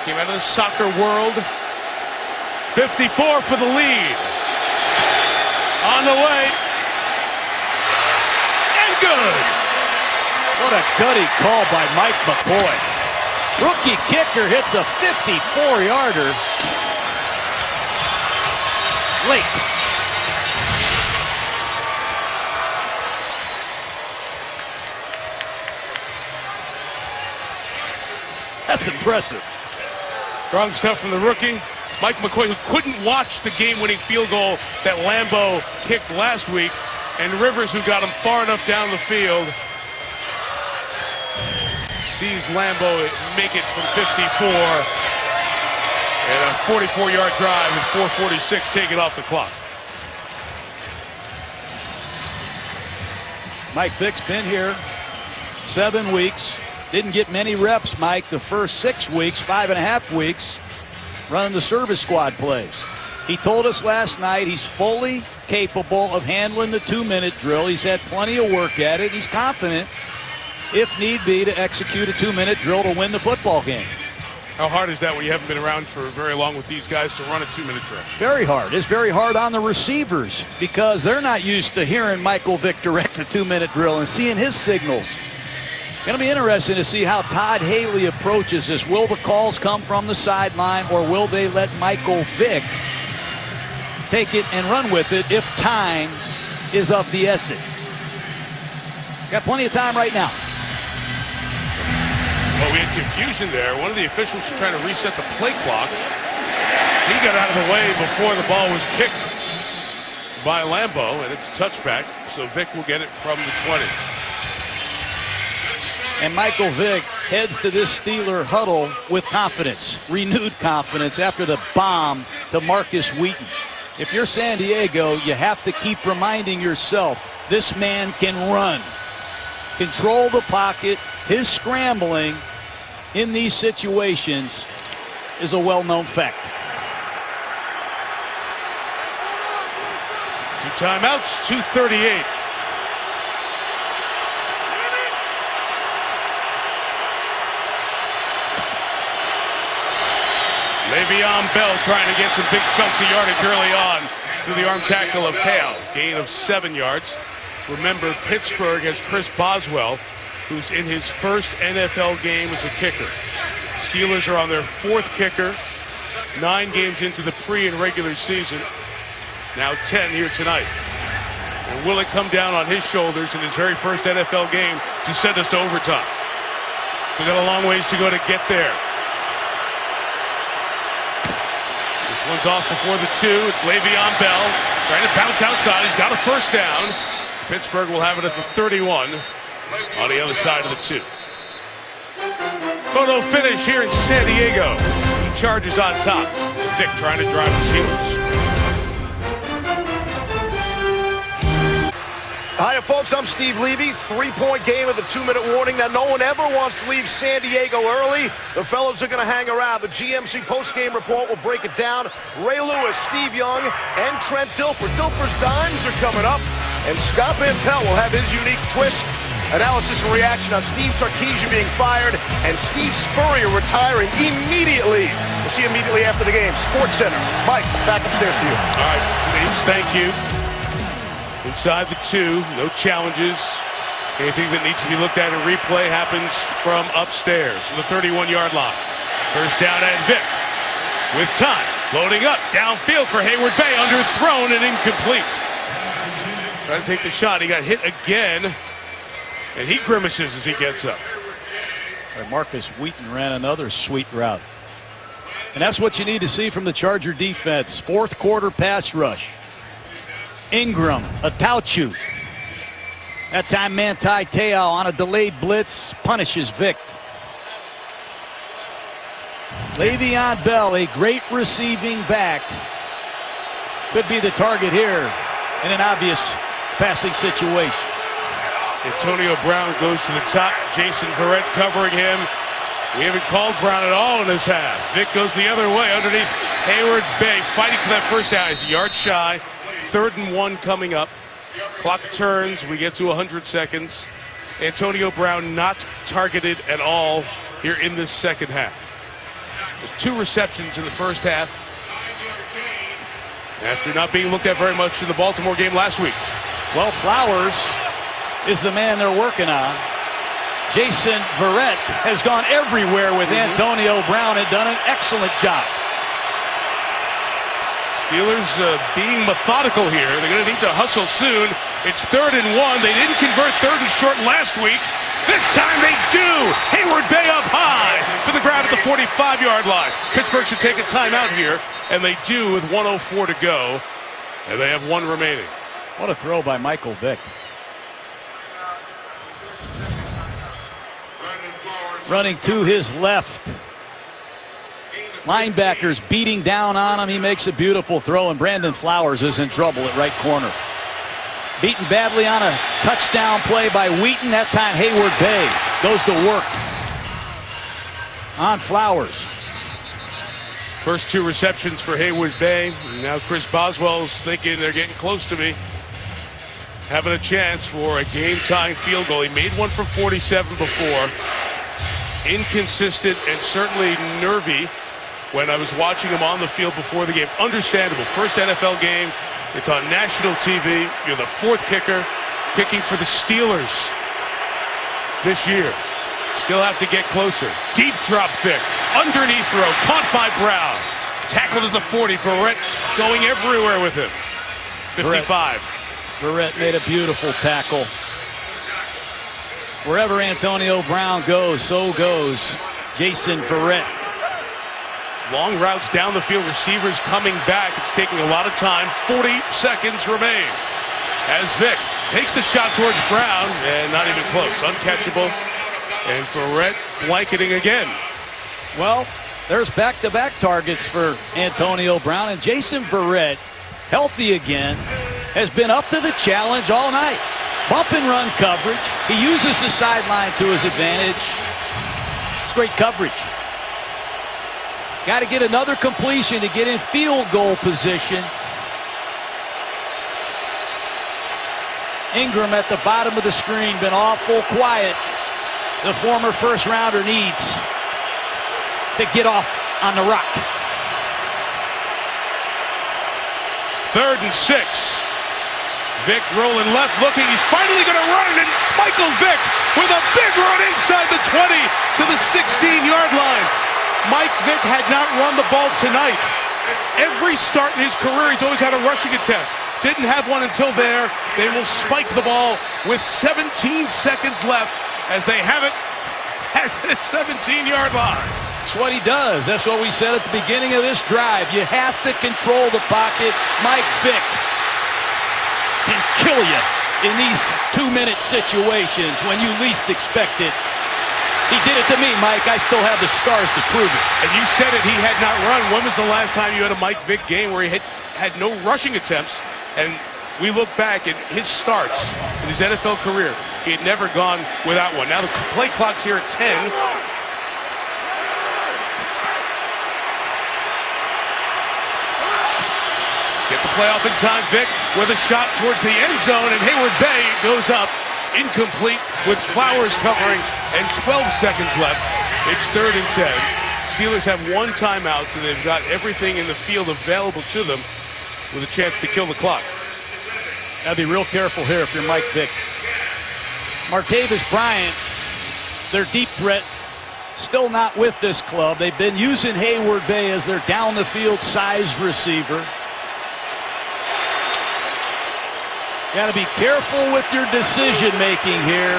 Came out of the soccer world. 54 for the lead. On the way. And good. What a gutty call by Mike McCoy. Rookie kicker hits a 54-yarder. Late. That's impressive. Strong stuff from the rookie. Mike McCoy, who couldn't watch the game-winning field goal that Lambo kicked last week, and Rivers, who got him far enough down the field, sees Lambo make it from 54, and a 44-yard drive and 4:46 taken off the clock. Mike Vick's been here 7 weeks. Didn't get many reps, Mike, the first 6 weeks, 5.5 weeks, running the service squad plays. He told us last night he's fully capable of handling the 2-minute drill. He's had plenty of work at it. He's confident, if need be, to execute a 2-minute drill to win the football game. How hard is that when you haven't been around for very long with these guys to run a 2-minute drill? Very hard. It's very hard on the receivers because they're not used to hearing Michael Vick direct a 2-minute drill and seeing his signals. Going to be interesting to see how Todd Haley approaches this. Will the calls come from the sideline, or will they let Michael Vick take it and run with it if time is of the essence? Got plenty of time right now. Well, we had confusion there. One of the officials was trying to reset the play clock. He got out of the way before the ball was kicked by Lambo, and it's a touchback, so Vick will get it from the 20. And Michael Vick heads to this Steeler huddle with confidence, renewed confidence after the bomb to Marcus Wheaton. If you're San Diego, you have to keep reminding yourself, this man can run. Control the pocket. His scrambling in these situations is a well-known fact. 2 timeouts, 2:38. Le'Veon Bell trying to get some big chunks of yardage early on through the arm tackle of Teo. Gain of 7 yards. Remember, Pittsburgh has Chris Boswell, who's in his first NFL game as a kicker. Steelers are on their 4th kicker, 9 games into the pre and regular season. Now 10 here tonight. And will it come down on his shoulders in his very first NFL game to send us to overtime? We've got a long ways to go to get there. This one's off before the 2. It's Le'Veon Bell trying to bounce outside. He's got a first down. Pittsburgh will have it at the 31 on the other side of the 2. Photo finish here in San Diego. Chargers on top. Vick trying to drive the Steelers. Hi, there, folks. I'm Steve Levy. 3-point game with a 2-minute warning. Now, no one ever wants to leave San Diego early. The fellas are going to hang around. The GMC post-game report will break it down. Ray Lewis, Steve Young, and Trent Dilfer. Dilfer's dimes are coming up, and Scott Van Pelt will have his unique twist. Analysis and reaction on Steve Sarkisian being fired and Steve Spurrier retiring immediately. We'll see you immediately after the game. Sports Center. Mike, back upstairs to you. All right, James, thank you. Inside the 2, no challenges. Anything that needs to be looked at in replay happens from upstairs, from the 31-yard line. First down and Vic with time. Loading up, downfield for Hayward Bay, underthrown and incomplete. Trying to take the shot, he got hit again, and he grimaces as he gets up. Marcus Wheaton ran another sweet route. And that's what you need to see from the Charger defense. Fourth quarter pass rush. Ingram, Atauchu. That time Manti Te'o on a delayed blitz punishes Vic. Le'Veon Bell, a great receiving back, could be the target here in an obvious passing situation. Antonio Brown goes to the top. Jason Verrett covering him. We haven't called Brown at all in this half. Vic goes the other way underneath Hayward Bay, fighting for that first down. He's a yard shy. 3rd and 1 coming up. Clock turns. We get to 100 seconds. Antonio Brown not targeted at all here in this second half. There's 2 receptions in the first half, after not being looked at very much in the Baltimore game last week. Well, Flowers is the man they're working on. Jason Verrett has gone everywhere with Antonio Brown and done an excellent job. Steelers being methodical here. They're going to need to hustle soon. It's 3rd and 1. They didn't convert 3rd and short last week. This time they do. Hayward Bay up high to the ground at the 45-yard line. Pittsburgh should take a timeout here, and they do with 1:04 to go, and they have 1 remaining. What a throw by Michael Vick. Running to his left. Linebackers beating down on him. He makes a beautiful throw, and Brandon Flowers is in trouble at right corner. Beaten badly on a touchdown play by Wheaton. That time Hayward Bay goes to work on Flowers. First 2 receptions for Hayward Bay. Now Chris Boswell's thinking they're getting close to me, having a chance for a game-tying field goal. He made one from 47 before. Inconsistent and certainly nervy when I was watching him on the field before the game. Understandable. First NFL game. It's on national TV. You're the 4th kicker, kicking for the Steelers this year. Still have to get closer. Deep drop Vic. Underneath throw. Caught by Brown. Tackled at the 40. Verrett going everywhere with him. 55. Verrett made a beautiful tackle. Wherever Antonio Brown goes, so goes Jason Verrett. Long routes down the field. Receivers coming back. It's taking a lot of time. 40 seconds remain as Vic takes the shot towards Brown, and not even close. Uncatchable. And Verrett blanketing again. Well, there's back-to-back targets for Antonio Brown, and Jason Verrett, healthy again, has been up to the challenge all night. Bump and run coverage. He uses the sideline to his advantage. It's great coverage. Got to get another completion to get in field goal position. Ingram at the bottom of the screen, been awful quiet. The former first-rounder needs to get off on the rock. 3rd and 6. Vic rolling left, looking. He's finally going to run it, and Michael Vick with a big run inside the 20 to the 16-yard line. Mike Vick had not run the ball tonight. Every start in his career, he's always had a rushing attempt. Didn't have one until there. They will spike the ball with 17 seconds left as they have it at the 17-yard line. That's what he does. That's what we said at the beginning of this drive. You have to control the pocket. Mike Vick can kill you in these 2-minute situations when you least expect it. He did it to me, Mike. I still have the scars to prove it. And you said it, he had not run. When was the last time you had a Mike Vick game where he had no rushing attempts? And we look back at his starts in his NFL career, he had never gone without one. Now the play clock's here at 10. Get the play off in time. Vic with a shot towards the end zone, and Hayward Bay goes up. Incomplete with Flowers covering and 12 seconds left. It's 3rd and 10. Steelers have one timeout, so they've got everything in the field available to them with a chance to kill the clock. Gotta be real careful here if you're Mike Vick. Martavis Bryant, their deep threat, still not with this club. They've been using Hayward Bay as their down the field size receiver. Got to be careful with your decision making here.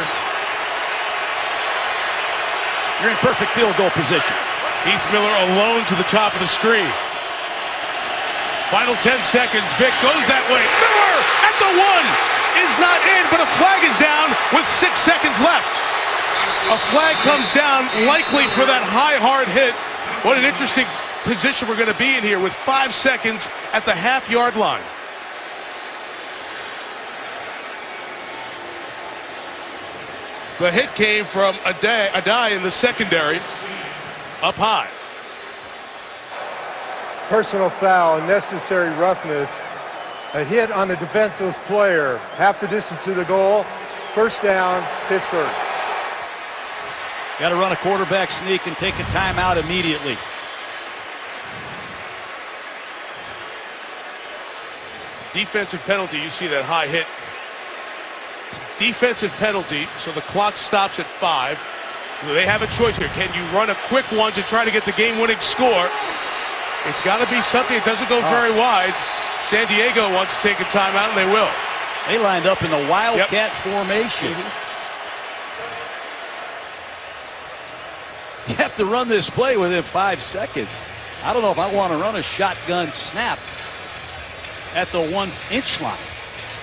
You're in perfect field goal position. Heath Miller alone to the top of the screen. Final 10 seconds. Vic goes that way. Miller at the 1 is not in, but a flag is down with 6 seconds left. A flag comes down, likely for that high, hard hit. What an interesting position we're going to be in here with 5 seconds at the half-yard line. The hit came from Adai in the secondary, up high. Personal foul, unnecessary roughness. A hit on a defenseless player. Half the distance to the goal. First down, Pittsburgh. Got to run a quarterback sneak and take a timeout immediately. Defensive penalty, you see that high hit. Defensive penalty, so the clock stops at 5. They have a choice here. Can you run a quick one to try to get the game-winning score? It's got to be something that doesn't go very wide. San Diego wants to take a timeout, and they will. They lined up in the Wildcat formation. You have to run this play within 5 seconds. I don't know if I want to run a shotgun snap at the 1-inch line.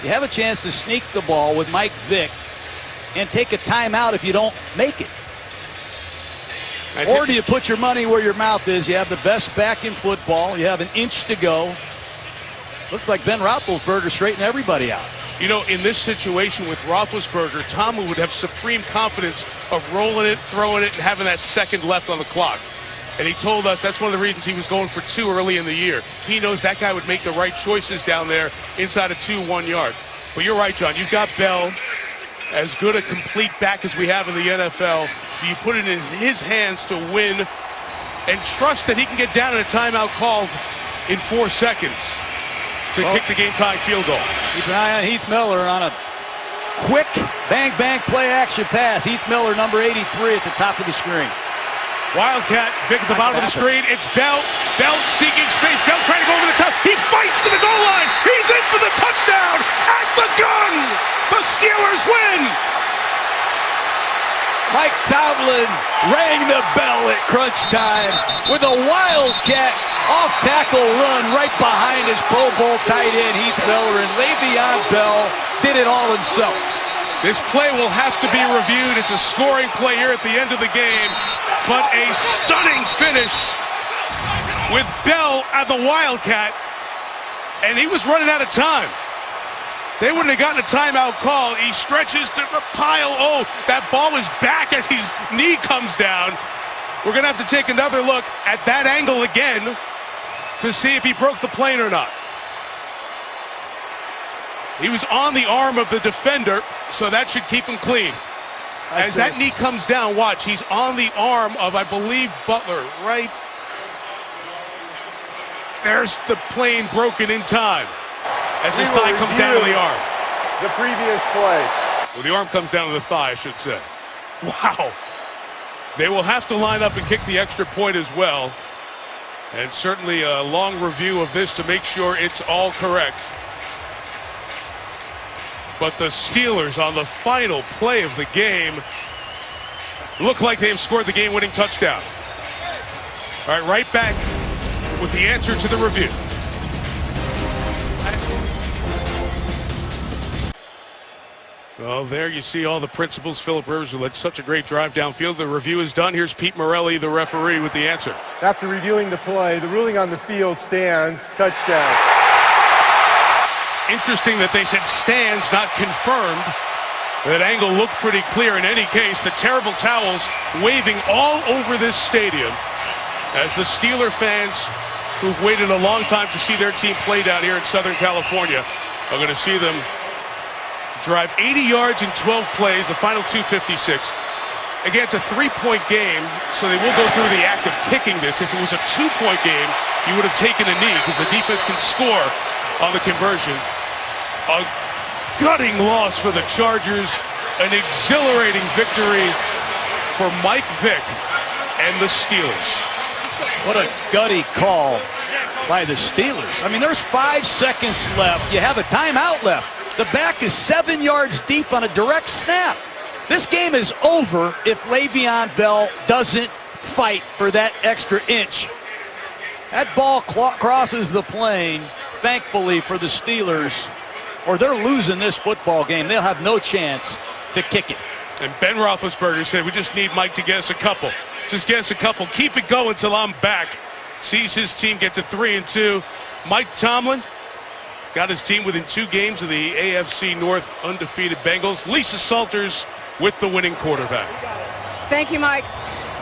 You have a chance to sneak the ball with Mike Vick and take a timeout if you don't make it. Or do you put your money where your mouth is? You have the best back in football. You have an inch to go. Looks like Ben Roethlisberger straightened everybody out. You know, in this situation with Roethlisberger, Tomlin would have supreme confidence of rolling it, throwing it, and having that second left on the clock. And he told us that's one of the reasons he was going for 2 early in the year. He knows that guy would make the right choices down there inside of 2 1-yard. But you're right, John. You've got Bell, as good a complete back as we have in the NFL. So you put it in his hands to win and trust that he can get down in a timeout called in 4 seconds to kick the game-tying field goal. Keep an eye on Heath Miller on a quick bang-bang play-action pass. Heath Miller, number 83 at the top of the screen. Wildcat, Vic at the bottom of the screen. It's Bell. Bell seeking space. Bell trying to go over the top. He fights to the goal line. He's in for the touchdown at the gun. The Steelers win. Mike Tomlin rang the bell at crunch time with a Wildcat off-tackle run right behind his Pro Bowl tight end Heath Miller, and Le'Veon Bell did it all himself. This play will have to be reviewed. It's a scoring play here at the end of the game, but a stunning finish with Bell at the Wildcat, and he was running out of time. They wouldn't have gotten a timeout call. He stretches to the pile. Oh, that ball is back as his knee comes down. We're going to have to take another look at that angle again to see if he broke the plane or not. He was on the arm of the defender, so that should keep him clean. As that knee comes down, watch, he's on the arm of, I believe, Butler, right? There's the plane broken in time as his thigh comes down to the arm. The previous play. Well, the arm comes down to the thigh, I should say. Wow. They will have to line up and kick the extra point as well. And certainly a long review of this to make sure it's all correct. But the Steelers on the final play of the game look like they've scored the game-winning touchdown. All right, right back with the answer to the review. Well, there you see all the principals. Philip Rivers, who led such a great drive downfield. The review is done. Here's Pete Morelli, the referee, with the answer. After reviewing the play, the ruling on the field stands. Touchdown. Interesting that they said stands, not confirmed. That angle looked pretty clear. In any case, the terrible towels waving all over this stadium as the Steeler fans who've waited a long time to see their team play down here in Southern California are going to see them drive 80 yards in 12 plays, the final 256. Again, it's a 3-point game, so they will go through the act of kicking this. If it was a 2-point game, you would have taken a knee because the defense can score on the conversion. A gutting loss for the Chargers, an exhilarating victory for Mike Vick and the Steelers. What a gutty call by the Steelers. I mean, there's 5 seconds left. You have a timeout left. The back is 7 yards deep on a direct snap. This game is over if Le'Veon Bell doesn't fight for that extra inch. That ball crosses the plane, thankfully for the Steelers, or they're losing this football game. They'll have no chance to kick it. And Ben Roethlisberger said, we just need Mike to get us a couple. Just get us a couple. Keep it going till I'm back. Sees his team get to 3-2. Mike Tomlin got his team within 2 games of the AFC North undefeated Bengals. Lisa Salters with the winning quarterback. Thank you, Mike.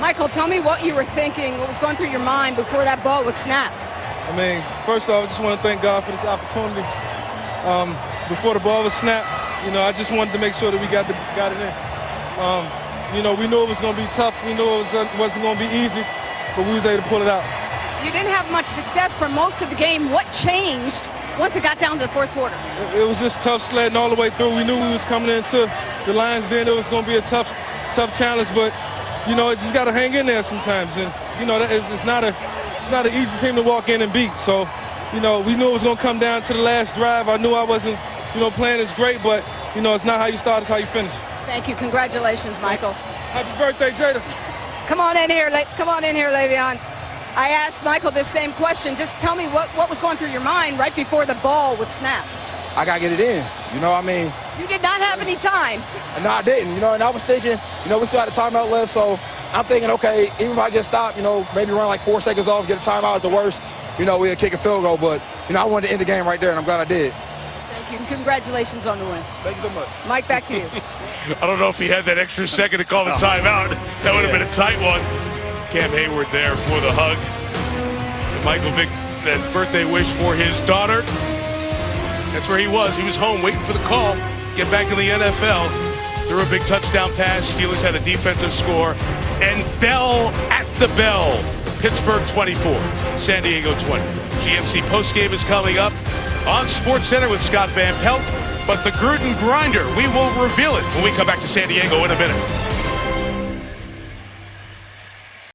Michael, tell me what you were thinking, what was going through your mind before that ball was snapped. I mean, first off, I just want to thank God for this opportunity. Before the ball was snapped, you know, I just wanted to make sure that we got it in. You know, we knew it was going to be tough. We knew it wasn't going to be easy, but we was able to pull it out. You didn't have much success for most of the game. What changed once it got down to the fourth quarter? It was just tough sledding all the way through. We knew we was coming into the Lions then. It was going to be a tough challenge, but, you know, it just got to hang in there sometimes. And, you know, it's not an easy team to walk in and beat. So, you know, we knew it was going to come down to the last drive. I knew I wasn't, you know, playing as great, but, you know, it's not how you start, it's how you finish. Thank you. Congratulations, Michael. Happy birthday, Jada. Come on in here, Le'Veon. I asked Michael this same question. Just tell me what was going through your mind right before the ball would snap. I got to get it in. You know what I mean? You did not have any time. No, I didn't. You know, and I was thinking, you know, we still had a timeout left, so I'm thinking, okay, even if I get stopped, you know, maybe run like 4 seconds off, get a timeout at the worst, you know, we'll kick a field goal. But, you know, I wanted to end the game right there, and I'm glad I did. Thank you, and congratulations on the win. Thank you so much. Mike, back to you. I don't know if he had that extra second to call the timeout. That would have been a tight one. Cam Hayward there for the hug. And Michael Vick, that birthday wish for his daughter. That's where he was. He was home waiting for the call. Get back in the NFL. Threw a big touchdown pass. Steelers had a defensive score. And Bell at the bell. Pittsburgh 24, San Diego 20. GMC postgame is coming up on SportsCenter with Scott Van Pelt. But the Gruden Grinder, we will reveal it when we come back to San Diego in a minute.